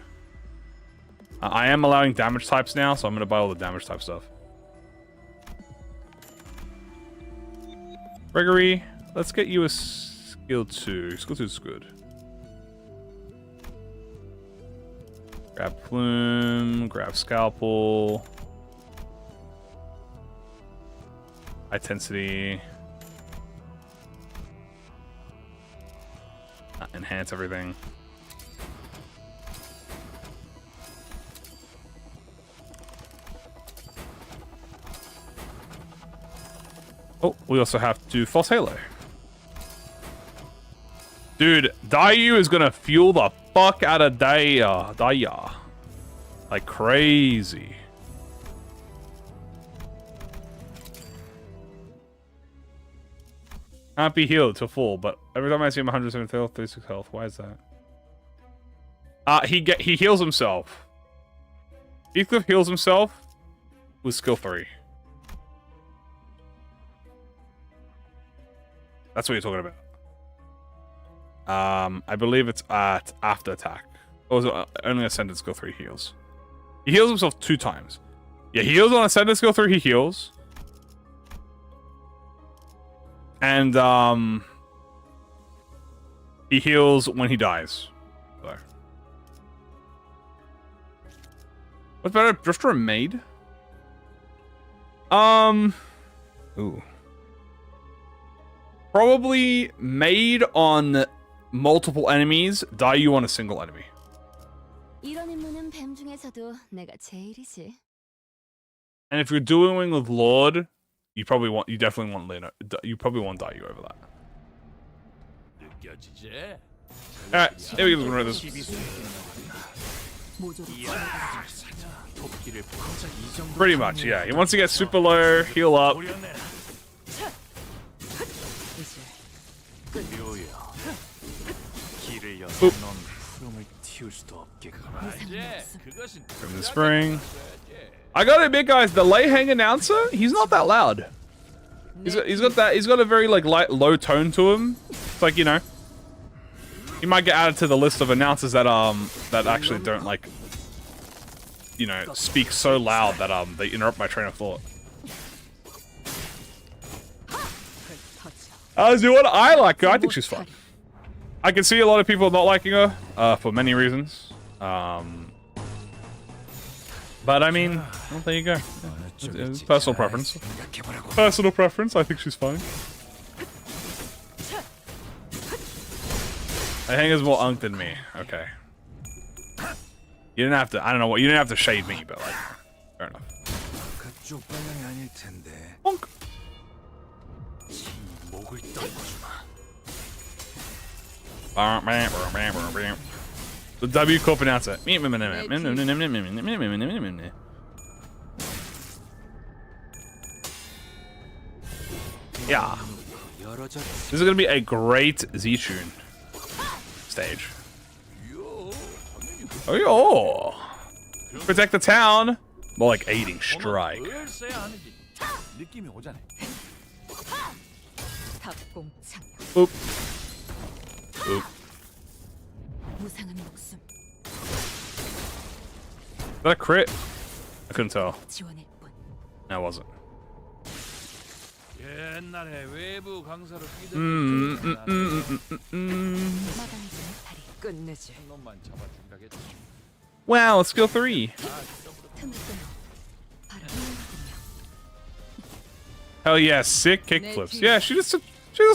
I am allowing damage types now, so I'm going to buy all the damage type stuff. Gregory, let's get you a skill 2. Skill 2 is good. Grab Plume, grab Scalpel. Intensity. Enhance everything. Oh, we also have to False Halo. Dude, DAIYU is gonna fuel the fuck out of DAIYU. Like crazy. Can't be healed to full, but every time I see him 107 health, 36 health. Why is that? He heals himself. Heathcliff heals himself with skill 3. That's what you're talking about. I believe it's at after attack. Or is it only Ascended skill 3 heals? He heals himself 2 times. Yeah, he heals on Ascended skill 3, he heals. And he heals when he dies. So. What's better, Drifter or Maid? Ooh. Probably Maid on multiple enemies, DAIYU on a single enemy. 이런 임무는 뱀 중에서도 내가 제일이지. And if you're dueling with Lord, you definitely want LIN. You probably want DAIYU over that. Alright, here we go. This. Pretty much, yeah. He wants to get super low, heal up. Oop. From the spring. I gotta admit, guys, the Lei Hang announcer, he's not that loud. He's got a very like low tone to him. It's like, you know, he might get added to the list of announcers that actually don't like, you know, speak so loud that they interrupt my train of thought. As you what I like her. I think she's fun. I can see a lot of people not liking her for many reasons. But I mean, well, there you go. Yeah, it's personal preference. Personal preference. I think she's fine. I think is more unk than me. Okay. You didn't have to. I don't know what. You didn't have to shade me, but like, fair enough. Bonk. The W Corp announcer. Yeah. This is gonna be a great Z-Tune stage. Oh, yo. Protect the town. More like aiding strike. Oop. Oop. Is that a crit? I couldn't tell. No, it wasn't. Wow, skill 3. Hell yeah, sick kickflips. Yeah, she does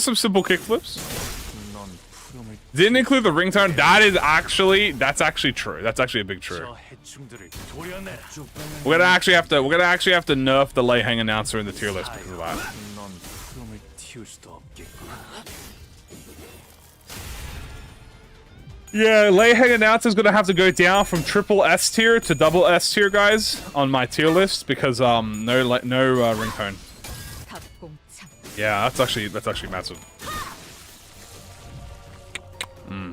some simple kickflips. Didn't include the ringtone. That's actually true. That's actually a big true. We're gonna actually have to nerf the Lei Hang announcer in the tier list because of that. Yeah, Lei Hang announcer is gonna have to go down from triple S tier to double S tier, guys, on my tier list because no ringtone. Yeah, that's actually massive.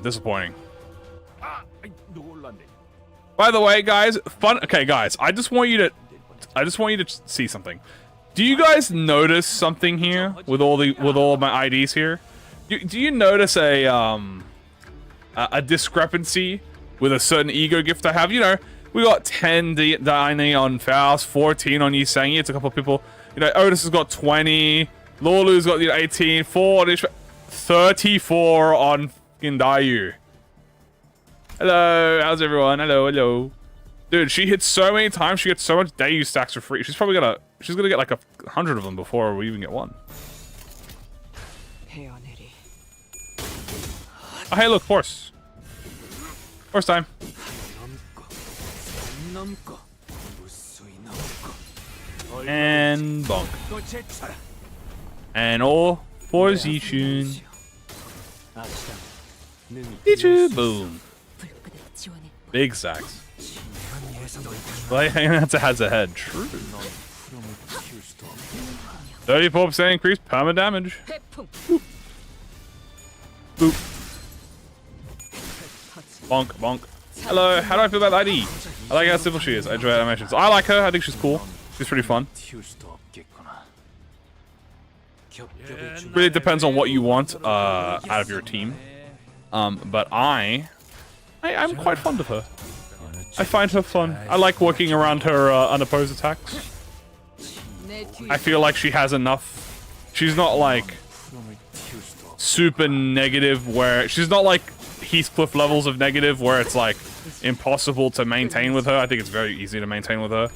Disappointing. By the way, guys, okay, guys, I just want you to see something. Do you guys notice something here with all of my IDs here? Do you notice a discrepancy with a certain ego gift I have? You know, we got 10 Daini on Faust, 14 on Yisangi. It's a couple of people. You know, Otis has got 20. Lulu's got 18, 4, 34 on fucking DAIYU. Hello, how's everyone? Hello. Dude, she hits so many times, she gets so much DAIYU stacks for free. She's gonna get like 100 of them before we even get one. Oh, hey, look, horse. Horse time. And bonk. And all for Zichun. Zichun, boom. 불끈에 지원해. Big sacks. Like Hananatsu has a head. True. 34% increase perma damage. 태풍. Boop. Bonk, bonk. Hello, how do I feel about ID? I like how simple she is. I enjoy animations. I like her. I think she's cool. She's pretty fun. Really depends on what you want out of your team. But I'm quite fond of her. I find her fun. I like working around her unopposed attacks. 내 뒤. I feel like she has enough. She's not like super negative where she's not like Heathcliff levels of negative where it's like impossible to maintain with her. I think it's very easy to maintain with her.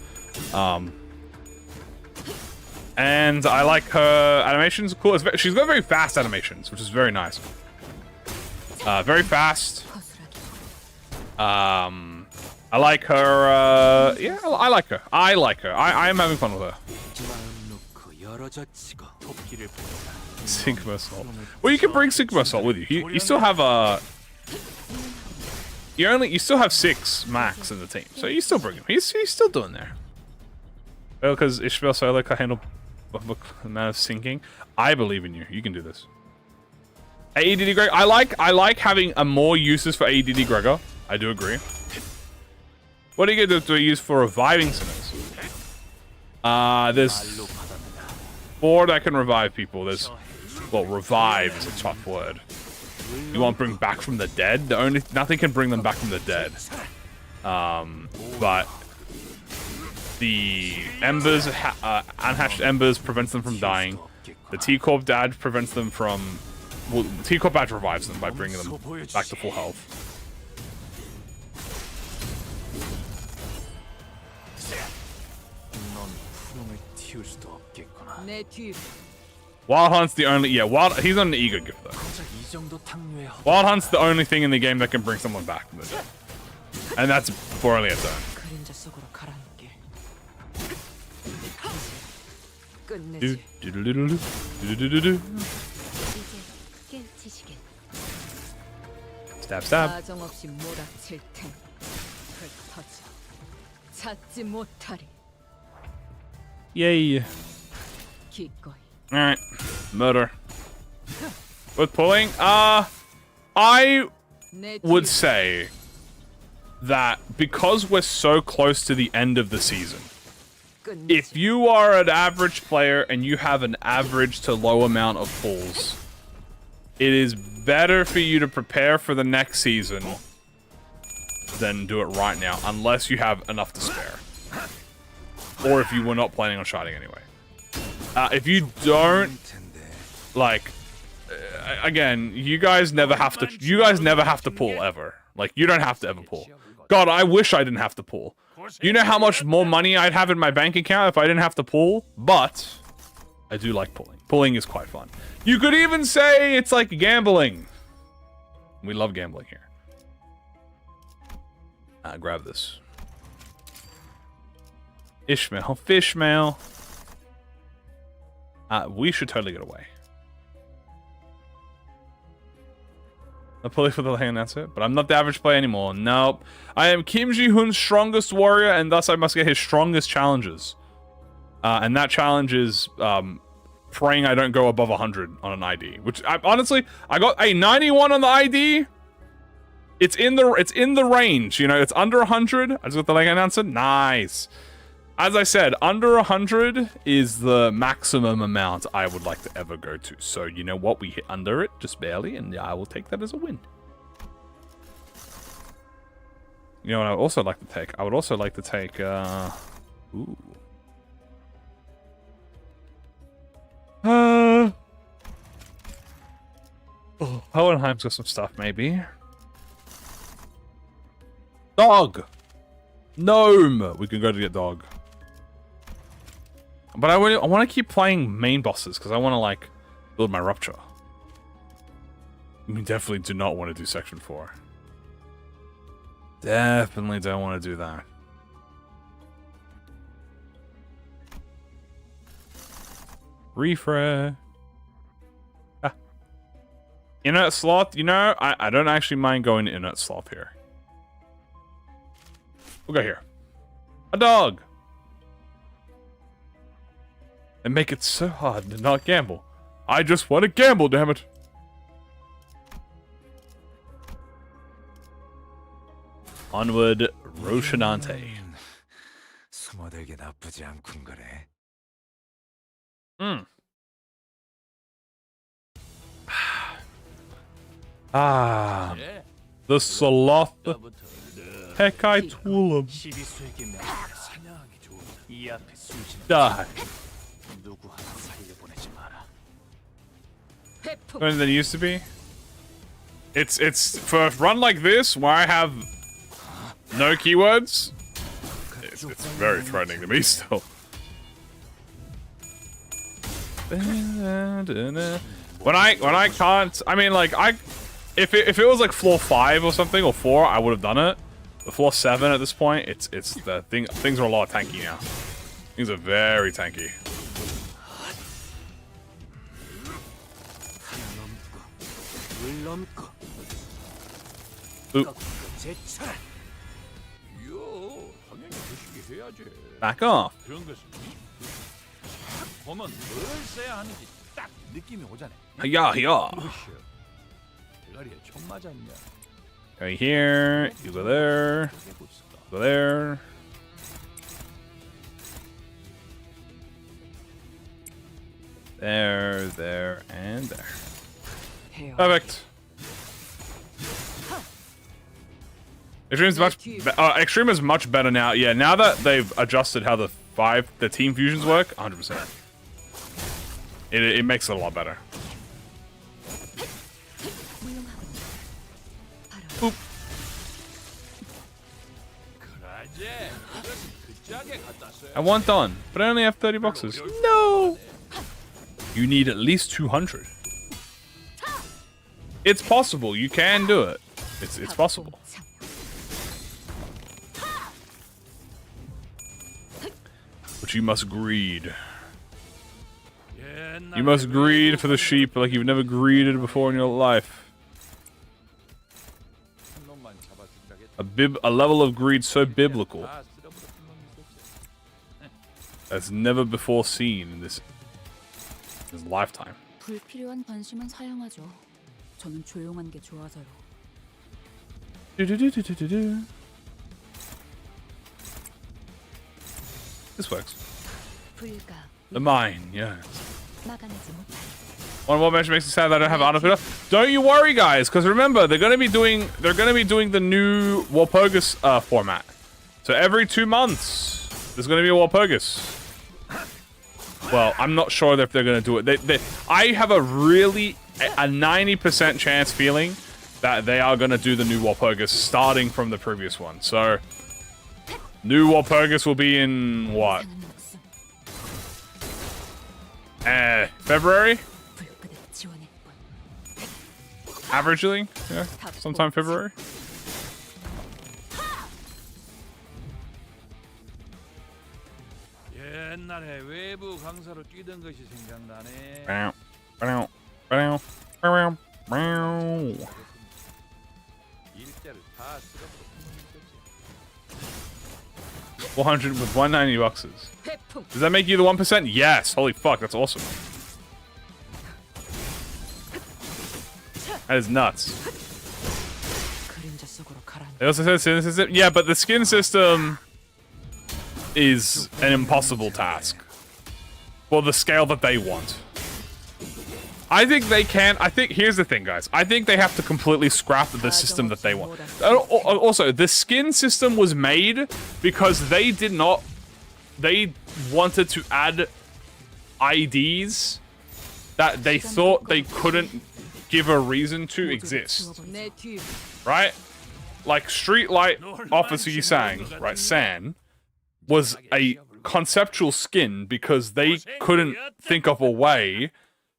And I like her animations. Cool. She's got very fast animations, which is very nice. Very fast. I like her. Yeah, I like her. I like her. I am having fun with her. Sigma Assault. Well, you can bring Sigma Assault with you. You still have a. You still have 6 max in the team, so you still bring him. He's still doing there. Well, because Ishmael Solo can handle the amount of sinking. I believe in you. You can do this. AEDD Greg. I like having more uses for AEDD Gregor. I do agree. What are you gonna do to use for reviving sinners? There's 4 that can revive people. There's, well, revive is a tough word. You want to bring back from the dead? Nothing can bring them back from the dead. But the embers, unhatched embers prevents them from dying. The T-Corp Badge prevents them from. Well, the T-Corp Badge revives them by bringing them back to full health. 내 뒤. Wild Hunt's the only. Yeah, he's not an ego gift though. Wild Hunt's the only thing in the game that can bring someone back from the dead. And that's for only its own. 그림자 속으로 가라앉게. 끝내지. 이제 깨우치시길. Stab, stab. 사정없이 몰아칠 테니 흩어져 찾지 못하리. Yay. 기꺼이. Alright. Murder. With pulling? I 내 would 뒤. say that because we're so close to the end of the season, 끝내지. if you are an average player and you have an average to low amount of pulls, it is better for you to prepare for the next season than do it right now, unless you have enough to spare. Or if you were not planning on sharding anyway. If you don't, like, again, you guys never have to pull ever. Like, you don't have to ever pull. God, I wish I didn't have to pull. You know how much more money I'd have in my bank account if I didn't have to pull? But I do like pulling. Pulling is quite fun. You could even say it's like gambling. We love gambling here. Grab this. Ishmael. Fishmail. We should totally get away. I'll pull it for the lane, that's it. But I'm not the average player anymore. Nope. I am Kim Ji-hoon's strongest warrior, and thus I must get his strongest challenges. And that challenge is praying I don't go above 100 on an ID. Which, honestly, I got a 91 on the ID. It's in the range, you know. It's under 100. I just got the lane answer. Nice. As I said, under 100 is the maximum amount I would like to ever go to. So, you know what? We hit under it, just barely, and I will take that as a win. You know what I would also like to take? I would also like to take, ooh. Oh, Hohenheim's got some stuff, maybe. Dog! Gnome! We can go to get dog. But I want to keep playing main bosses, because I want to, like, build my rupture. We definitely do not want to do Section 4. Definitely don't want to do that. Refresh. Inert sloth, you know, I don't actually mind going inert sloth here. We'll go here. A dog! And make it so hard to not gamble. I just want to gamble, damn it. Onward, Roshinante. 숨어들기 나쁘지 않군 거래. The sloth. Hekai Tulum. 시비수에게 명하여 사냥하기 좋은 이 앞에 숨지는 Die. 누구 하나 살려보내지 마라. 회풍. Better than it used to be. It's for a run like this where I have no keywords. It's very threatening to me still. When I can't, I mean, like, if it was like floor 5 or something, or 4, I would have done it. But floor 7 at this point, it's the thing. Things are a lot tanky now. Things are very tanky. Oop. 이요, 당연히 드시게 해야지. Back off. 그런 것은 보면 뭘 써야 하는지 딱 느낌이 오잖아. Yeah. 그렇죠. 대가리에 총 맞았냐? Go here. You go there. Go there. There, and there. Perfect. Extreme is much better now. Yeah, now that they've adjusted how the team fusions work, 100%. It makes it a lot better. Oop. I want done, but I only have 30 boxes. No! You need at least 200. It's possible. You can do it. It's possible. But you must greed. You must greed for the sheep like you've never greeded before in your life. A level of greed so biblical as never before seen in this lifetime. 불필요한 관심은 사양하죠. 저는 조용한 게 좋아서요. This works. 불가 The mine, yeah. 막아내지 못할. One more mention makes it sad that I don't have Artificer. Don't you worry, guys, because remember they're gonna be doing the new Walpurgis format. So every 2 months there's gonna be a Walpurgis. Well, I'm not sure if they're gonna do it. I have a 90% chance feeling that they are gonna do the new Walpurgis starting from the previous one. So new Walpurgis will be in what? February? Averagely, yeah, sometime February. 옛날에 외부 강사로 뛰던 것이 생각나네. Bow, bow, bow, bow, bow. 일대를 다 쓸어버렸던 400 with 190 boxes. 회풍. Does that make you the 1%? Yes. Holy fuck, that's awesome. That is nuts. 그림자 속으로 가라. They also said skin system. Yeah, but the skin system is an impossible task for the scale that they want. I think they can. I think here's the thing, guys. I think they have to completely scrap the system that they want. Also, the skin system was made because they did not. They wanted to add IDs that they thought they couldn't give a reason to exist, 내 뒤. right? Like Streetlight Officer Yisang, right? San was a conceptual skin because they couldn't think of a way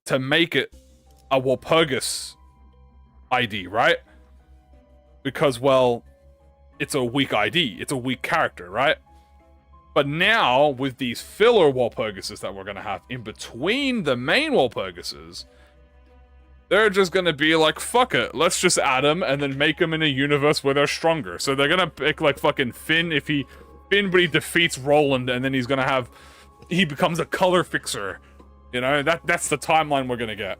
to make it a Walpurgis ID, right? Because, well, it's a weak ID. It's a weak character, right? But now, with these filler Walpurgises that we're going to have in between the main Walpurgises, They're just gonna be like, fuck it, let's just add them and then make them in a universe where they're stronger. So they're gonna pick like fucking Finn but he defeats Roland, and then he becomes a color fixer. You know, that's the timeline we're gonna get.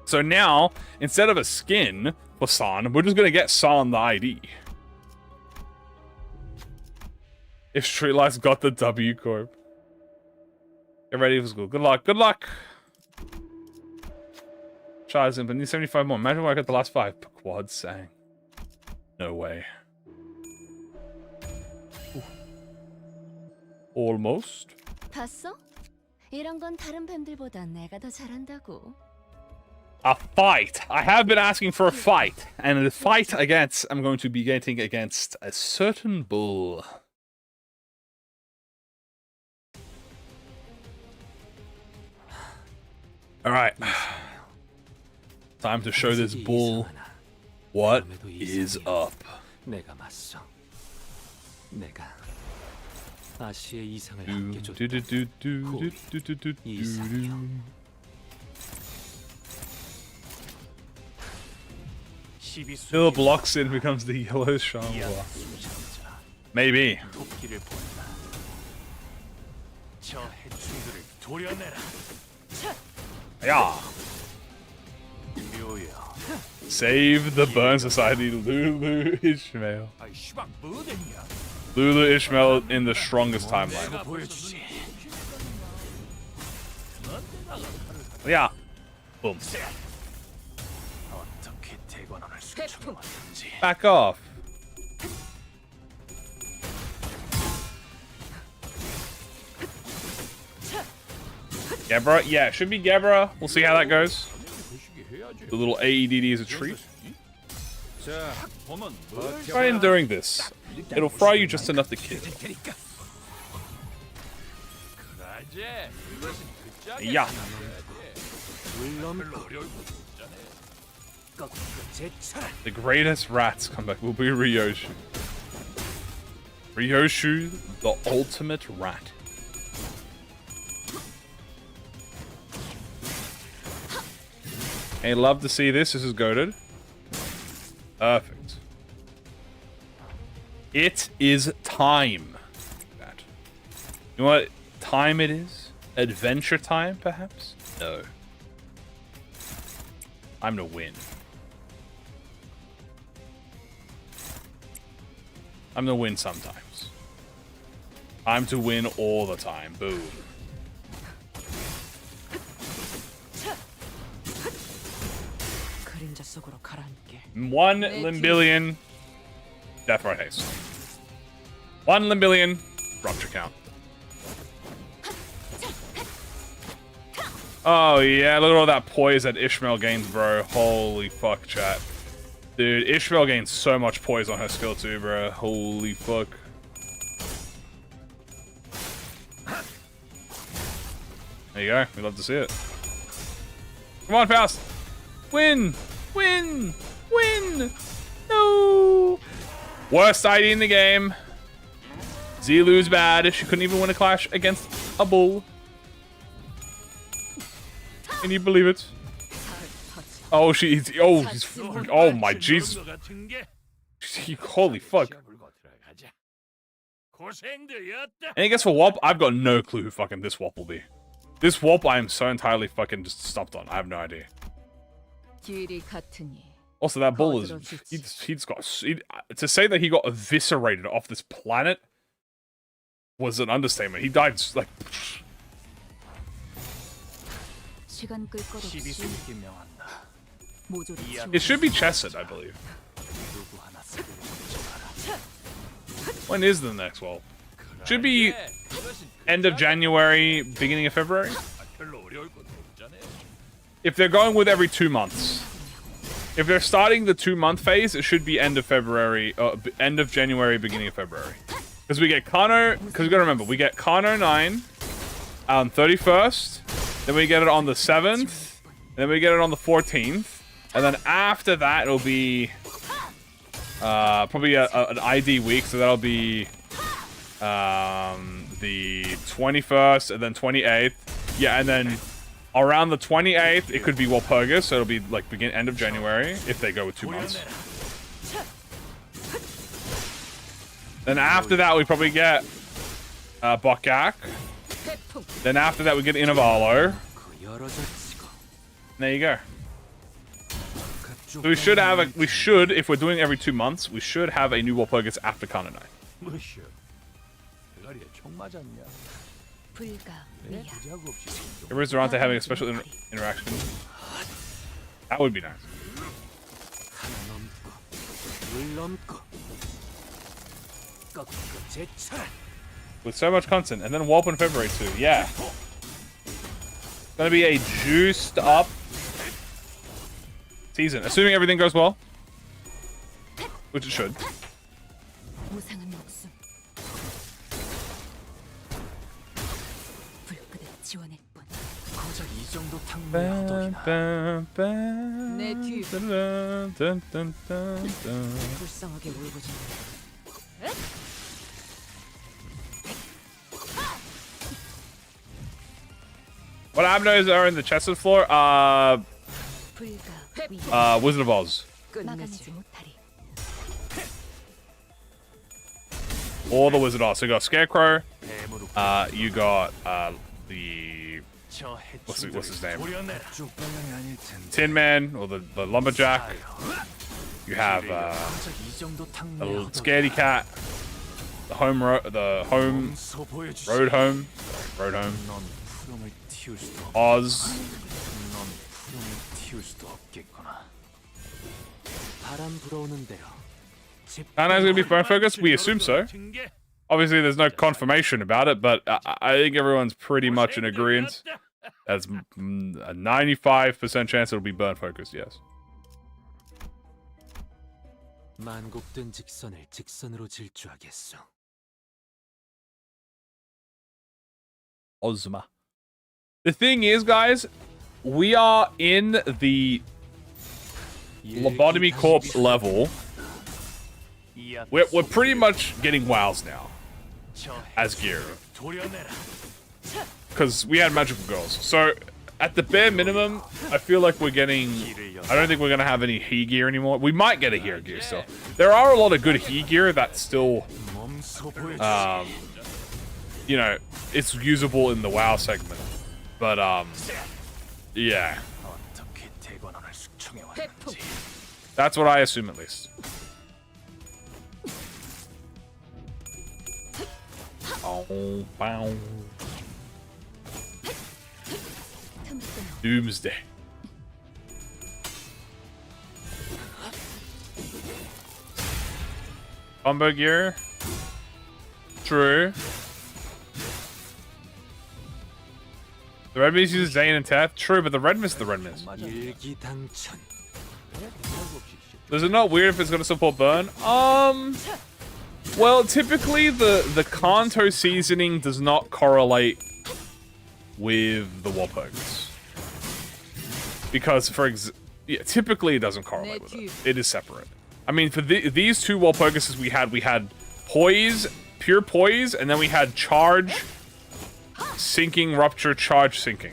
So now, instead of a skin for San, we're just gonna get San the ID. If Streetlight's got the W Corp. Get ready for school. Good luck. Good luck. Charles, but need 75 more. Imagine where I got the last 5. Quad sang. No way. Ooh. Almost. 봤어? 이런 건 다른 뱀들보다 내가 더 잘한다고. A fight. I have been asking for a fight. And the fight against, I'm going to be getting against a certain bull. Alright. Time to show this bull what is up. 내가 맞서. 내가 아시의 이상을 Do, 함께 do, 줬다. do, do, do, do, do, do, do, do. Philip locks in, becomes the yellow Shambhala. Maybe. 도끼를 본다. 저 해충들을 도려내라. Yeah. 묘야. Save the Burn Society, Lulu Ishmael. 아이 씨발 뭐 됐냐? Lulu Ishmael in the strongest timeline. 내가 보여주지. Yeah. Boom. 어떻게 대관원을 수출하는지. Back off. Gebra? Yeah, it should be Gebra. We'll see how that goes. The little AEDD is a treat. 자, 보면 뭐 Try enduring this. It'll fry you just enough to kill. 그러지. 이것은 그 짝이야. Yeah. 물론 별로 어려울 것도 없잖아. 거꾸로 제쳐라. The greatest rats comeback will be Ryoshu. Ryoshu, the ultimate rat. Hey, love to see this. This is goated. Perfect. It is time. That. You know what time it is? Adventure time, perhaps? No. Time to win. I'm to win sometimes. I'm to win all the time. Boom. 그림자 속으로 가라앉게. 1 limbillion. Death right haste. 1 limbillion. Rupture count. Oh yeah, look at all that poise that Ishmael gains, bro. Holy fuck, chat. Dude, Ishmael gains so much poise on her skill too, bro. Holy fuck. There you go. We love to see it. Come on, Faust. Win! Win! Win! No! Worst ID in the game. Zilu's bad. She couldn't even win a clash against a bull. Can you believe it? Oh, she's. Oh, he's. Oh my Jesus. 것 같은 게 Holy fuck. 물고 들어가자. 고생들이었다. And I guess for Wop, I've got no clue who fucking this Wop will be. This Wop, I am so entirely fucking just stopped on. I have no idea. 길이 같으니. Also, that bull is. He's got. To say that he got eviscerated off this planet was an understatement. He died like. 시간 끌 것 없이 시비스럽게 명한다. 모조리 It should be Chesed, I believe. 누구 하나 쓰기를 멈춰봐라. When is the next Wop? Should be end of January, beginning of February. 별로 어려울 것도 없잖아. If they're going with every 2 months. If they're starting the 2-month phase, it should be end of February, end of January, beginning of February. Because we get Kano, because we gotta remember, we get Kano 9 on 31st, then we get it on the 7th, then we get it on the 14th, and then after that it'll be probably an ID week, so that'll be the 21st and then 28th. Yeah, and then Around the 28th, it could be Walpurgis, so it'll be like end of January if they go with 2 months. Then after that, we probably get Bokak. Then after that, we get Inavalo. There you go. So we should have if we're doing every 2 months, we should have a new Walpurgis after Kananai. 뭐쇼? 대가리에 총 맞았냐? 불가미야. 부자고 없이 생겨. Everyone's around to having a special interaction. That would be nice. 하나 넘고 둘 넘고 꺾고 제쳐라. With so much content, and then Warp in February too. Yeah. It's gonna be a juiced up season, assuming everything goes well, which it should. 무상한 목숨. 불끈한 지원의 뿐. 고작 이 정도 탕후루의 허덕이나. 내 뒤. 불쌍하게 울고짖는. What abnos are in the chest of floor? 불가미야. Wizard of Oz. 막아내지 못하리. Or the Wizard of Oz. So you got Scarecrow. 뱀으로 You got the 저 what's 해충들을 his name? 도려내라. 쪽방향이 아닐 텐데. Tin Man or the Lumberjack. You have 고작 이 정도 the 탕후루의 Scaredy Cat. The home road home. 넌 푸름을 틔울 수도 없. Oz. 넌 푸름을 틔울 수도 없겠구나. 바람 불어오는 대로. Kanai's gonna be burn focused? We assume so. Obviously, there's no confirmation about it, but I think everyone's pretty much in agreement. There's a 95% chance it'll be burn focused, yes. 만곡된 직선을 직선으로 질주하겠소. Ozma. The thing is, guys, we are in the lobotomy corpse level. We're pretty much getting wows now as gear 도려내라. because we had magical girls. So at the bare minimum, I feel like we're getting. I don't think we're gonna have any he gear anymore. We might get a here gear still. There are a lot of good he gear that's still, 몸소 보여주지. you know, it's usable in the WoW segment. But yeah, 어떻게 대관원을 숙청해 왔는지. that's what I assume at least. Oh, bow. Doomsday. Combo gear. True. The Red Mist uses Zane and Teth. True, but the Red Mist, 일기당천. Is it not weird if it's going to support burn? Well, typically the Kanto seasoning does not correlate with the Walpurgis. Because, typically it doesn't correlate with it. It is separate. I mean, for these two Walpurgises we had Poise, Pure Poise, and then we had Charge, Sinking, Rupture, Charge, Sinking.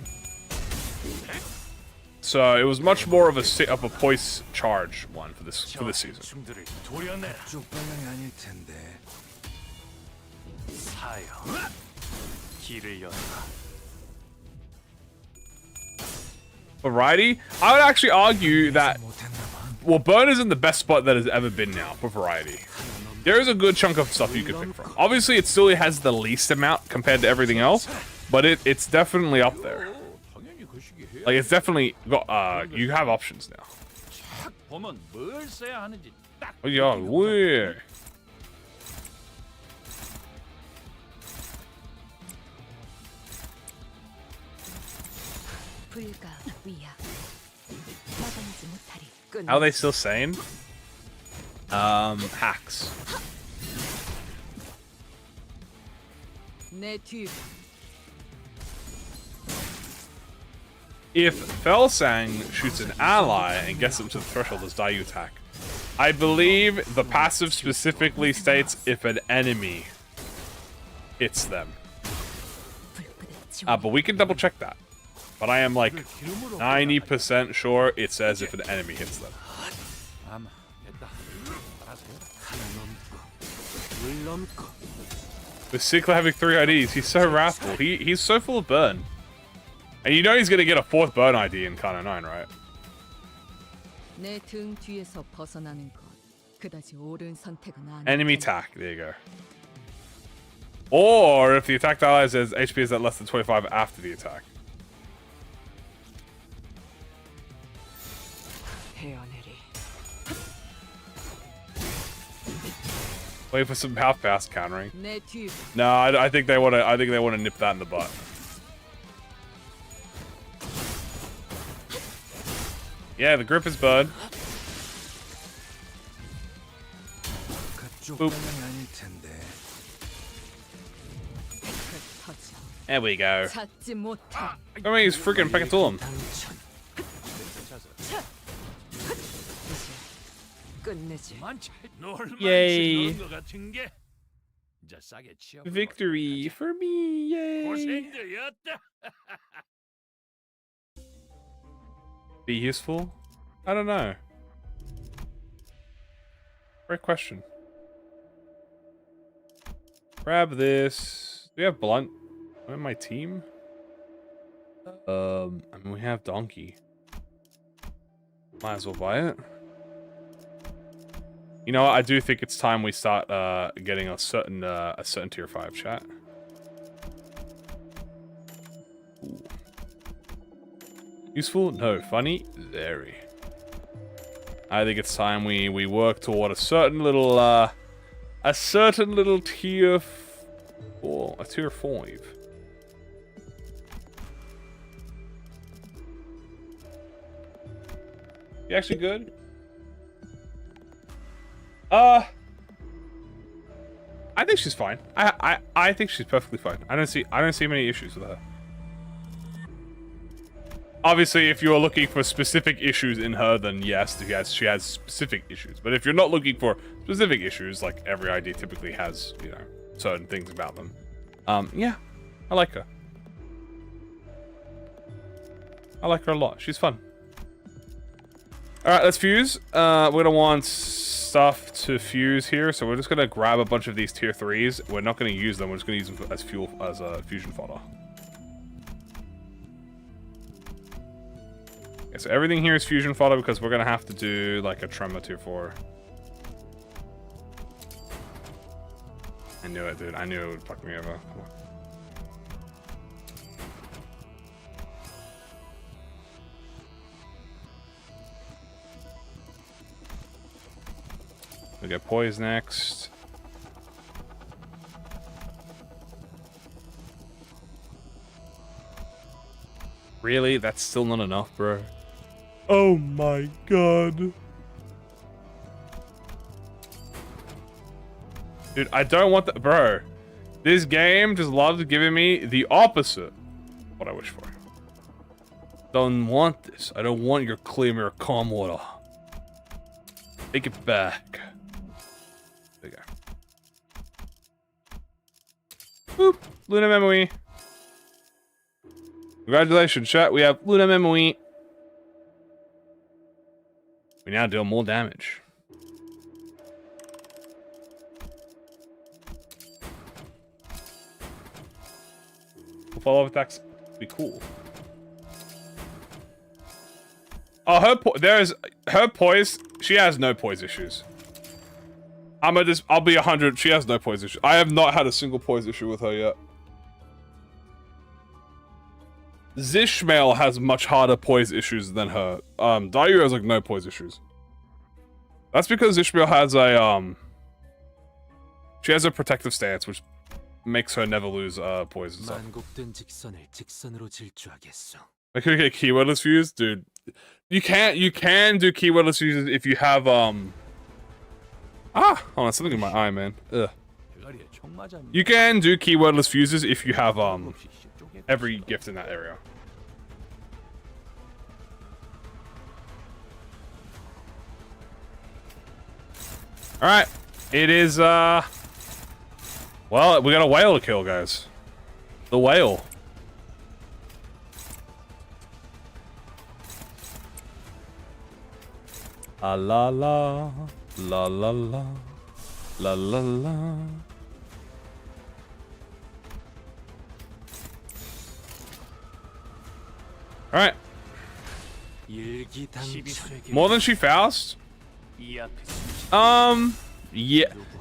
So it was much more of a Poise Charge one for this season. 충들을 도려내라. 쪽방향이 아닐 텐데. 사여. 길을 열어라. Variety? I would actually argue that, well, burn is in the best spot that has ever been now for variety. There is a good chunk of stuff you could pick from. Obviously, it still has the least amount compared to everything else, but it's definitely up there. Like, it's definitely got, you have options now. 보면 뭘 써야 하는지 딱. Oh, yeah, weird. 불가미야. 막아내지 못하리. How are they still sane? Hacks. 내 뒤. If Felsang shoots an ally and gets them to the threshold as DAIYU attack, I believe the passive specifically states if an enemy hits them. But we can double check that. But I am like 이걸 기름으로 90% sure it says if an enemy hits them. 아마 됐다. 알아서요. 물 넘고 With Sickler having 3 IDs, he's so wrathful. He's so full of burn. And you know he's gonna get a 4th burn ID in Kana 9, right? 내 등 뒤에서 벗어나는 것 그다지 옳은 선택은 아니야. Enemy attack. There you go. Or if the attacked ally says HP is at less than 25 after the attack. 헤어내리. Wait for some half fast countering. 내 뒤. No, I think they wanna. I think they wanna nip that in the butt. Yeah, the grip is burned. 그쪽 Boop. 방향이 아닐 텐데. 터져. There we go. 찾지 못해. I mean, he's freaking Pekatulum. 당천. 끝내지. 많지. 놀만치 Yay. 노는 것 같은 게 이제 싸게 치워. Victory for me! Yay! 고생들이었다. Be useful? I don't know. Great question. Grab this. Do we have blunt on my team? I mean, we have donkey. Might as well buy it. You know what? I do think it's time we start getting a certain tier 5 chat. Ooh. Useful? No. Funny? Very. I think it's time we work toward a certain little tier 4, a tier 5. You actually good? I think she's fine. I think she's perfectly fine. I don't see many issues with her. Obviously, if you're looking for specific issues in her, then yes, she has specific issues. But if you're not looking for specific issues, like every ID typically has, you know, certain things about them. Yeah, I like her. I like her a lot. She's fun. All right, let's fuse. We're gonna want stuff to fuse here, so we're just gonna grab a bunch of these tier 3s. We're not gonna use them. We're just gonna use them as fuel, as fusion fodder. Okay, so everything here is fusion fodder because we're gonna have to do like a tremor tier 4. I knew it, dude. I knew it would fuck me over. Come on. We got poise next. Really? That's still not enough, bro. Oh my god. Dude, I don't want that, bro. This game just loves giving me the opposite of what I wish for. Don't want this. I don't want your clear mirror calm water. Take it back. There you go. Boop. Luna Memory. Congratulations, chat. We have Luna Memory. We now deal more damage. Follow-up attacks be cool. Oh, her poise. She has no poise issues. I'll be 100. She has no poise issues. I have not had a single poise issue with her yet. Zishmael has much harder poise issues than her. DAIYU has like no poise issues. That's because Zishmael has a she has a protective stance, which makes her never lose poise and stuff. 만곡된 직선을 직선으로 질주하겠어. I could get keywordless fuse, dude. You can do keywordless fuses if you have hold on, something in my eye, man. Ugh. 대가리에 총 맞았니? You can do keywordless fuses if you have 없이 씹쪽에 every gift in that area. All right, it is well, we got a whale to kill, guys. The whale. La la la la la la la la la. All right. More than she Faust? Yeah,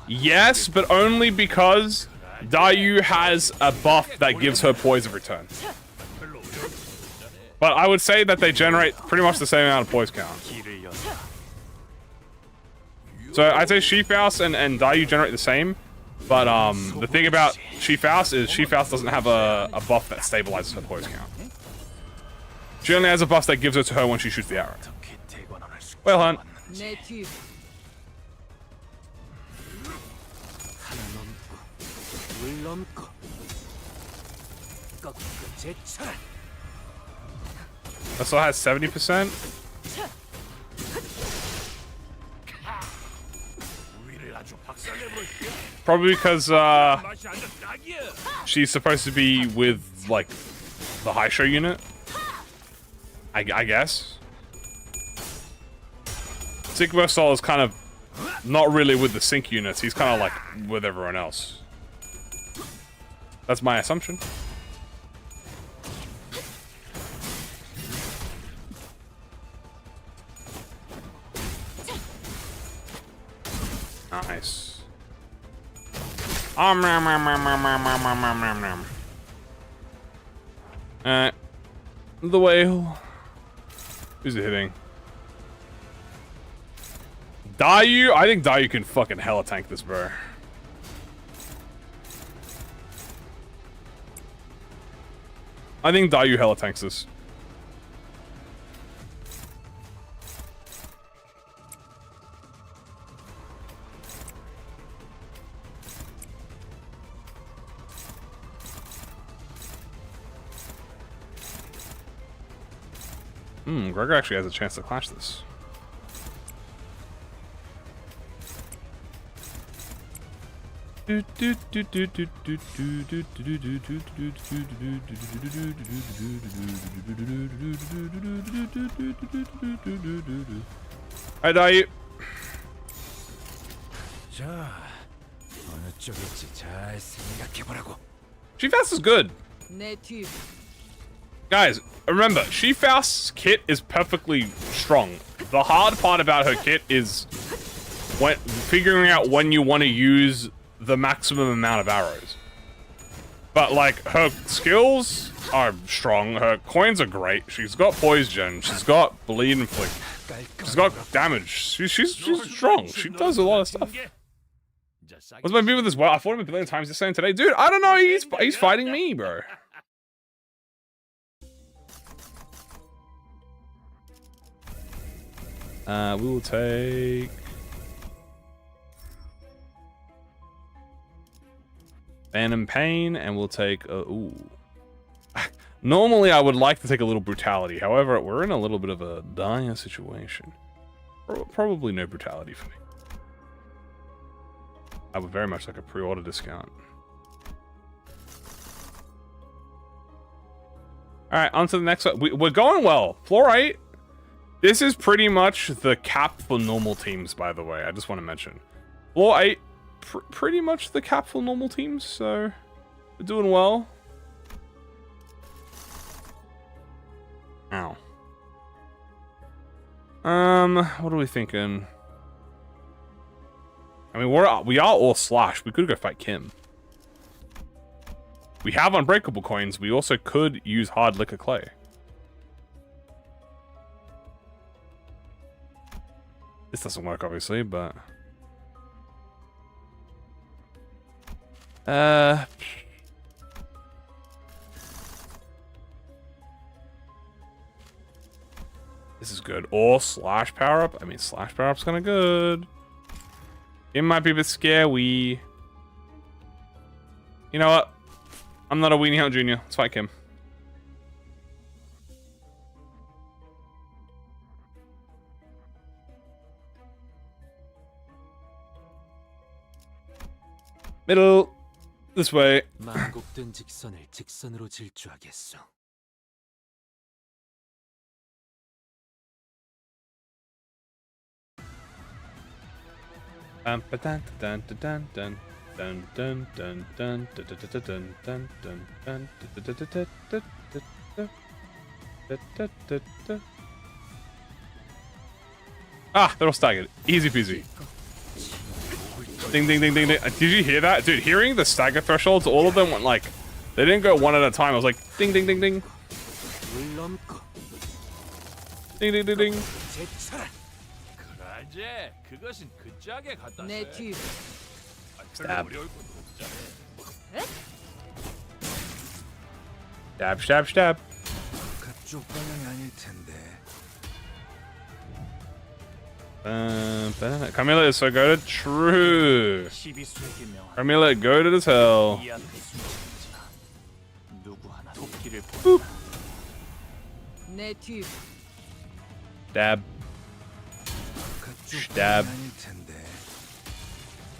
yes, but only because DAIYU has a buff that gives her poise of return. But I would say that they generate pretty much the same amount of poise count. So I'd say She-Faust and DAIYU generate the same, but the thing about She-Faust is She-Faust doesn't have a buff that stabilizes her poise count. She only has a buff that gives it to her when she shoots the arrow. Well, hunt. 내 뒤. That still has 70%. Probably because she's supposed to be with like the high show unit. I guess. Sigma Sol is kind of not really with the sync units. He's kind of like with everyone else. That's my assumption. Nice. The whale. Who's it hitting? DAIYU? I think DAIYU can fucking hella tank this, bro. I think DAIYU hella tanks this. Gregor actually has a chance to clash this. Hi, DAIYU. She-Faust is good. 내 뒤. Guys, remember, She-Faust's kit is perfectly strong. The hard part about her kit is when figuring out when you want to use the maximum amount of arrows. But like, her skills are strong, her coins are great, she's got poise gen, she's got bleed and flick, she's got damage, she's strong, she does a lot of stuff. What's my beef with this? Well, I fought him a billion times just saying today. Dude, I don't know, he's fighting me, bro. We will take... Phantom Pain, and we'll take... ooh. Normally, I would like to take a little Brutality. However, we're in a little bit of a dire situation. Probably no Brutality for me. I would very much like a pre-order discount. Alright, on to the next one. We're going well. Floor 8. This is pretty much the cap for normal teams, by the way. I just want to mention. Floor 8, pretty much the cap for normal teams, so we're doing well. Ow. What are we thinking? I mean, we are all slash. We could go fight Kim. We have unbreakable coins. We also could use hard liquor clay. This doesn't work, obviously, but... This is good. Or slash power up. I mean, slash power up's kind of good. It might be a bit scary. You know what? I'm not a Weenie Hunt Jr. Let's fight Kim. Middle. This way. 만곡된 직선을 직선으로 질주하겠소. Ah, they're all staggered. Easy peasy. Ding, ding, ding, ding, ding. Did you hear that? Dude, hearing the stagger thresholds, all of them went like... They didn't go one at a time. I was like, ding, ding, ding, ding. Ding, ding, ding, ding. 그라제 그것은 그 짝에 갖다 내 써. 뒤. Stab. 어려울 것도 없잖아. Stab, stab, stab. 그쪽 방향이 아닐 텐데. Camilla is so goated. True. 시비수에게 명한 Camilla goated as hell. 이 앞에 숨지는지라 누구 하나 돕기를 보낸다. 내 뒤. Stab. 그쪽 Stab. 방향이 아닐 텐데.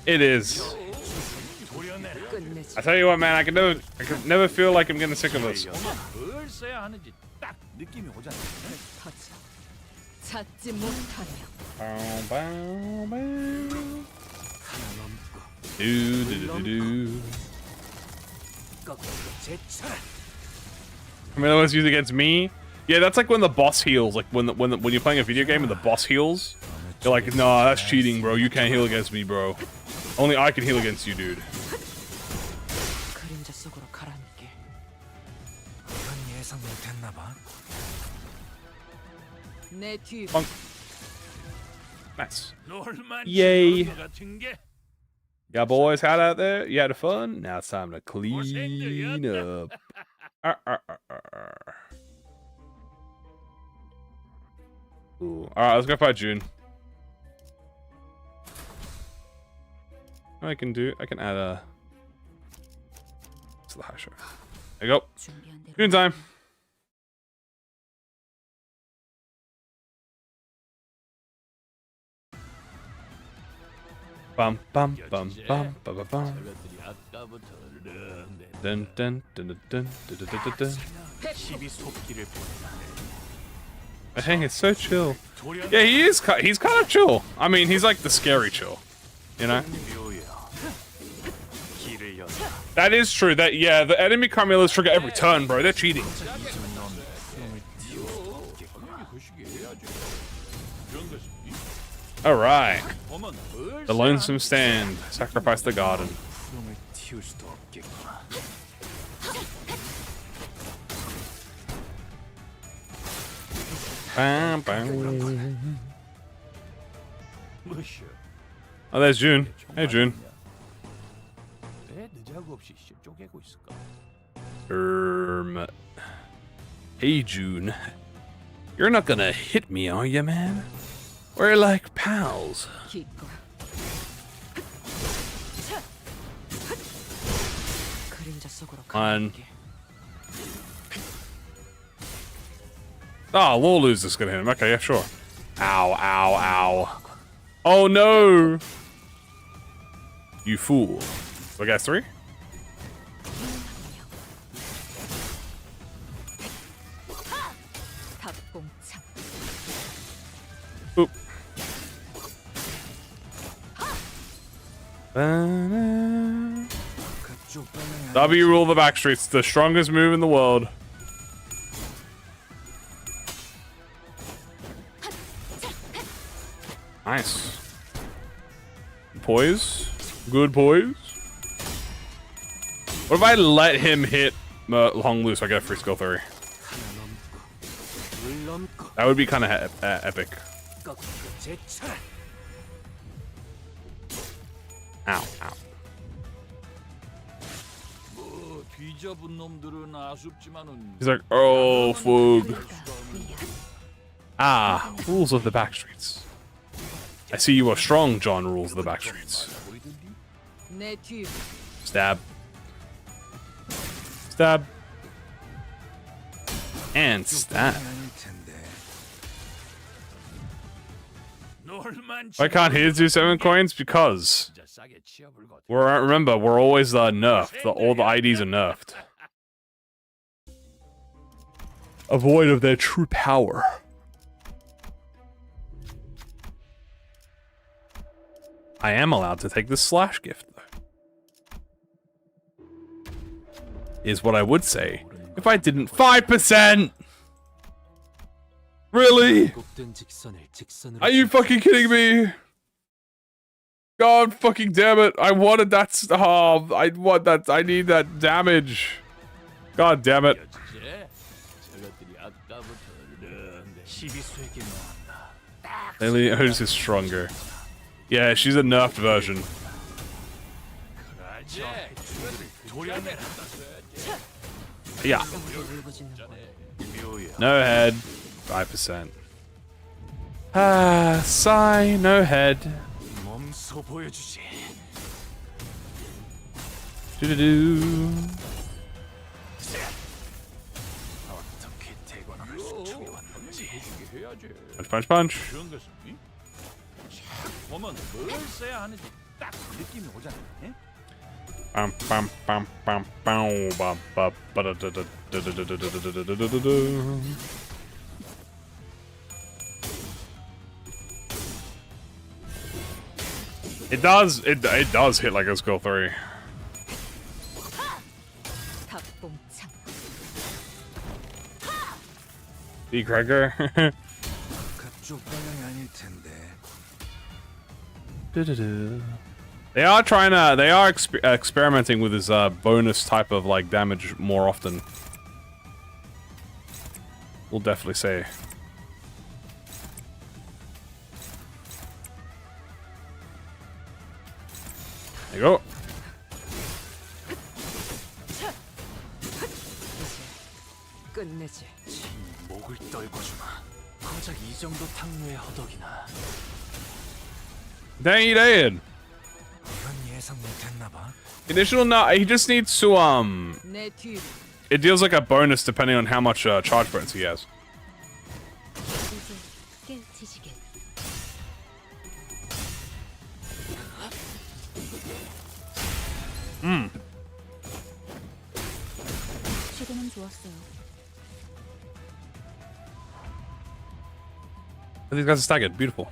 It is. 도려내라. 끝내지. I tell you what, man, I can never feel like I'm getting sick of this. 뭘 써야 하는지 딱 느낌이 오잖아. 터져. 찾지 못하며. Bow, bow, bow. Do, do, do, do. Camilla was used against me. Yeah, that's like when the boss heals. Like when you're playing a video game and the boss heals. You're like, nah, that's cheating, bro. You can't heal against me, bro. Only I can heal against you, dude. 그림자 속으로 가라앉게. 이건 예상 못했나 봐. 내 뒤. Bonk. Nice. 놀만 Yay. 치는 것 같은 게 Yeah, boys, had out there? You had fun? Now it's time to clean up. Ooh. Alright, let's go fight June. I can add a... to the high show. There you go. 준비한 대로 June time. Bum bum bum bum bum bum bum. 저것들이 아까부터 르르 Dun dun dun dun dun dun dun dun. 시비 속기를 보낸다. I think it's so chill. Yeah, he's kind of chill. I mean, he's like the scary chill, you know. 길을 열어. That is true. That yeah, the enemy Carmelas trigger every turn, bro. They're cheating. All right, the lonesome stand. Sacrifice the garden. 숨을 틔울 수도 없겠구나. Bam, bam. 무엇이여? Oh, there's June. Hey, June. 왜 느자고 없이 쪼개고 있을까? Hey, June. You're not gonna hit me, are you, man? We're like pals. 기꺼. 그림자 속으로 On. 가라앉게. Ah, Lawloo's just gonna hit him. Okay, yeah, sure. Ow, ow, ow. Oh no! You fool. So I got 3? 탑공창. Oop. 그쪽 방향이 아닐 W rule the backstreets, the strongest move in the world. Nice. Poise. Good poise. What if I let him hit Hong Lu so I get a free skill 3? That would be kind of epic. Ow, ow. 뭐 뒤져본 놈들은 아쉽지만은 He's like, oh, Foog. Ah, rules of the backstreets. I see you are strong, John. Rules of the backstreets. 내 뒤. Stab. Stab. And stab. 아닐 텐데. 놀만 Why can't he do 7 coins? Because 진짜 싸게 치워불고 remember, we're always nerfed. All the IDs are nerfed. Avoid of their true power. I am allowed to take the slash gift, though. Is what I would say if I didn't. 5%! Really? 왜곡된 직선을 직선으로 Are you fucking kidding me? God fucking damn it. I wanted that. Oh, I want that. I need that damage. God damn it. 저것들이 아까부터 그런데 시비수에게 나왔나. Lily hers is stronger. Yeah, she's a nerfed version. 도려내라. Yeah. No head. 5%. Ah, sigh. No head. 몸소 보여주지. Do-do-do. 어떻게 되거나 수축해 왔는지. Punch, punch, punch. 그런 것은 응? 자, 보면 뭘 써야 하는지 딱 느낌이 오잖아. 응? Bam, bam, bam, bam, bam, bam, bam, ba-da-da-da-da-da-da-da-da-da-da-da-da. It does hit like a skill 3. 닭봉창. D Cracker. 그쪽 방향이 아닐 텐데. They are experimenting with this bonus type of like damage more often. We'll definitely say. There you go. 끝내지. 목을 떨궈주마. 고작 이 정도 탕류의 허덕이나. Dang, he did. 이건 예상 못했나 봐. Initial no, he just needs to 내 뒤로. it deals like a bonus depending on how much charge points he has. 이제 깨우치시게. 시도는 좋았어요. These guys are staggered. Beautiful.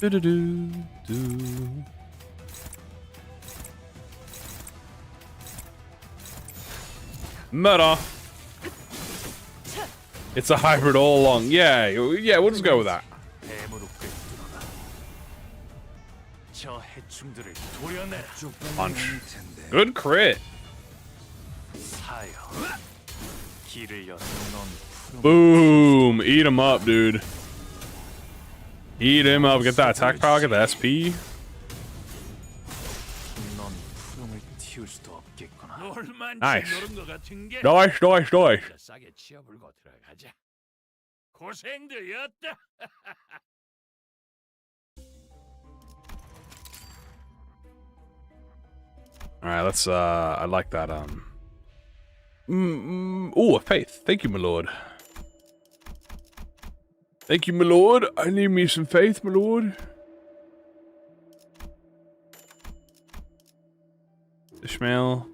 Do-do-do-do. Murder. It's a hybrid all along. Yeah, yeah, we'll just go with that. 뱀으로 꿰뚫어라. 저 해충들을 도려내라. 그쪽 방향이 Punch. 아닐 텐데. Good crit. 사여. 길을 여는 넌 푸른 Boom. Eat him up, dude. Eat him up. Get that attack power. Get the SP. 넌 푸름을 틔울 수도 없겠구나. 놀만 Nice. 노는 것 같은 게 Nice, nice, nice. 싸게 치어불고 들어가자. 고생들이었다. Alright, let's, I like that, oh, a faith. Thank you, my lord. Thank you, my lord. I need me some faith, my lord. Ishmael.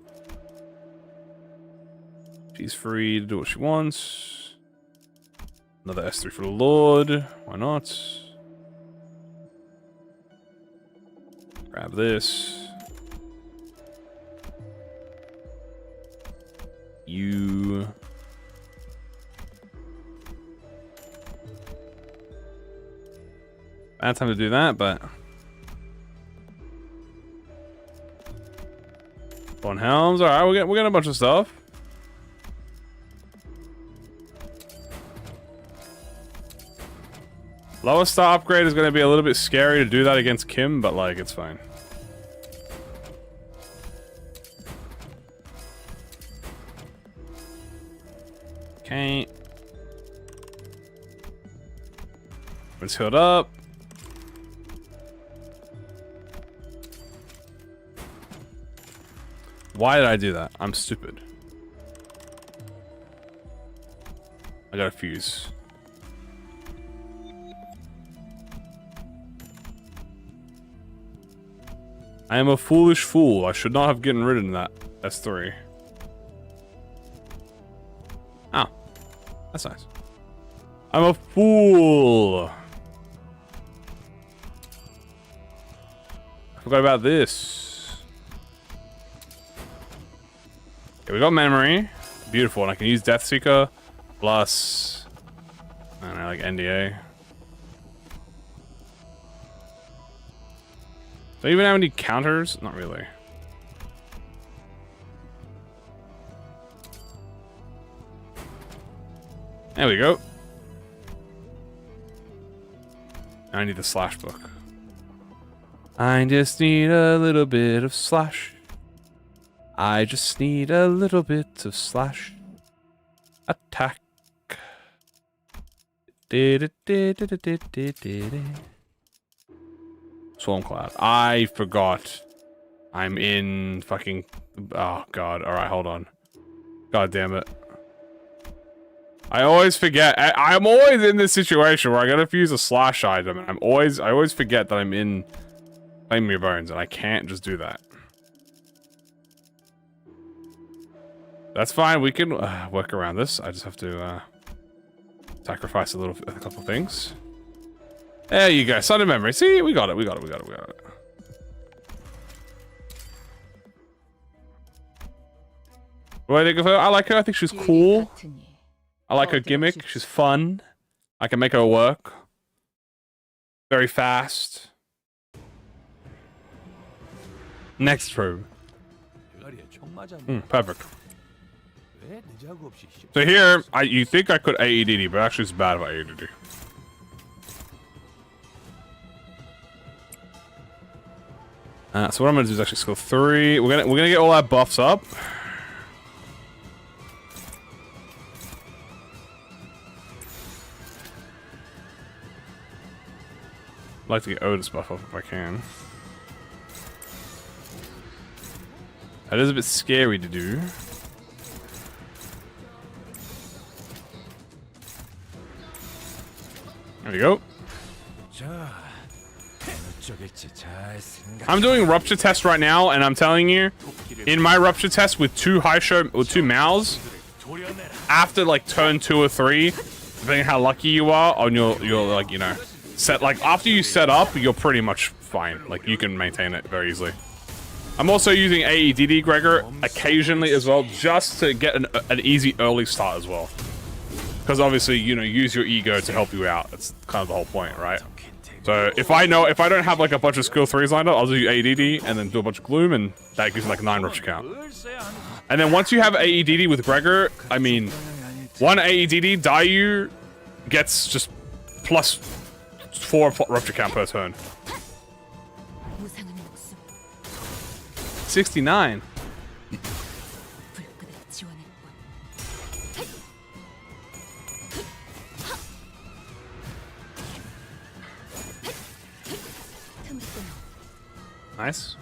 She's free to do what she wants. Another S3 for the lord. Why not? Grab this. You. Bad time to do that, but. Bone helms. Alright, we're getting a bunch of stuff. Lower star upgrade is going to be a little bit scary to do that against Kim, but like, it's fine. Okay. Let's healed up. Why did I do that? I'm stupid. I got a fuse. I am a foolish fool. I should not have gotten rid of that S3. Oh. That's nice. I'm a fool. Forgot about this. Okay, we got memory. Beautiful. And I can use Death Seeker plus, I don't know, like NDA. Do I even have any counters? Not really. There we go. I need the slash book. I just need a little bit of slash. I just need a little bit of slash. Attack. Swarm Cloud. I forgot. I'm in fucking... Oh, God. Alright, hold on. God damn it. I always forget. I'm always in this situation where I gotta fuse a slash item. And I always forget that I'm in Claim Your Bones, and I can't just do that. That's fine. We can work around this. I just have to sacrifice a couple things. There you go. Sun of Memory. See, we got it. We got it. We got it. We got it. What do I think of her? I like her. I think she's cool. I like her gimmick. She's fun. I can make her work. Very fast. Next probe. Perfect. So here, you think I could AEDD, but actually it's bad if I AEDD. So what I'm gonna do is actually skill 3. We're gonna get all our buffs up. I'd like to get Otis buff up if I can. That is a bit scary to do. There we go. I'm doing rupture test right now, and I'm telling you, in my rupture test with two mouths, after like turn 2 or 3, depending on how lucky you are, on your like, you know, set, like after you set up, you're pretty much fine. Like you can maintain it very easily. I'm also using AEDD Gregor occasionally as well, just to get an easy early start as well. Because obviously, you know, use your ego to help you out. That's kind of the whole point, right? So if I don't have like a bunch of skill 3s lined up, I'll do AEDD and then do a bunch of Gloom, and that gives me like 9 rupture count. And then once you have AEDD with Gregor, I mean, one AEDD, DAIYU gets just plus 4 rupture count per turn. 69. Nice.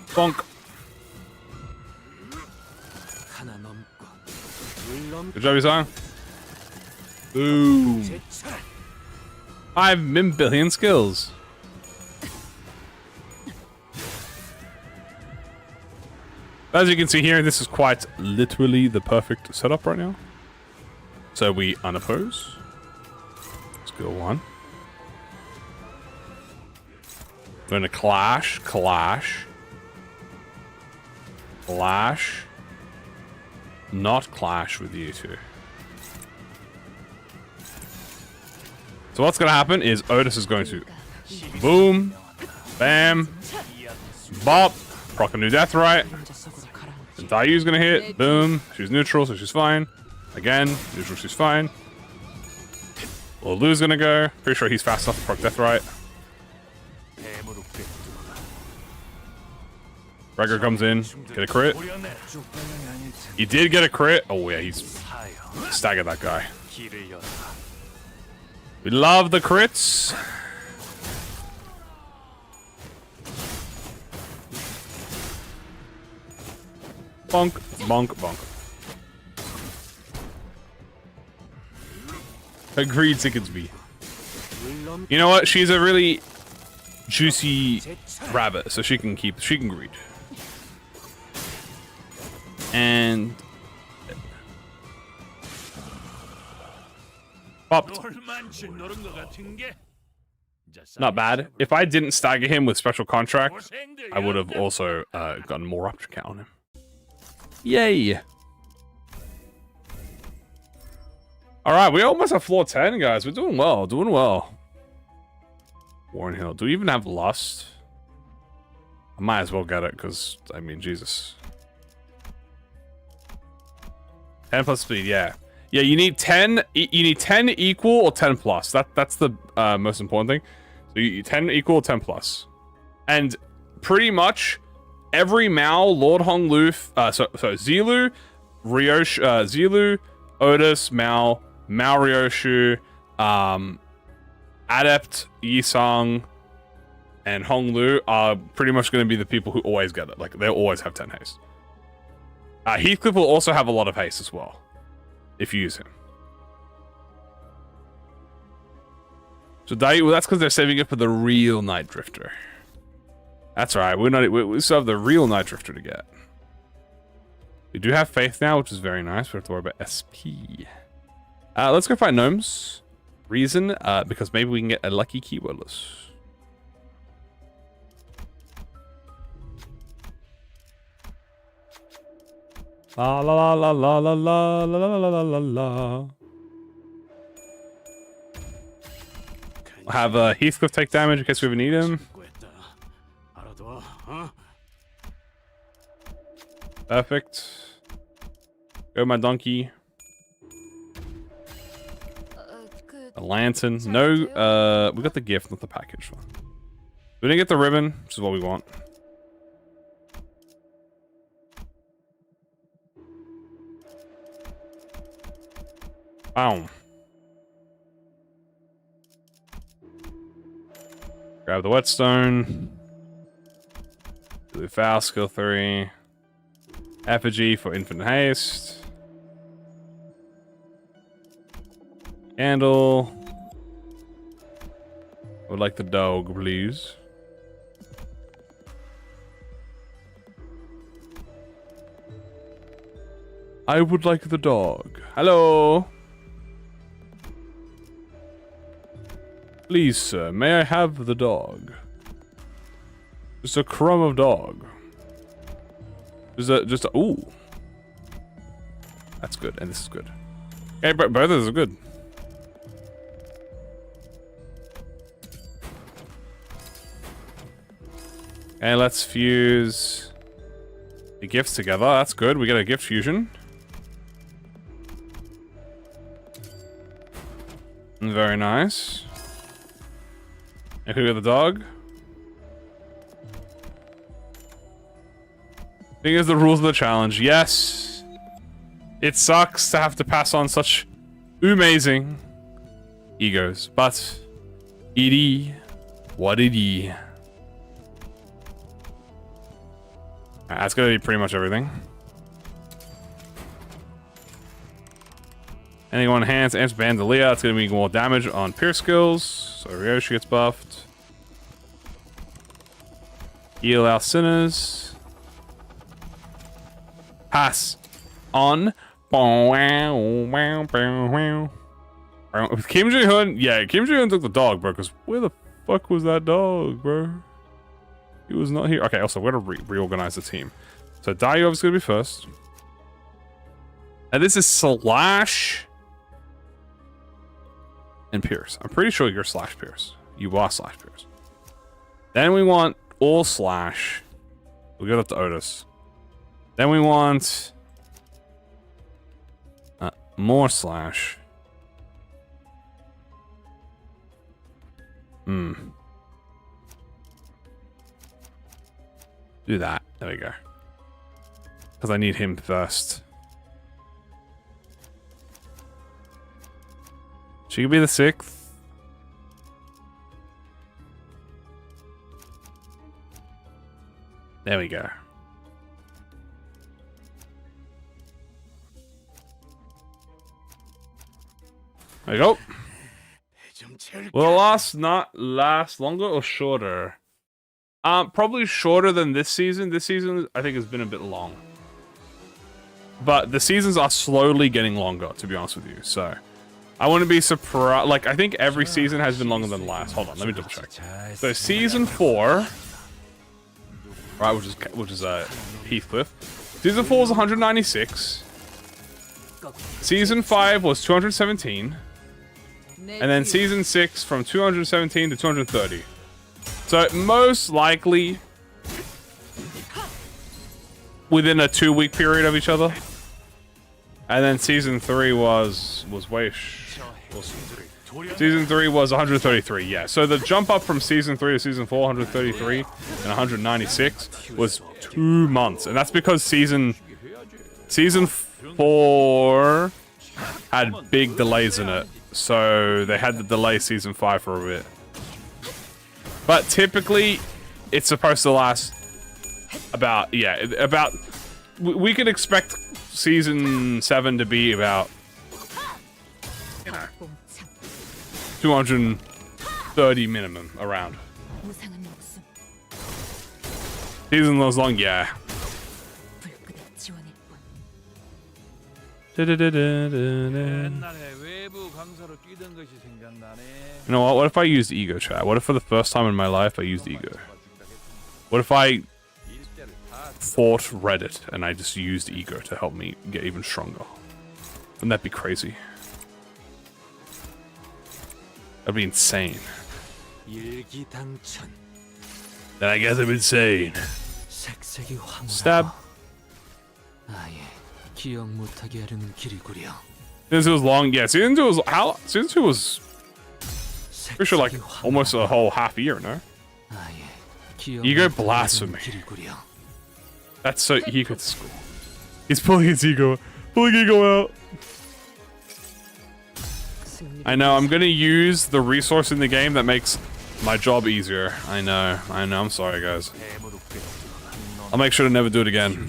Bonk. Good job, Yusang. Boom. 5 billion skills. As you can see here, this is quite literally the perfect setup right now. So we unoppose. Skill 1. We're gonna clash, not clash with you two. So what's gonna happen is Otis is going to boom, bam, bop, proc a new death right. And DAIYU's gonna hit, boom, she's neutral, so she's fine. Again, neutral, she's fine. Well, Lou's gonna go. Pretty sure he's fast enough to proc death right. Gregor comes in, get a crit. He did get a crit. Oh yeah, he's staggered that guy. We love the crits. Bonk, bonk, bonk. Agreed, Sickensby. You know what? She's a really juicy rabbit, so she can greed. And Popped. 놀만치 노른 것 같은 게. Not bad. If I didn't stagger him with special contract, I would have also gotten more rupture count on him. Yay! Alright, we almost have floor 10, guys. We're doing well, doing well. Warren Hill. Do we even have Lust? I might as well get it, because, I mean, Jesus. 10 plus speed, yeah. Yeah, you need 10, you need 10 equal or 10 plus. That's the most important thing. So you 10 equal or 10 plus. And pretty much every Mao, Lord Hong Luf, so Zilu, Ryoshu, Zilu, Otis, Mao, Ryoshu, Adept, Yisung, and Hong Lu are pretty much going to be the people who always get it. Like, they'll always have 10 haste. Heathcliff will also have a lot of haste as well, if you use him. So DAIYU, well, that's because they're saving it for the real Night Drifter. That's right. We still have the real Night Drifter to get. We do have Faith now, which is very nice. We don't have to worry about SP. Let's go find gnomes. Reason, because maybe we can get a lucky keywordless. La la la la la la la la la la la. We'll have Heathcliff take damage in case we ever need him. Perfect. Go my donkey. A lantern. No, we got the gift, not the package one. We didn't get the ribbon, which is what we want. Boom. Grab the whetstone. Blue foul, skill 3. Effigy for infinite haste. Candle. Would like the dog, please. I would like the dog. Hello. Please, sir, may I have the dog? Just a crumb of dog. Just a, ooh. That's good, and this is good. Okay, both of those are good. Okay, let's fuse the gifts together. That's good. We get a gift fusion. Very nice. And who got the dog? Thing is the rules of the challenge. Yes. It sucks to have to pass on such amazing egos, but it what it is. That's gonna be pretty much everything. Anyone enhance amps Bandolier, that's gonna be more damage on Pierce skills. So RYOSHOU gets buffed. Heal our sinners. Pass on. Kim Ji-hoon, yeah, Kim Ji-hoon took the dog, bro, because where the fuck was that dog, bro? He was not here. Okay, also, we're gonna reorganize the team. So DAIYU is gonna be first. And this is Slash and Pierce. I'm pretty sure you're Slash Pierce. You are Slash Pierce. Then we want all Slash. We'll get up to Otis. Then we want more Slash. Do that. There we go. Because I need him first. She could be the 6th. There we go. There we go. Will the last not last longer or shorter? Probably shorter than this season. This season, I think, has been a bit long. But the seasons are slowly getting longer, to be honest with you. So, I wouldn't be surprised. Like, I think every season has been longer than the last. Hold on, let me double check. So season 4, right, which is Heathcliff. Season 4 was 196. Season 5 was 217. And then season 6 from 217 to 230. So most likely within a 2-week period of each other. And then season 3 was season 3 was 133, yeah. So the jump up from season 3 to season 4, 133 and 196 was 2 months. And that's because season 4 had big delays in it. So they had to delay season 5 for a bit. But typically, it's supposed to last about, we could expect season 7 to be about, 230 minimum, around. Season was long, yeah. You know what? What if I used ego chat? What if for the first time in my life I used ego? What if I fought Reddit and I just used ego to help me get even stronger? Wouldn't that be crazy? That'd be insane. Then I guess I'm insane. Stab. Season 2 was long, yeah. Season 2 was Season 2 was pretty sure like almost a whole half year, no? Ego blasphemy. That's so ego. He's pulling his ego, out. I know. I'm gonna use the resource in the game that makes my job easier. I know. I'm sorry, guys. I'll make sure to never do it again.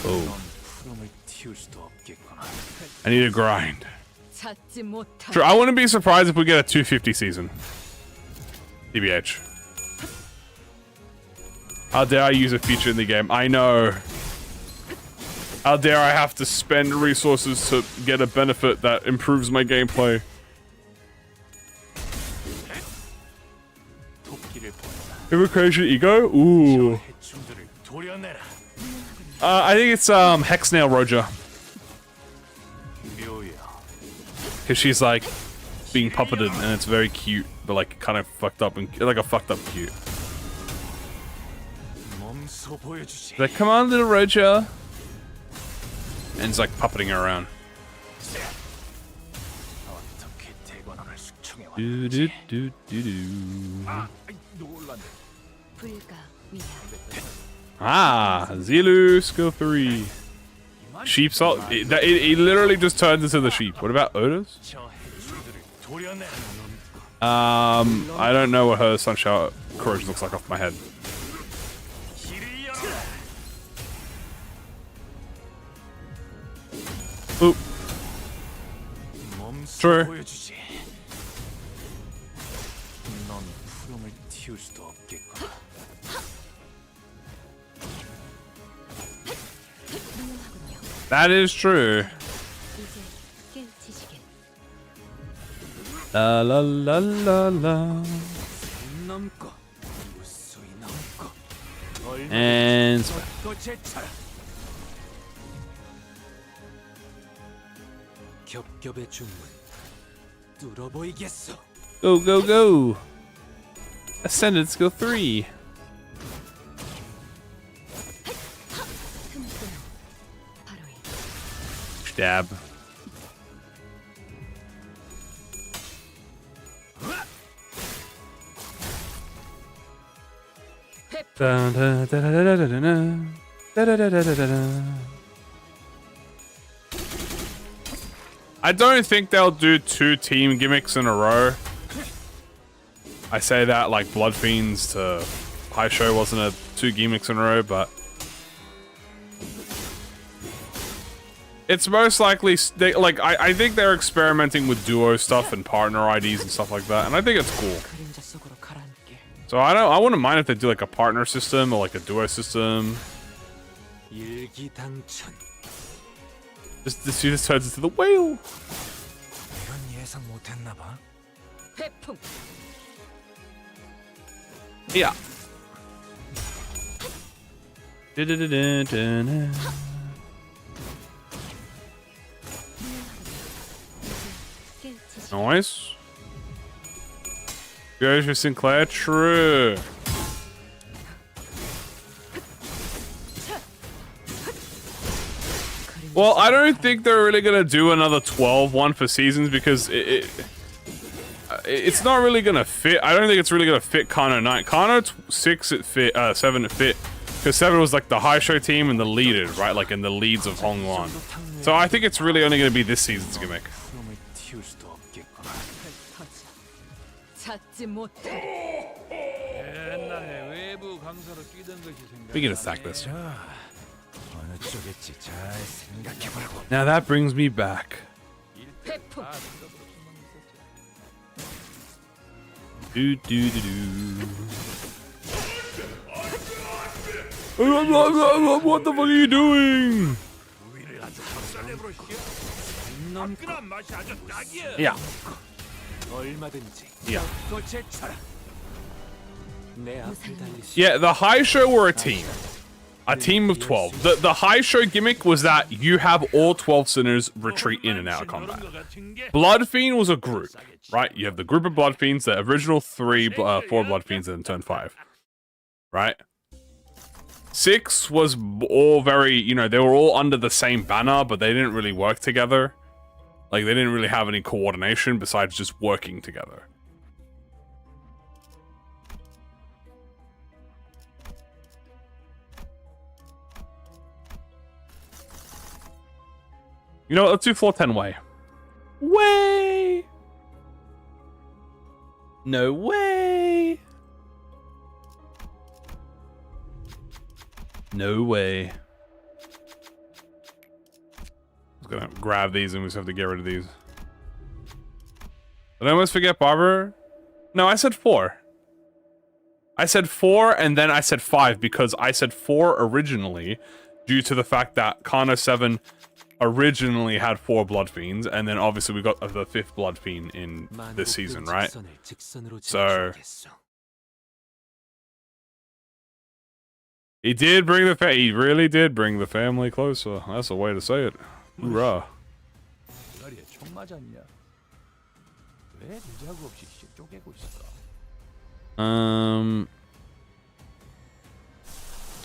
Oh. I need to grind. True, I wouldn't be surprised if we get a 250 season. TBH. How dare I use a feature in the game? I know. How dare I have to spend resources to get a benefit that improves my gameplay? Invocation ego? Ooh. I think it's Hexnail Roja. Cause she's like being puppeted and it's very cute, but like kind of fucked up and like a fucked up cute. Like, come on, little Roja. And it's like puppeting her around. Do do do do do. Ah, Zilu skill 3. Sheep salt. It literally just turned into the sheep. What about Oda's? I don't know what her Sunshower Courage looks like off my head. Oop. True. That is true. La la la la la. And go go go. Ascended skill 3. Stab. I don't think they'll do 2 team gimmicks in a row. I say that like Blood Fiends to High Show wasn't a 2 gimmicks in a row, but it's most likely I think they're experimenting with duo stuff and partner IDs and stuff like that, and I think it's cool. So I wouldn't mind if they do like a partner system or like a duo system. 일기당천. Just to see this turns into the whale. 이건 예상 못했나 봐. 회풍. Yeah. Da-da-da-da-da-da. Nice. Goes for Sinclair. True. Well, I don't think they're really gonna do another 12 for seasons because it's not really gonna fit. I don't think it's really gonna fit Kano 9. Kano 6 it fit, 7 it fit, because 7 was like the high show team and the leaders, right? Like in the leads of Hongwon. So I think it's really only gonna be this season's gimmick. 놈을 틔울 수도 없겠구나. 터져. 찾지 못해. 옛날에 외부 강사로 뛰던 것이 We can attack this. 어느 쪽일지 잘 생각해보라고. Now that brings me back. 회풍. Do do do do. What the fuck are you doing? 화끈한 맛이 아주 딱이야. Yeah. 얼마든지 Yeah. 고체쳐라. 내 앞을 달리시. Yeah, the high show were a team. A team of 12. The high show gimmick was that you have all 12 sinners retreat in and out of combat. Blood Fiend was a group, right? You have the group of Blood Fiends, the original 4 Blood Fiends, and then turn 5. Right? 6 was all very, you know, they were all under the same banner, but they didn't really work together. Like, they didn't really have any coordination besides just working together. You know what? Let's do floor 10 way. Way! No way! No way. I was gonna grab these and we just have to get rid of these. Did I almost forget Barber? No, I said 4. I said 4 and then I said 5 because I said 4 originally due to the fact that Kano 7 originally had 4 Blood Fiends, and then obviously we got the 5th Blood Fiend in this season, right? So he did bring he really did bring the family closer. That's a way to say it. Hoorah. 대가리에 총 맞았냐? 왜 대자구 없이 쪼개고 있어?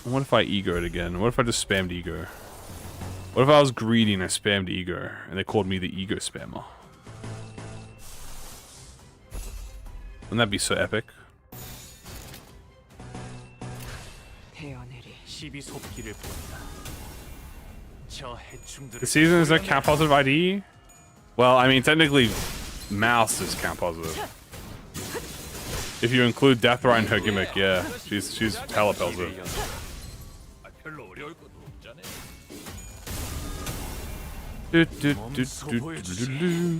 What if I egoed again? What if I just spammed ego? What if I was greedy and I spammed ego, and they called me the ego spammer? Wouldn't that be so epic? 시비속기를 본다. 저 해충들을 The season is a count positive ID? Well, I mean, technically, Mouse is count positive. If you include Deathright in her gimmick, yeah, she's hella positive. 아, 별로 어려울 것도 없잖아. Do, do, do, do, do, do, do.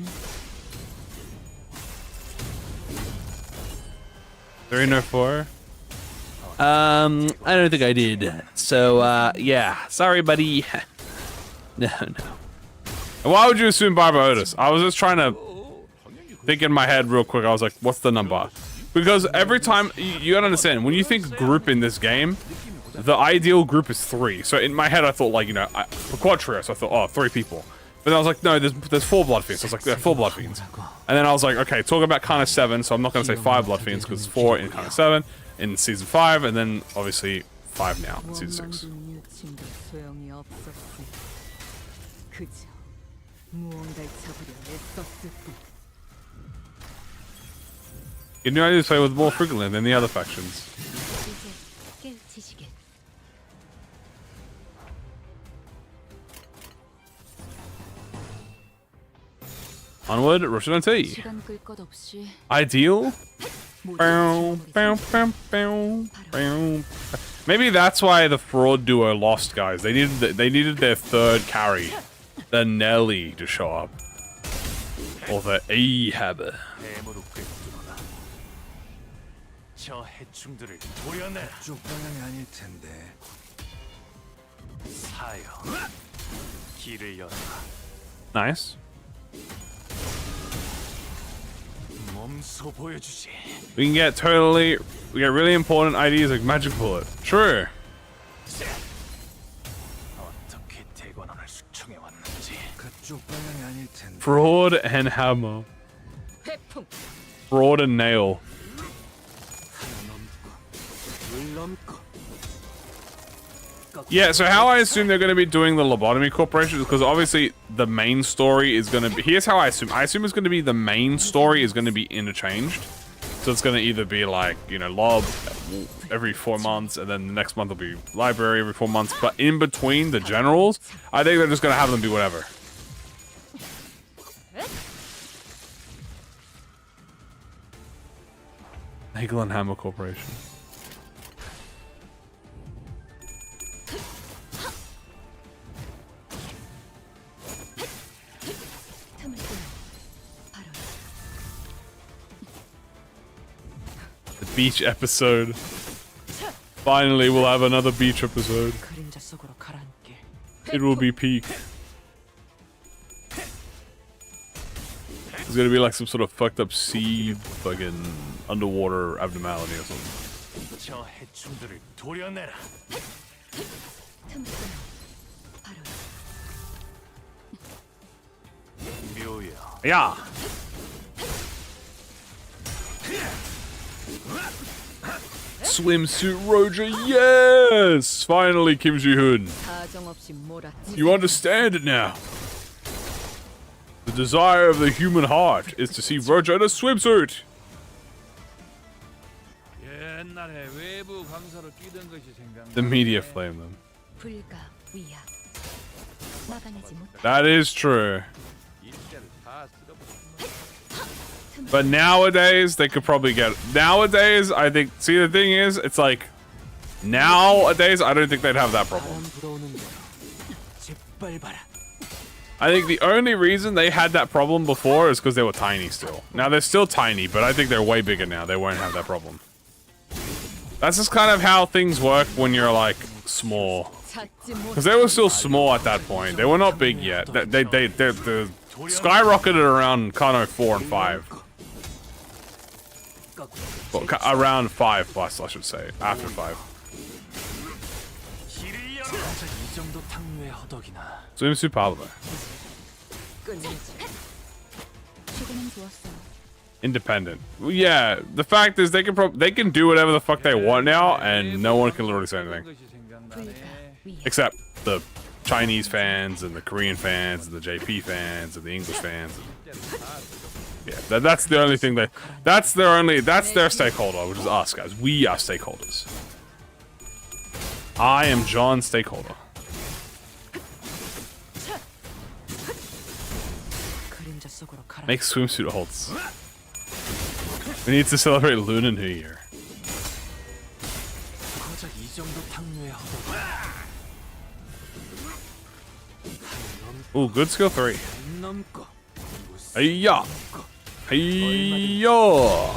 304. I don't think I did. So, yeah. Sorry, buddy. No. Why would you assume Barbara Otis? I was just trying to think in my head real quick. I was like, what's the number? Because every time, you gotta understand, when you think group in this game, the ideal group is 3. So in my head, I thought, like, you know, for Quad Trio, so I thought, oh, 3 people. But then I was like, no, there's 4 Blood Fiends. So I was like, there are 4 Blood Fiends. And then I was like, okay, talk about Kano 7, so I'm not going to say 5 Blood Fiends, because it's 4 in Kano 7, in Season 5, and then, obviously, 5 now, in Season 6. 소용이 없었으니 그저 무언가를 잡으려 애썼을 뿐. You knew I need to play with more frequently than the other factions. 이제 깨우치시게. Onward, Russian and T. 시간 끌 것 없이 Ideal? Bow, bow, bow, bow, bow. Maybe that's why the fraud duo lost, guys. They needed their 3rd carry, the Nelly, to show up, or the Ahab. 저 해충들을 도려내라. 쪽 방향이 아닐 텐데. 사여. 길을 열어라. Nice. 몸소 보여주지. We get really important IDs like Magic Bullet. True. 어떻게 대관원을 숙청해 왔는지. 그쪽 방향이 아닐 텐데. Fraud and hammer. 회풍. Fraud and nail. Yeah, so how I assume they're going to be doing the lobotomy corporation is because obviously the main story is going to be... Here's how I assume. I assume it's going to be the main story is going to be interchanged. So it's going to either be like, you know, lob every 4 months and then the next month will be library every 4 months. But in between the generals, I think they're just going to have them be whatever. Nagel and Hammer Corporation. The beach episode. Finally, we'll have another beach episode. It will be peak. It's gonna be like some sort of fucked up sea fucking underwater abnormality or something. 저 해충들을 도려내라. 묘야. Yeah. Swimsuit Roger, yes! Finally, Kim Ji-hoon. 사정없이 몰아치. You understand it now. The desire of the human heart is to see Roger in a swimsuit. 옛날에 외부 강사로 뛰던 것이 생각나. The media flame them. 불가 위야. 막아내지 못. That is true. 일자를 다 쓸어버렸어. But nowadays, they could probably get... Nowadays, I think... See, the thing is, it's like... Nowadays, I don't think they'd have that problem. I think the only reason they had that problem before is because they were tiny still. Now, they're still tiny, but I think they're way bigger now. They won't have that problem. That's just kind of how things work when you're, like, small. Because they were still small at that point. They were not big yet. They skyrocketed around Kano 4 and 5. Well, around 5 plus, I should say. After 5. Swimsuit Pablo. Independent. Well, yeah, the fact is they can do whatever the fuck they want now, and no one can literally say anything. Except the Chinese fans and the Korean fans and the JP fans and the English fans. Yeah, that's the only thing that's their stakeholder, which is us guys. We are stakeholders. I am John's stakeholder. Make swimsuit holds. We need to celebrate Lunar New Year. Ooh, good skill 3. Hey-ya! Hey-ya!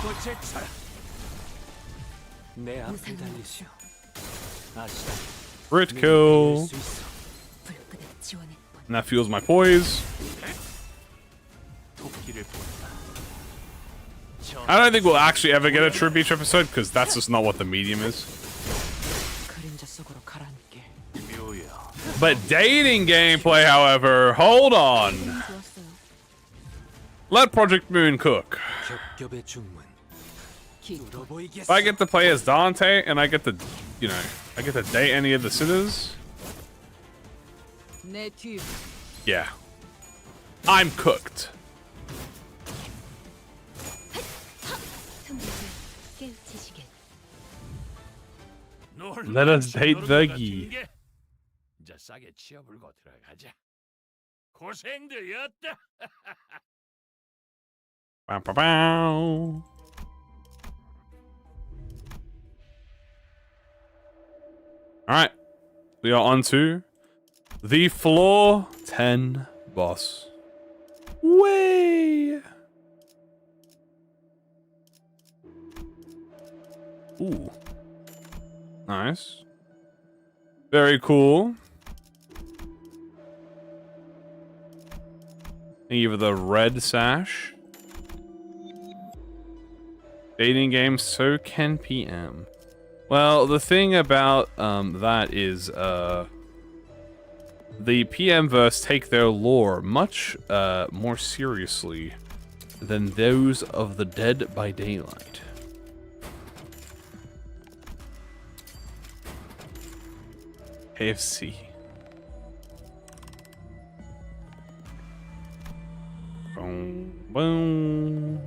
Crit kill! And that fuels my poise. I don't think we'll actually ever get a True Beach episode, because that's just not what the medium is. But dating gameplay, however, hold on. Let Project Moon cook. If I get to play as Dante and I get to, you know, I get to date any of the sinners, yeah, I'm cooked. Let us date Veggie. 이제 싸게 치워불고 들어가자. 고생들이었다. Bow, bow, bow. Alright. We are on to the floor 10 boss. Way. Ooh. Nice. Very cool. Thank you for the red sash. Dating game, so can PM. Well, the thing about that is the PM verse take their lore much more seriously than those of the Dead by Daylight. KFC. Boom, boom.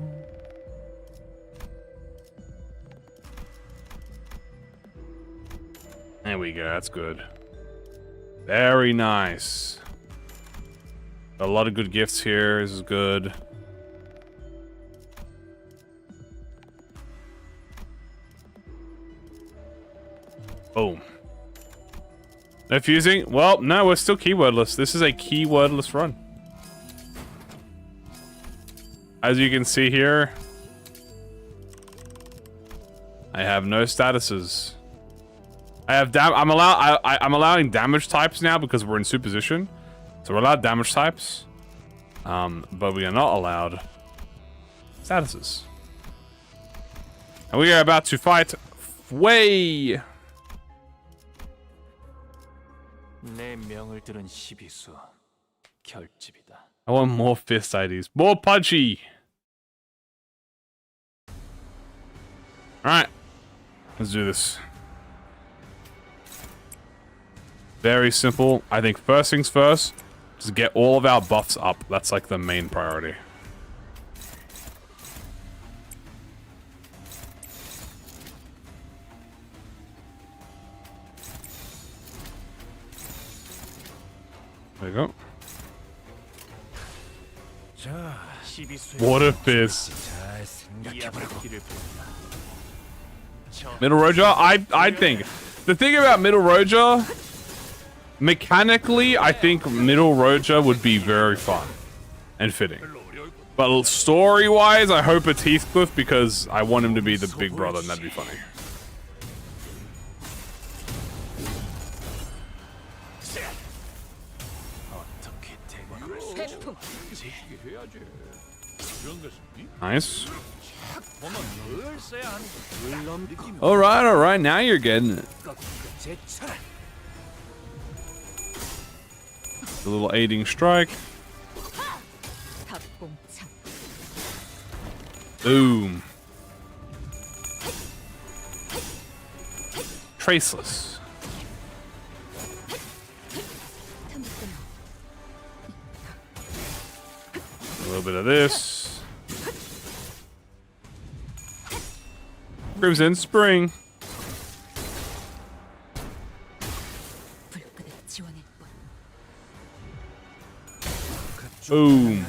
There we go, that's good. Very nice. A lot of good gifts here, this is good. Boom. No fusing? Well, no, we're still keywordless. This is a keywordless run. As you can see here, I have no statuses. I'm allowing damage types now because we're in superposition. So we're allowed damage types. But we are not allowed statuses. And we are about to fight Wei. 내 명을 들은 시비수 결집이다. I want more fist IDs. More punchy. Alright. Let's do this. Very simple. I think first things first, just get all of our buffs up. That's like the main priority. There you go. Water fist. Middle Roger? I think. The thing about Middle Roger, mechanically, I think Middle Roger would be very fun and fitting. But story-wise, I hope it's Heathcliff because I want him to be the big brother and that'd be funny. Nice. Alright, now you're getting it. A little aiding strike. Boom. Traceless. A little bit of this. Crimson Spring. Boom.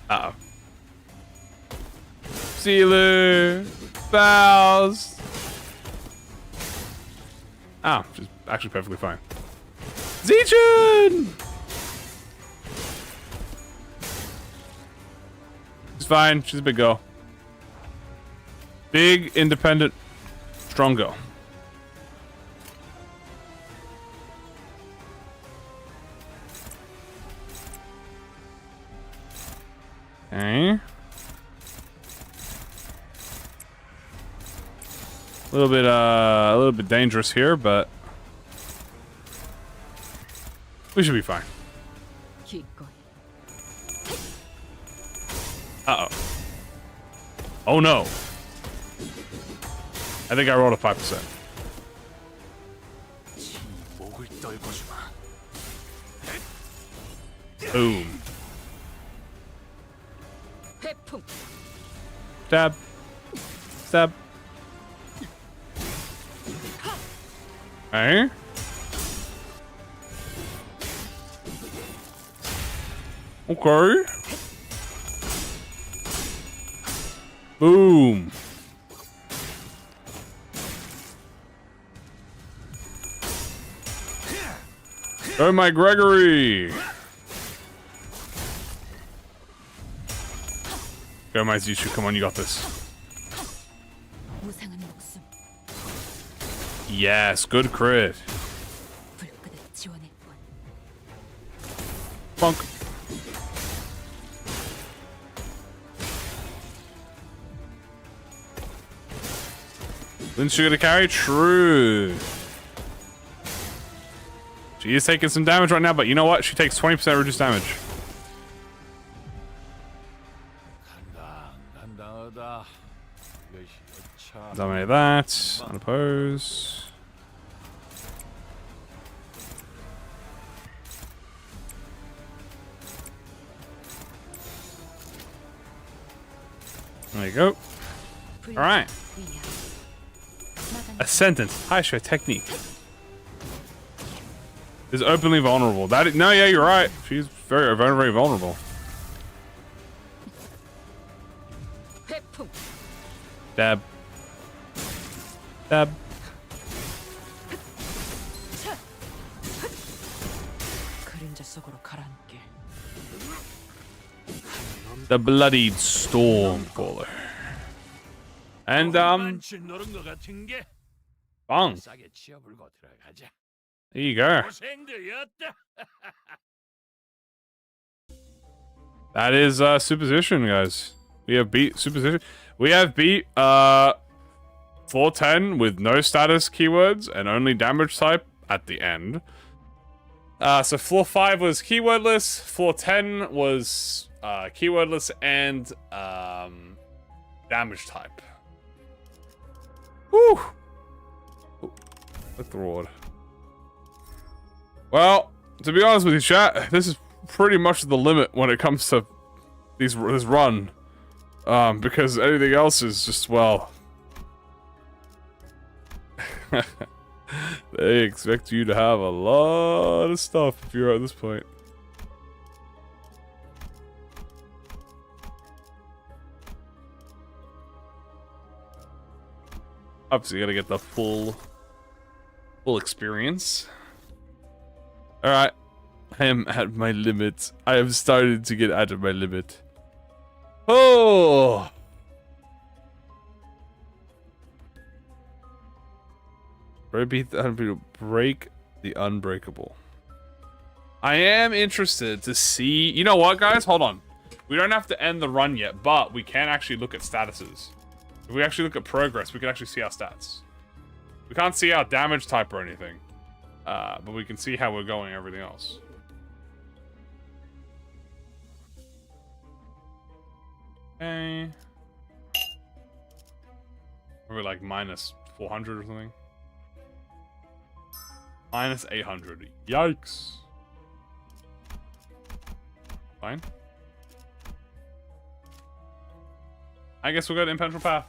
Uh-oh. Sealer. Fouls. Ah, which is actually perfectly fine. Zichun! She's fine. She's a big girl. Big, independent, strong girl. Okay. A little bit dangerous here, but we should be fine. Uh-oh. Oh no. I think I rolled a 5%. Boom. Stab. Stab. Okay. Okay. Boom. Oh my Gregory. Go, my Zushu. Come on, you got this. 무상한 목숨 Yes, good crit. 불끈을 지원했군. Bonk. Lin's sugar to carry? True. She is taking some damage right now, but you know what? She takes 20% reduced damage. 간당간당하다. 이것이 차. Dominate that. Unopposed. There you go. Alright. Ascendant. High show technique. Is openly vulnerable. That is, no, yeah, you're right. She's very, very, very vulnerable. 회풍. Dab. Dab. 그림자 속으로 가라앉게. The bloodied Stormcaller. And 만치 노른 것 같은 게 bang. 싸게 치어불고 들어가자. There you go. 고생들이었다. That is Superstition, guys. We have beat Superstition. We have beat floor 10 with no status keywords and only damage type at the end. So floor 5 was keywordless, floor 10 was keywordless and damage type. Woo! Ooh, look the reward. Well, to be honest with you, chat, this is pretty much the limit when it comes to this run. Because anything else is just, well... they expect you to have a lot of stuff if you're at this point. Obviously, you gotta get the full experience. Alright. I am at my limit. I have started to get out of my limit. Oh! Break the unbreakable. I am interested to see... You know what, guys? Hold on. We don't have to end the run yet, but we can actually look at statuses. If we actually look at progress, we can actually see our stats. We can't see our damage type or anything. But we can see how we're going and everything else. Okay. Probably like minus 400 or something. Minus 800. Yikes. Fine. I guess we'll go to Impenetrable Path.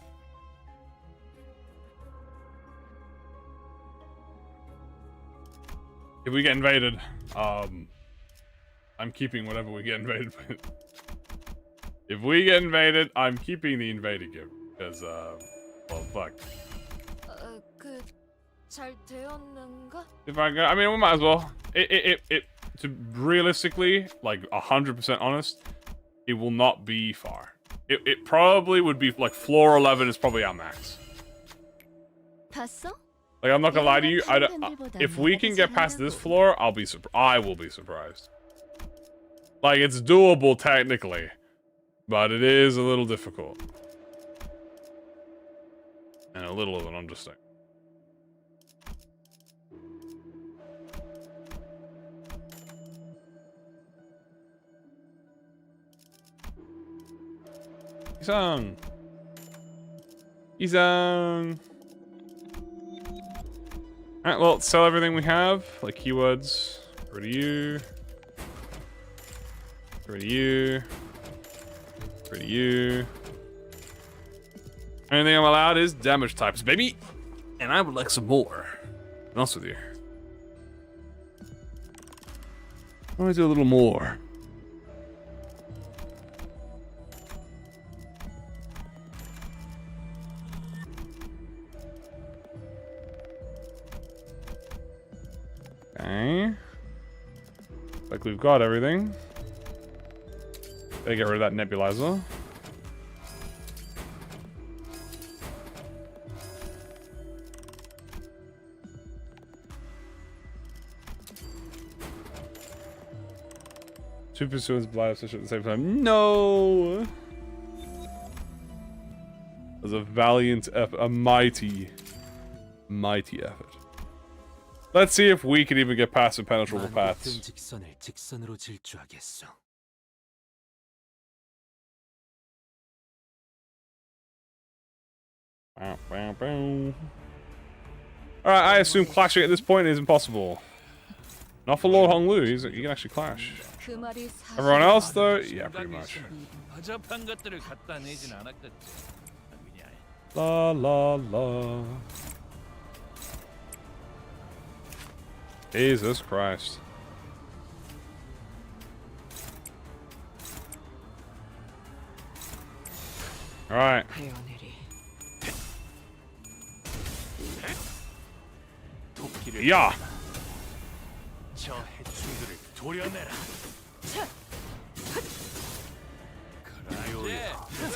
If we get invaded, I'm keeping whatever we get invaded with. If we get invaded, I'm keeping the invaded gift. Because, well, fuck. 잘 되었는가? If I go, I mean, we might as well. To realistically, like 100% honest, it will not be far. It probably would be like floor 11 is probably our max. 봤어? Like, I'm not gonna lie to you. If we can get past this floor, I will be surprised. Like, it's doable technically, but it is a little difficult. And a little of an understatement. Isang. Alright, well, sell everything we have. Like keywords. Go to you. Go to you. Go to you. Only thing I'm allowed is damage types, baby. And I would like some more. To be honest with you. I want to do a little more. Okay. Like we've got everything. Gotta get rid of that nebulizer. Two pursuers blind at the same time. No! It was a valiant effort. A mighty effort. Let's see if we can even get past impenetrable paths. 직선을 직선으로 질주하겠소. Alright, I assume clashing at this point is impossible. Not for Lord Honglu, he can actually clash. 그 말이 Everyone else, though? Yeah, pretty much. 허접한 것들을 갖다 내진 않았겠지. 그냥 La la la. Jesus Christ. Alright. Yeah. 저 해충들을 도려내라.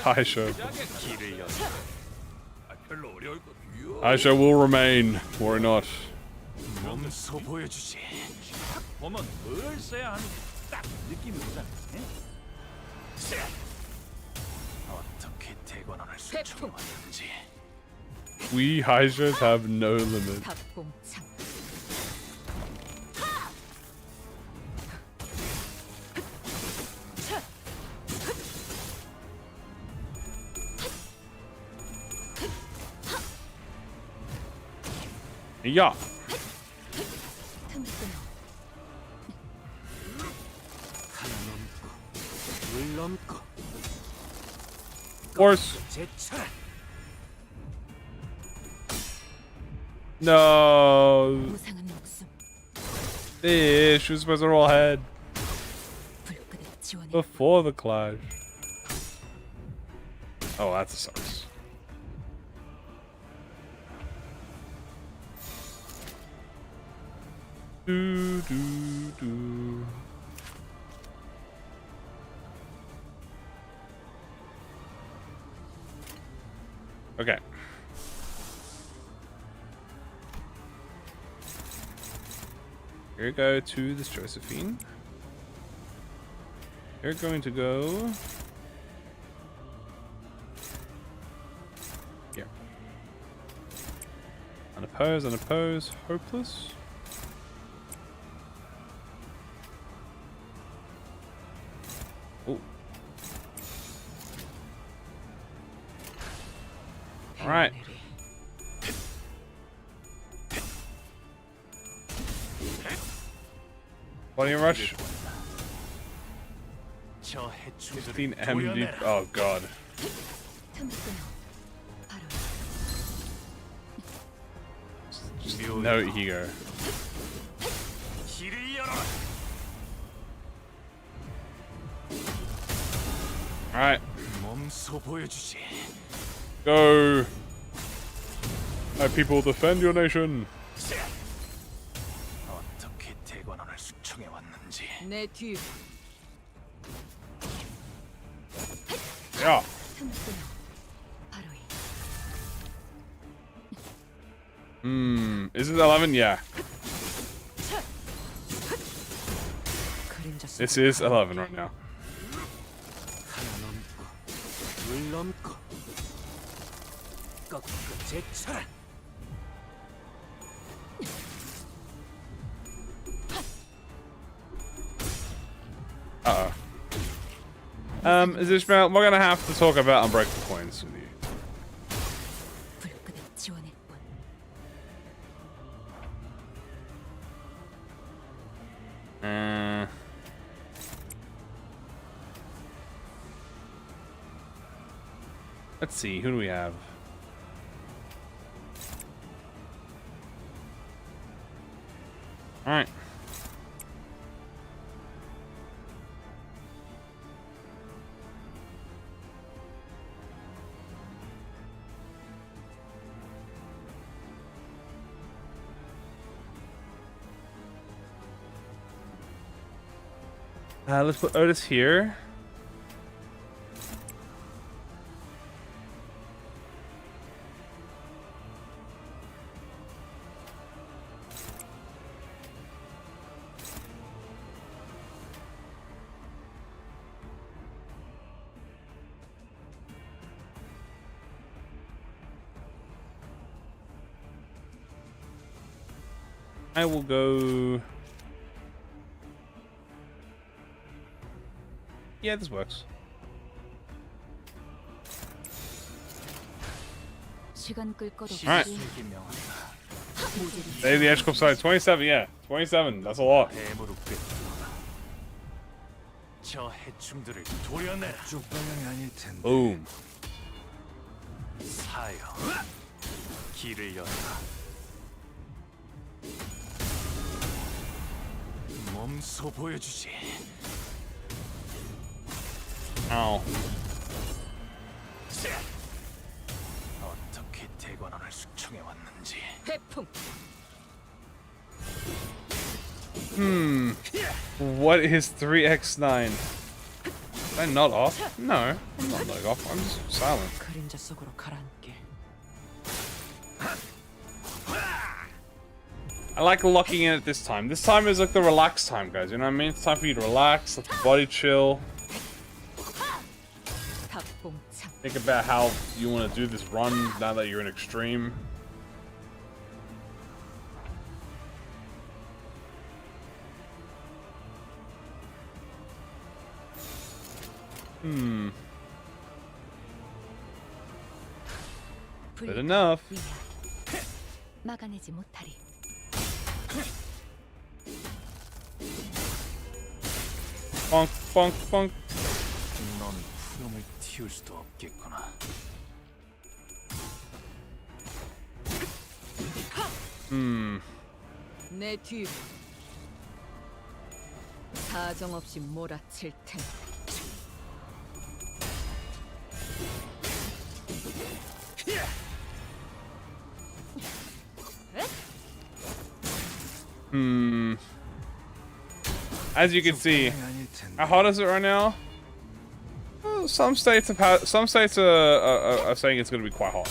Taisho. 길을 열. 별로 어려울 것. Taisho will remain, worry not. 몸소 보여주지. 보면 뭘 써야 하는지 딱 느낌이 오잖아. 어떻게 대관원을 수정하는지. We Hydras have no limit. 탑공창. Yeah. 하나 넘고 둘 넘고 Of course. 제철. No. 무상한 목숨 The issues supposed to roll ahead 불끈의 지원에 before the clash. Oh, that sucks. Do. Okay. Here we go to this Josephine. You're going to go here. Unoppose, hopeless. Oh. Alright. Body rush. 15 MD. Oh god. Just no ego. Alright. 몸소 보여주지. Go. My people, defend your nation. 어떻게 대관원을 수청해 왔는지. 내 뒤. Yeah. Is it 11? Yeah. This is 11 right now. 하나 넘고 둘 넘고 꺾고 제철. Uh-oh. Is Ishmael, we're gonna have to talk about unbreakable coins with you. 불끈의 지원했군. Let's see, who do we have? Alright. Let's put Otis here. I will go. Yeah, this works. 시간 끌 것 없이 Alright. Save the edge clip side. 27, yeah. 27. That's a lot. 뱀으로 꿰뚫어라. 저 해충들을 도려내라. 쪽 방향이 아닐 텐데. Boom. 사여. 길을 열어라. 몸소 보여주지. Ow. 어떻게 대관원을 숙청해 왔는지. 회풍. What is 3x9? Is that not off? No, I'm not like off. I'm just silent. 그림자 속으로 가라앉게. I like locking in at this time. This time is like the relaxed time, guys. You know what I mean? It's time for you to relax, let the body chill. 닭봉창. Think about how you want to do this run now that you're in extreme. Good enough. 막아내지 못하리. Bonk, bonk, bonk. 넌 푸름을 틔울 수도 없겠구나. 내 뒤로. 사정없이 몰아칠 텐데. As you can see, how hot is it right now? Well, some states are saying it's going to be quite hot.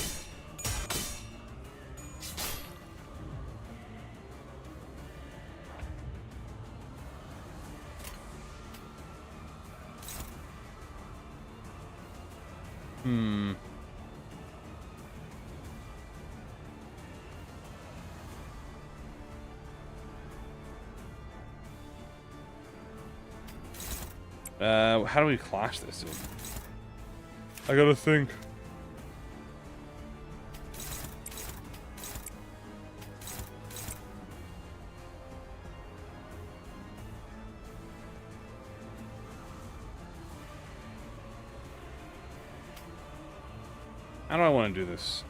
How do we clash this? I gotta think. How do I want to do this?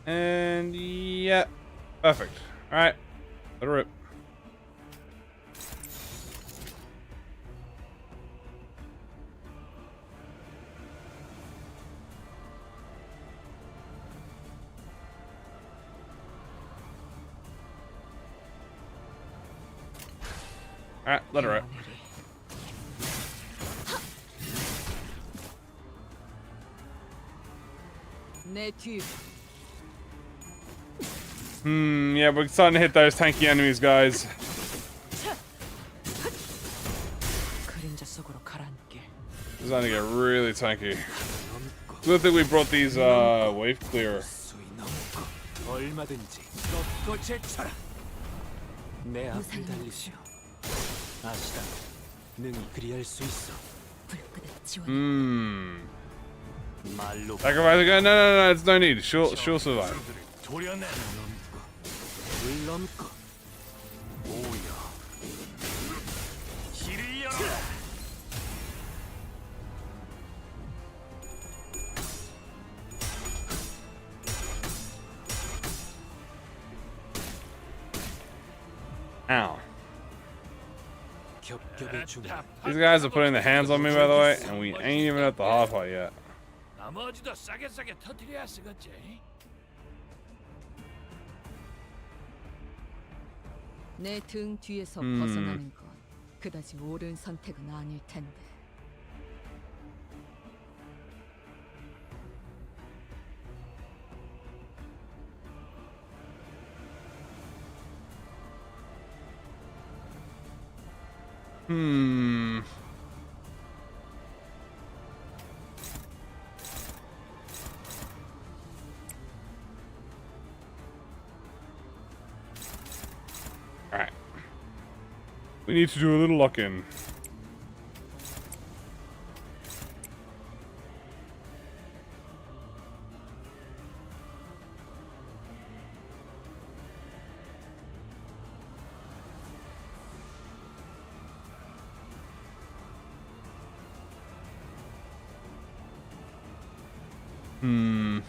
And yeah, perfect. All right, let her rip. All right, let her rip. 내 뒤로. Yeah, we're starting to hit those tanky enemies, guys. 그림자 속으로 가라앉게. It's starting to get really tanky. Good thing we brought these wave clearer. 수위 넘을 것. 얼마든지 꺾고 제쳐라. 내 앞을 달리시오. 아시다. 능히 그리할 수 있어. 불끈한 지원. 말로 Sacrifice again? No, it's no need. She'll survive. 도려내라. 물 넘고 오여. 길을 열어라. Ow. 겹겹의 중에 These guys are putting their hands on me, by the way, and we ain't even at the hard part yet. 나머지도 싸게 터뜨려야 쓰겠지. 내 등 뒤에서 벗어나는 건 그다지 옳은 선택은 아닐 텐데. Hmm. Alright. We need to do a little lock-in. Hmm.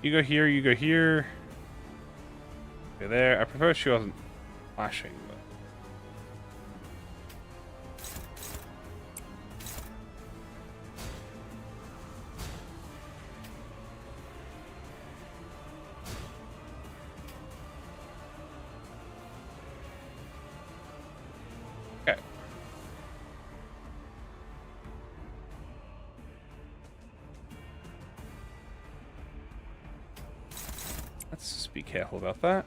You go here, you go here. Go there. I prefer she wasn't flashing, but... Okay. Let's just be careful about that.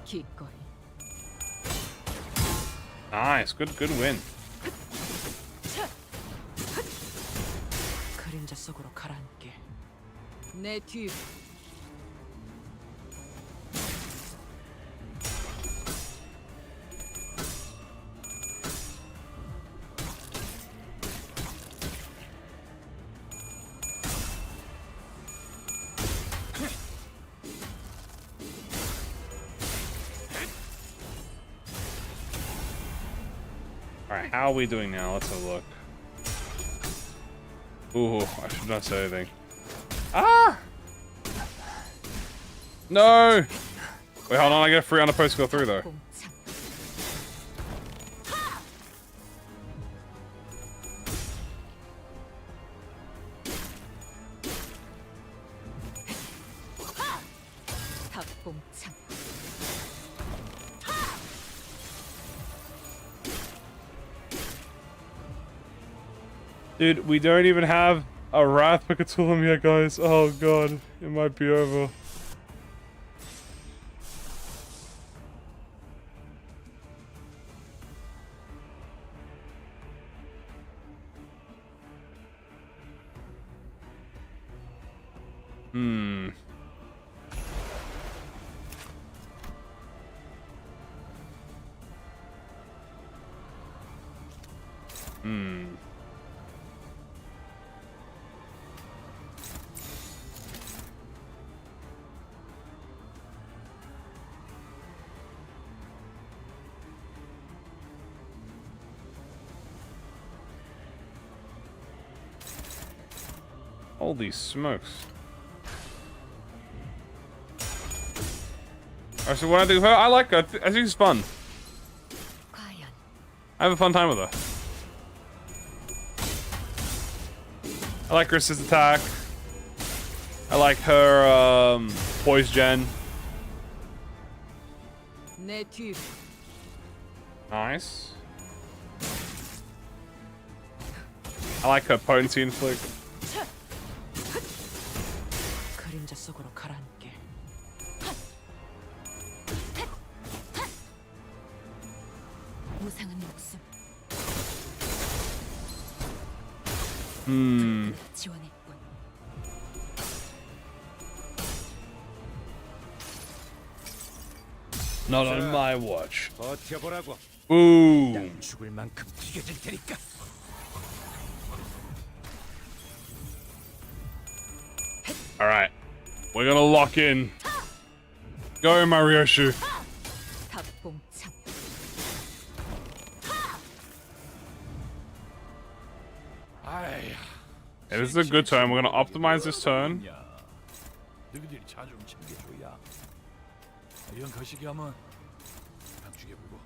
기꺼이. Nice, good win. 그림자 속으로 가라앉게. 내 뒤. Alright, how are we doing now? Let's have a look. Ooh, I should not say anything. Ah! No! Wait, hold on, I get a free on a post to go through though. 꼼짝. 닭봉창. Dude, we don't even have a Wrath Picatulum yet, guys. Oh god, it might be over. Hmm. Hmm. Holy smokes. Alright, so what I think of her, I like her. I think it's fun. 과연. I have a fun time with her. I like her assist attack. I like her poise gen. 내 뒤. Nice. I like her potency inflict. 그림자 속으로 가라앉게. 무상한 목숨 Hmm. 지원했군. Not on my watch. 버텨보라고. Boom. 죽을 만큼 튀겨질 테니까. Alright. We're gonna lock in. Go, my RYOSHOU. 닭봉창. 아이. Yeah, this is a good turn. We're gonna optimize this turn. 너희들이 자주 좀 챙겨줘야. 이런 거시기 하면 안 죽여보고.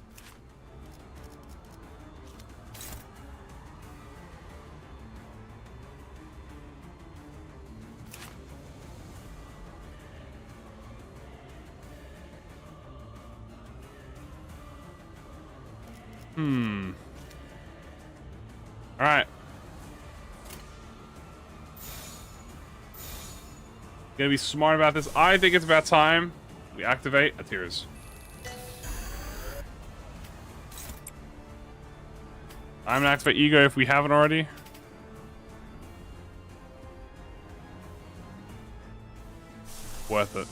Alright. Gonna be smart about this. I think it's about time we activate a tears. I'm gonna activate ego if we haven't already. Worth it.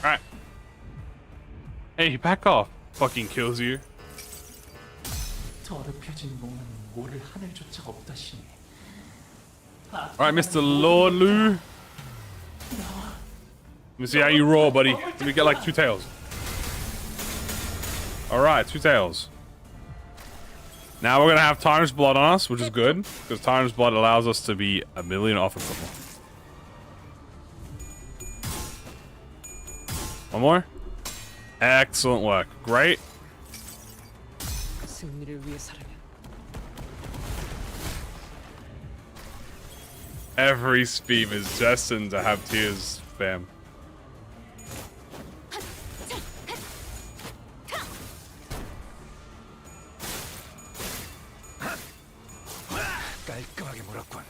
Alright. Hey, back off. Fucking kills you. 더럽혀진 몸은 오를 하늘조차 없다시니. Alright, Mr. Lord Lou. Let me see how you roll, buddy. Let me get like 2 tails. Alright, 2 tails. Now we're gonna have Tyrant's Blood on us, which is good, because Tyrant's Blood allows us to be a million off a couple. One more. Excellent work. Great. 승리를 위해서라면 Every Speam is destined to have tears, fam. 깔끔하게 물었군.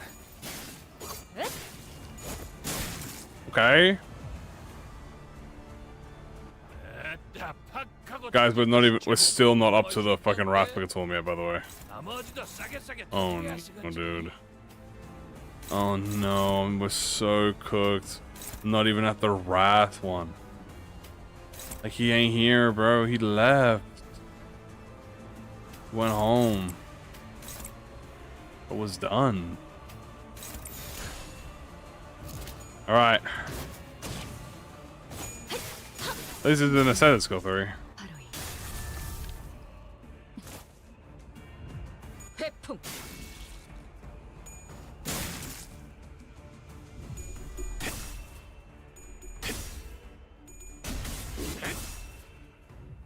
Okay. Guys, we're still not up to the fucking Wrath Platoon yet, by the way. Oh no, dude. Oh no, we're so cooked. Not even at the Wrath one. Like, he ain't here, bro. He left. Went home. It was done. Alright. This is an ascendant skill theory. 회풍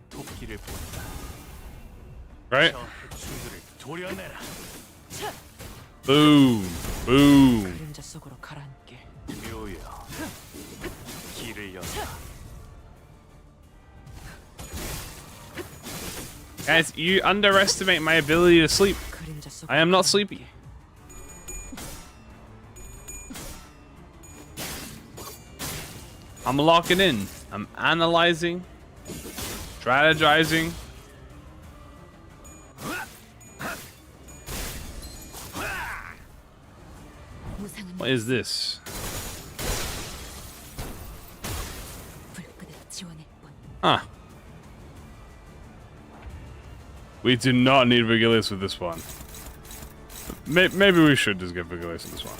도끼를 본다. Right? 충들을 도려내라. Boom. Boom. 그림자 속으로 가라앉게 묘여. 길을 열어. Guys, you underestimate my ability to sleep. 그림자 속으로 I am not sleepy. I'm locking in. I'm analyzing, strategizing. 무상은 What is this? 불끈을 지원할 뿐. Huh. We do not need Vigilius with this one. Maybe we should just get Vigilius with this one.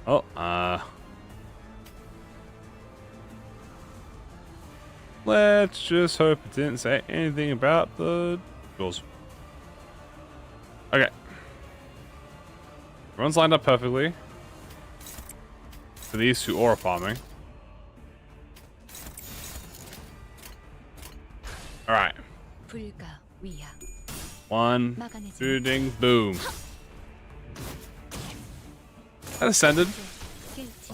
Oh, let's just hope it didn't say anything about the doors. Okay. Everyone's lined up perfectly for these 2 aura farming. Alright. 불가 위야. 1, 2, ding, boom. That ascended.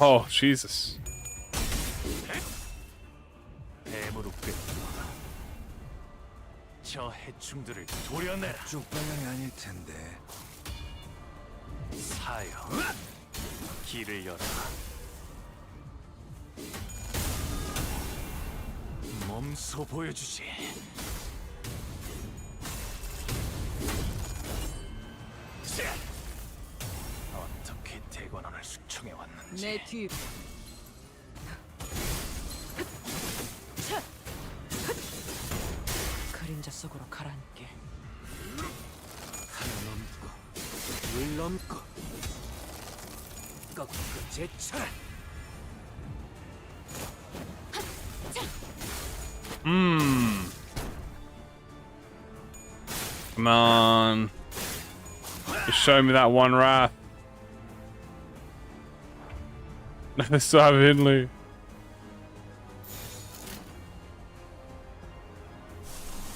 Oh, Jesus. 뱀으로 꿰. 저 해충들을 도려내라. 쪽방향이 아닐 텐데. 사여. 길을 열어. 몸소 보여주지. 어떻게 대관원을 숙청해 왔는지. 내 뒤. 그림자 속으로 가라앉게 하나 넘고 둘 넘고 꺾고 제쳐라. Come on. Just show me that one wrath. They still have Hindley.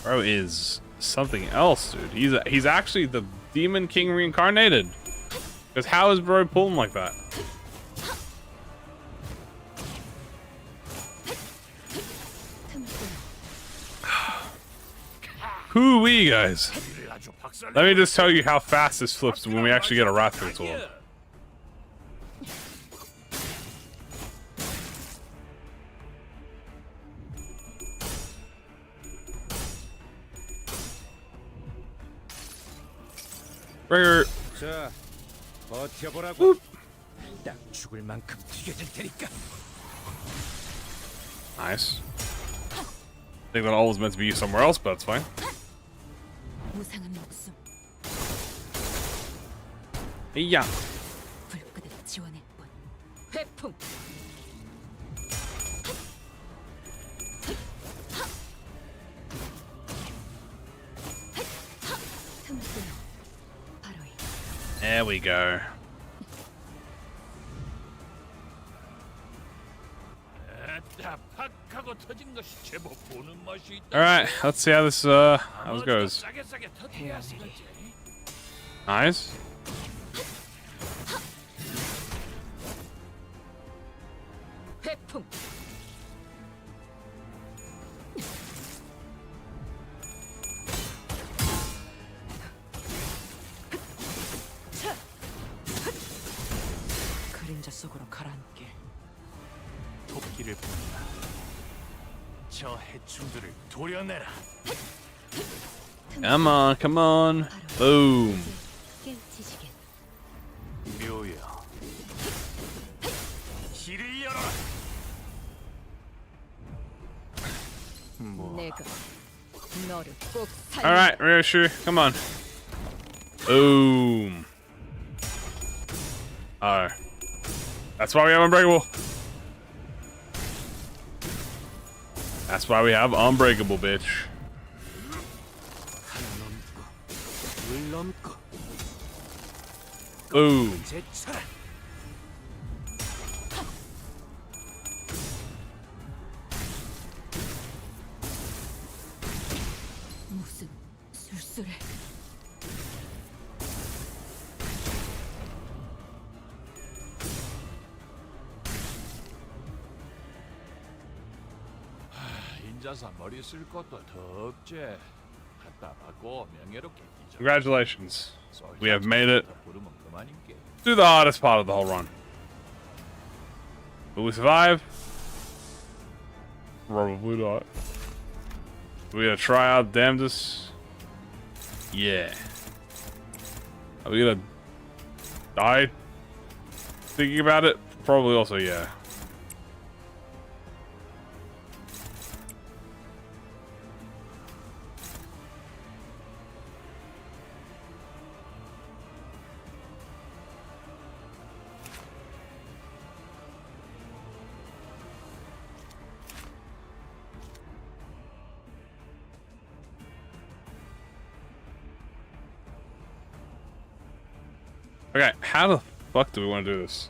Bro is something else, dude. He's actually the Demon King reincarnated. Because how is bro pulling like that? Hoo-wee, guys. Let me just tell you how fast this flips when we actually get a Wrathful tool. Trigger. 자, 버텨보라고. 딱 죽을 만큼 튀겨질 테니까. Nice. I think that all was meant to be used somewhere else, but that's fine. 무상한 목숨 Yeah. 불끈을 지원해 본 회풍. 틈새로 바로 이 There we go. 다 팍하고 터진 것이 제법 보는 맛이 있다. Alright, let's see how this goes. 싸게 터뜨려야 쓰겠지. Nice. 회풍. 그림자 속으로 가라앉게. 토끼를 본다. 저 해충들을 도려내라. Come on, come on. Boom. 깨우치시게 묘야. 길을 열어라. 뭐 내가 너를 꼭 살. Alright, RYOSHOU, come on. Boom. Alright. That's why we have Unbreakable. That's why we have Unbreakable, bitch. 물 넘고 Boom. 제쳐라. 무슨 술술해 인자사 머리 쓸 것도 더 없지. 갖다 받고 명예롭게 뒤져. Congratulations. We have made it 부르면 그만인게. through the hardest part of the whole run. Will we survive? Probably not. We gonna try out Damnedus? Yeah. Are we gonna die thinking about it? Probably also, yeah. Okay, how the fuck do we want to do this?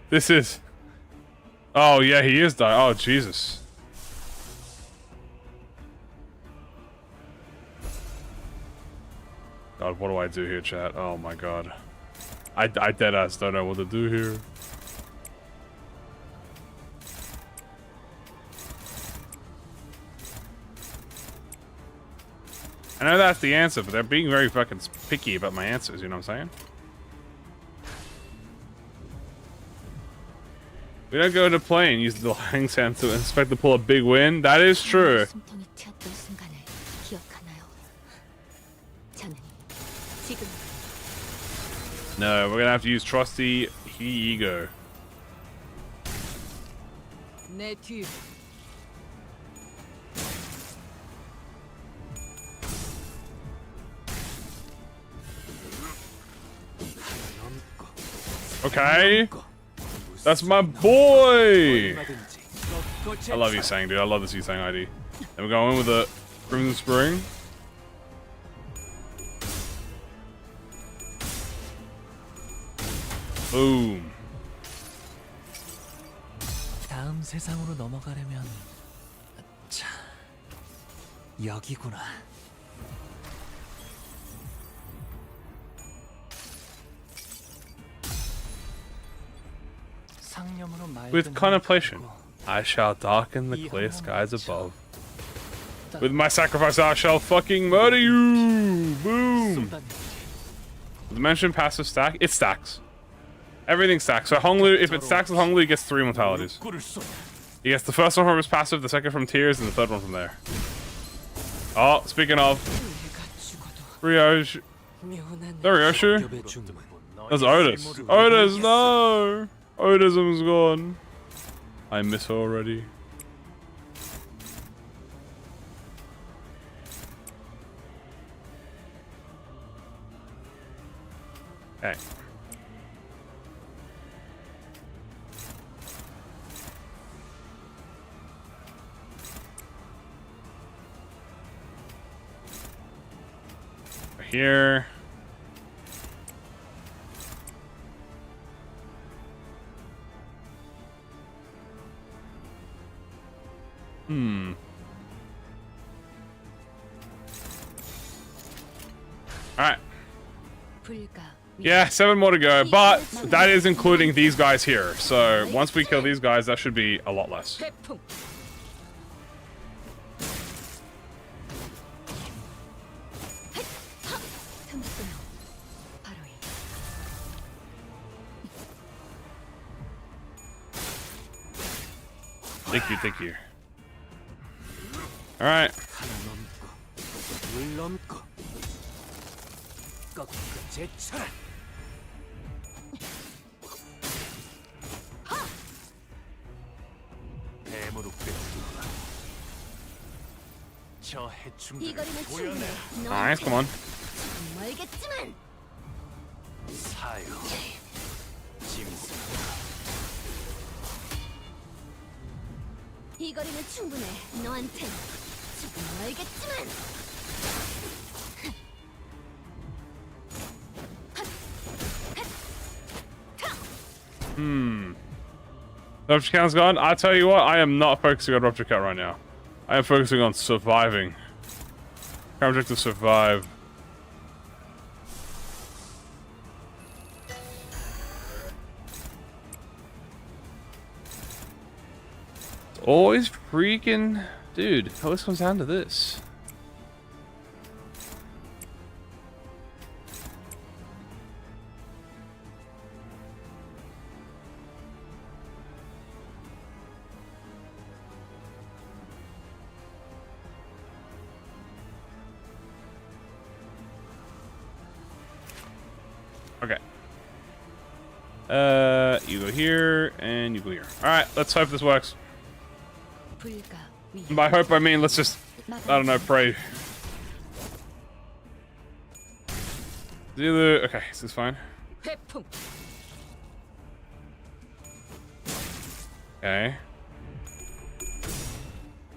This is... Oh, yeah, he is dying. Oh, Jesus. God, what do I do here, chat? Oh, my God. I deadass don't know what to do here. I know that's the answer, but they're being very fucking picky about my answers, you know what I'm saying? We don't go to play and use the lying sound to expect to pull a big win. That is true. 숨통이 튀었던 순간을 기억하나요? 저는 지금 No, we're gonna have to use trusty ego. 내 뒤. Okay, that's my boy. 얼마든지 I love you saying, dude. I love this you saying ID. And we're going with the Crimson Spring. Boom. 다음 세상으로 넘어가려면 자 여기구나. 상념으로 With contemplation, I shall darken the clear skies above. With my sacrifice, I shall fucking murder you! Boom! The mentioned passive stack, it stacks. Everything stacks. So Honglu, if it stacks with Honglu, he gets 3 mortalities. He gets the first one from his passive, the second from tears, and the third one from there. Oh, speaking of, RYOSHU. RYOSHU? That's Otis. Otis, no! Otism's gone. I miss her already. Okay. Here. Alright. Yeah, 7 more to go, but that is including these guys here. So once we kill these guys, that should be a lot less. Thank you, thank you. Alright. Nice, come on. 이 거리는 충분해. 너한텐 조금 멀겠지만. Rupture count's gone. I tell you what, I am not focusing on rupture count right now. I am focusing on surviving. Current objective: survive. Always freaking... Dude, it always comes down to this. Okay. You go here, and you go here. Alright, let's hope this works. And by hope I mean let's just, I don't know, pray. Okay, this is fine. Okay.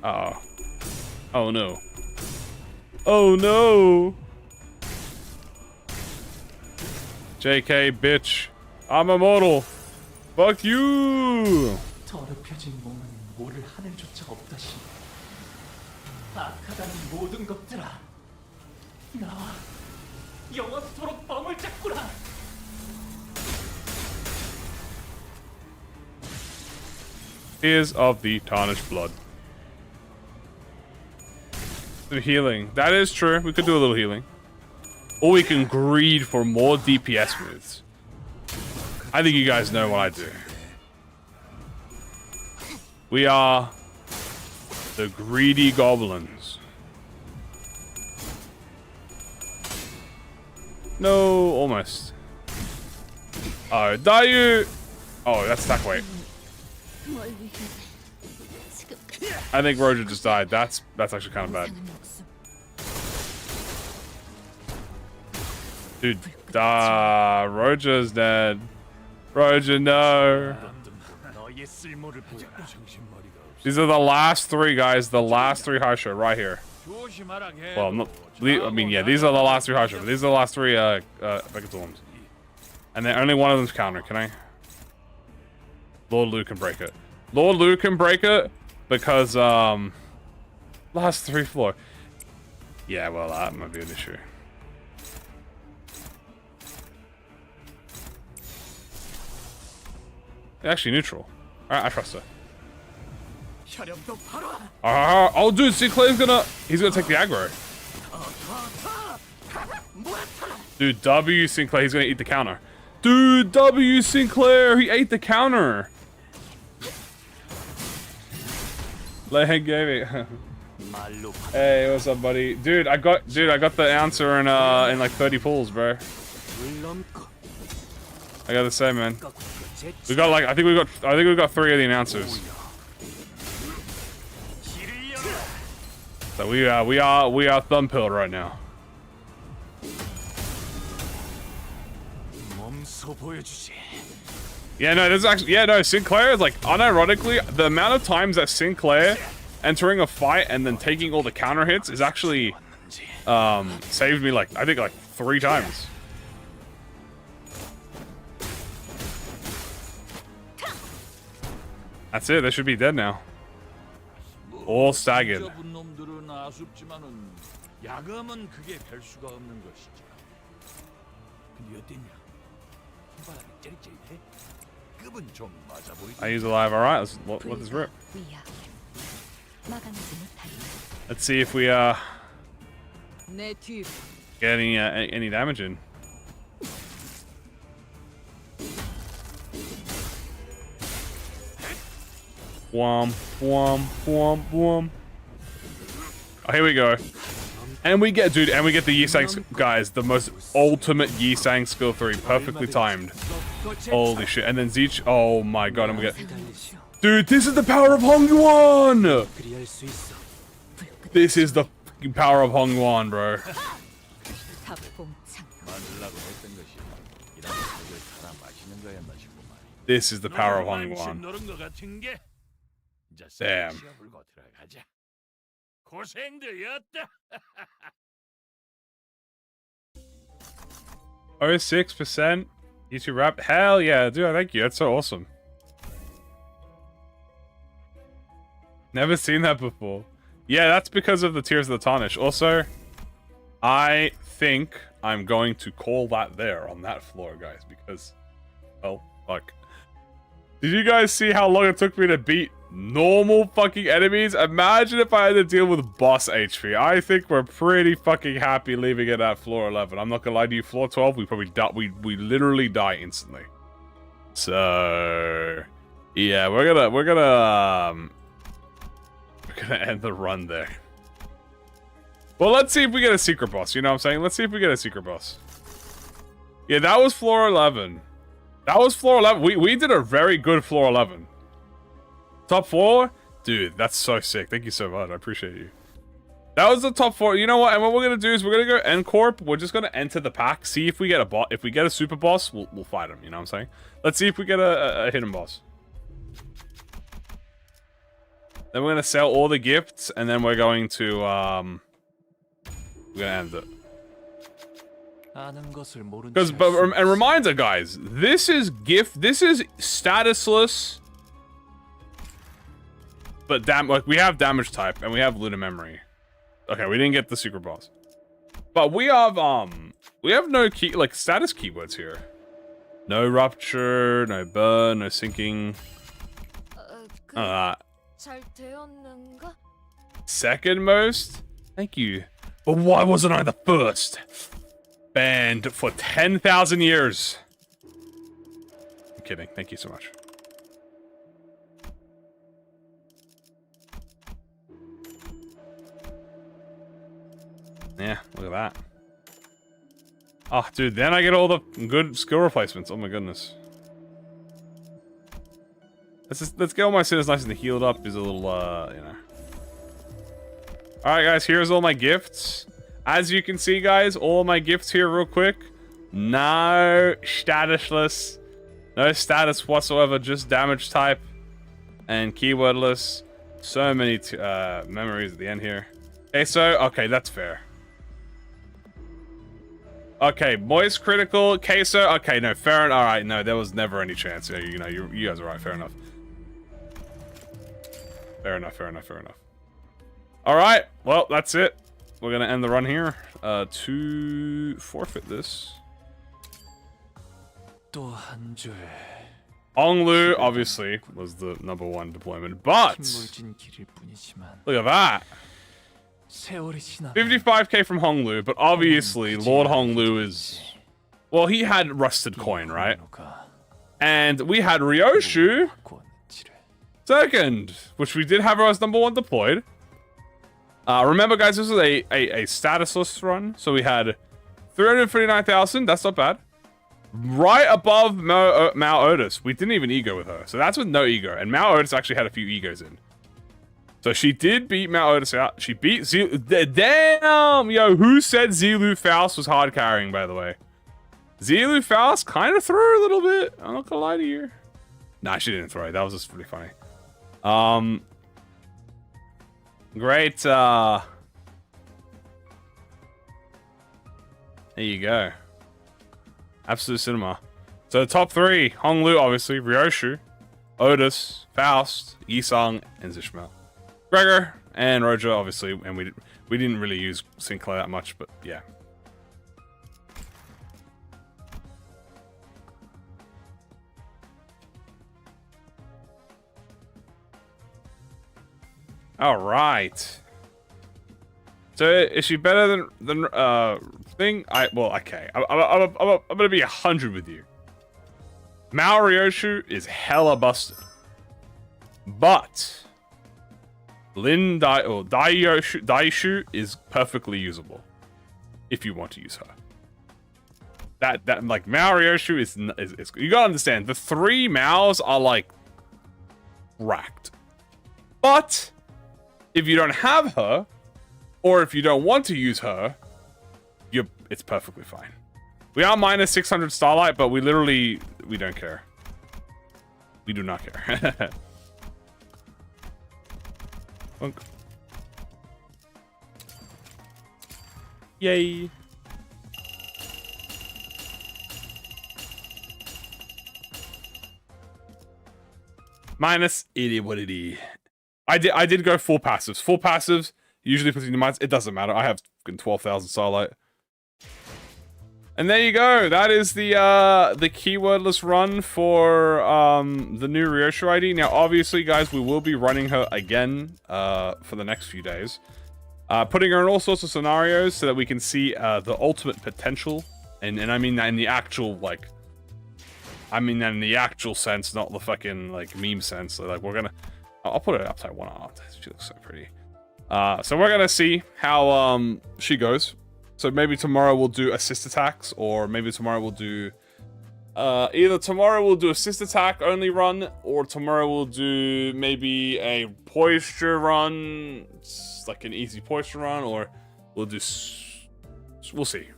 Uh-oh. Oh no. Oh no! JK, bitch. I'm immortal. Fuck you! 더럽혀진 몸은 모를 하늘조차 없다시. 악하다는 모든 것들아, 나와 영원토록 뻥을 잡구나. Tears of the tarnished blood. The healing. That is true. We could do a little healing. Or we can greed for more DPS moves. I think you guys know what I do. We are the greedy goblins. No, almost. Oh, DAIYU! Oh, that's attack weight. I think Roger just died. That's actually kind of bad. Dude, Roger's dead. Roger, no. These are the last three, guys. The last three Harsho right here. Well, not. I mean, yeah, these are the last three Harsho. But these are the last three Megatorms. And then only one of them's counter. Can I? Lord Liu can break it. Lord Liu can break it because last three floor. Yeah, well, that might be an issue. Actually, neutral. Alright, I trust her. Oh, dude, Sinclair's he's gonna take the aggro. Dude, W Sinclair, he's gonna eat the counter. Dude, W Sinclair, he ate the counter. Leg gave it. Hey, what's up, buddy? Dude, I got the answer in like 30 pulls, bro. I gotta say, man. We got like I think we got 3 of the announcers. So we are thumb-pilled right now. Yeah, no, there's actually Sinclair is like unironically the amount of times that Sinclair entering a fight and then taking all the counter hits is actually saved me like I think like 3 times. That's it. They should be dead now. All staggered. I use alive. All right. Let's let this rip. Let's see if we get any damage in. Whom, whom, whom, whom. Oh, here we go. And we get, dude, and we get the Yisang, guys, the most ultimate Yisang skill 3, perfectly timed. Holy shit. And then Zeech, oh my god, and we get... Dude, this is the power of Hongguan! This is the fucking power of Hongguan, bro. This is the power of Hongguan. Damn. 06% YouTube rap. Hell yeah, dude, thank you. That's so awesome. Never seen that before. Yeah, that's because of the Tears of the Tarnish. Also, I think I'm going to call that there on that floor, guys, because, well, fuck. Did you guys see how long it took me to beat normal fucking enemies? Imagine if I had to deal with boss HP. I think we're pretty fucking happy leaving it at floor 11. I'm not gonna lie to you, floor 12, we probably die, we literally die instantly. So, yeah, we're gonna end the run there. Well, let's see if we get a secret boss, you know what I'm saying? Let's see if we get a secret boss. Yeah, that was floor 11. That was floor 11. We did a very good floor 11. Top 4? Dude, that's so sick. Thank you so much. I appreciate you. That was the top 4. You know what? And what we're going to do is we're going to go End Corp. We're just going to enter the pack. See if we get a boss. If we get a super boss, we'll fight him. You know what I'm saying? Let's see if we get a hidden boss. Then we're going to sell all the gifts. And then we're going to... we're going to end it. Because, and reminder, guys, this is statusless, but like we have damage type and we have Lunar Memory. Okay, we didn't get the secret boss, but we have no key like status keywords here. No rupture, no burn, no sinking. Second most. Thank you. But why wasn't I the first? Banned for 10,000 years. I'm kidding. Thank you so much. Yeah, look at that. Oh, dude, then I get all the good skill replacements. Oh my goodness. Let's get all my sinners nice and healed up. Is a little, you know. All right, guys. Here's all my gifts. As you can see, guys, all my gifts here real quick. No statusless. No status whatsoever, just damage type and keywordless. So many memories at the end here. Okay, so okay, that's fair. Okay, Moist critical, Queso. Okay, no, fair. All right, no, there was never any chance. Yeah, you know, you guys are right. Fair enough. Fair enough. Fair enough. Fair enough. All right, well, that's it. We're gonna end the run here. To forfeit this. 또 한 줄. Honglu obviously was the #1 deployment, but 힘몰진 길일 뿐이지만 look at that. 세월이 지나 55k from Honglu, but obviously Lord Honglu is, well, he had rusted coin, right? And we had Ryoshu second, which we did have as #1 deployed. Remember, guys, this was a statusless run, so we had 359,000. That's not bad. Right above Mao Otis. We didn't even ego with her, so that's with no ego. And Mao Otis actually had a few egos in. So she did beat Mao Otis out. She beat Zilu. Damn! Yo, who said Zilu Faust was hard carrying, by the way? Zilu Faust kind of threw her a little bit. I'm not gonna lie to you. Nah, she didn't throw it. That was just pretty funny. Great, there you go. Absolute cinema. So top 3, Honglu, obviously, Ryoshu, Otis, Faust, Yisung, and Zishmael. Gregor and Roger, obviously, and we didn't really use Sinclair that much, but yeah. All right. So is she better than thing? Okay. I'm gonna be 100 with you. Mao Ryoshu is hella busted, but LIN DAIYU is perfectly usable if you want to use her. That like Mao Ryoshu is you gotta understand, the 3 Maos are like racked, but if you don't have her, or if you don't want to use her, it's perfectly fine. We are minus 600 Starlight, but we don't care. We do not care. Bonk. Yay. Minus, it is what it is. I did go full passives. Full passives usually puts you in mines. It doesn't matter. I have 12,000 Starlight. And there you go. That is the keywordless run for the new RYOSHOU ID. Now, obviously, guys, we will be running her again for the next few days, putting her in all sorts of scenarios so that we can see the ultimate potential. And I mean that in the actual like, I mean that in the actual sense, not the fucking like meme sense. So, like, we're gonna. I'll put it upside one art. She looks so pretty. So we're gonna see how she goes. So maybe tomorrow we'll do assist attacks, or maybe tomorrow we'll do either tomorrow we'll do assist attack only run, or tomorrow we'll do maybe a posture run, like an easy posture run, or we'll do we'll see.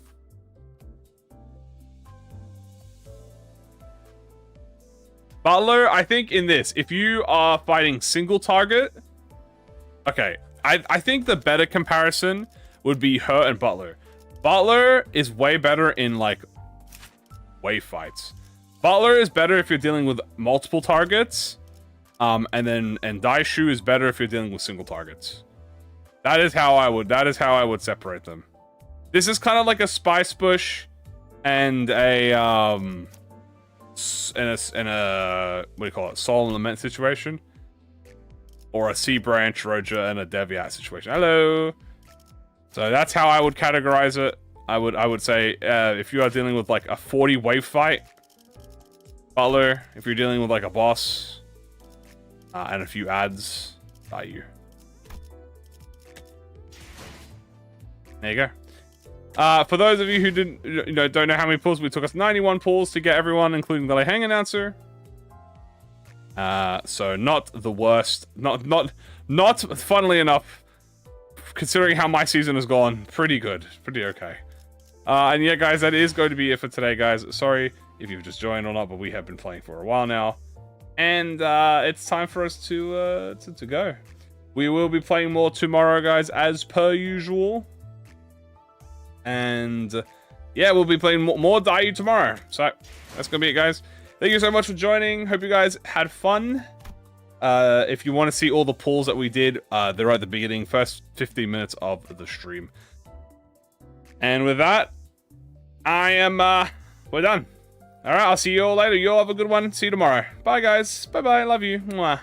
Butler, I think in this, if you are fighting single target, okay, I think the better comparison would be her and Butler. Butler is way better in like wave fights. Butler is better if you're dealing with multiple targets, and DAIYU is better if you're dealing with single targets. That is how I would separate them. This is kind of like a Spice Bush and a what do you call it, Soul and Lament situation, or a Sea Branch, Roger, and a Deviat situation. Hello. So that's how I would categorize it. I would say if you are dealing with like a 40 wave fight, Butler. If you're dealing with like a boss and a few ads, DAIYU. There you go. For those of you who don't know how many pulls, we took us 91 pulls to get everyone, including the Lei Hang announcer. So not the worst. Not funnily enough, considering how my season has gone, pretty good. Pretty okay. And yeah, guys, that is going to be it for today, guys. Sorry if you've just joined or not, but we have been playing for a while now. And it's time for us to go. We will be playing more tomorrow, guys, as per usual. And yeah, we'll be playing more DAIYU tomorrow. So that's going to be it, guys. Thank you so much for joining. Hope you guys had fun. If you want to see all the pulls that we did, they're at the beginning, first 15 minutes of the stream. And with that, we're done. All right, I'll see you all later. You all have a good one. See you tomorrow. Bye, guys. Bye-bye. Love you. Mwah.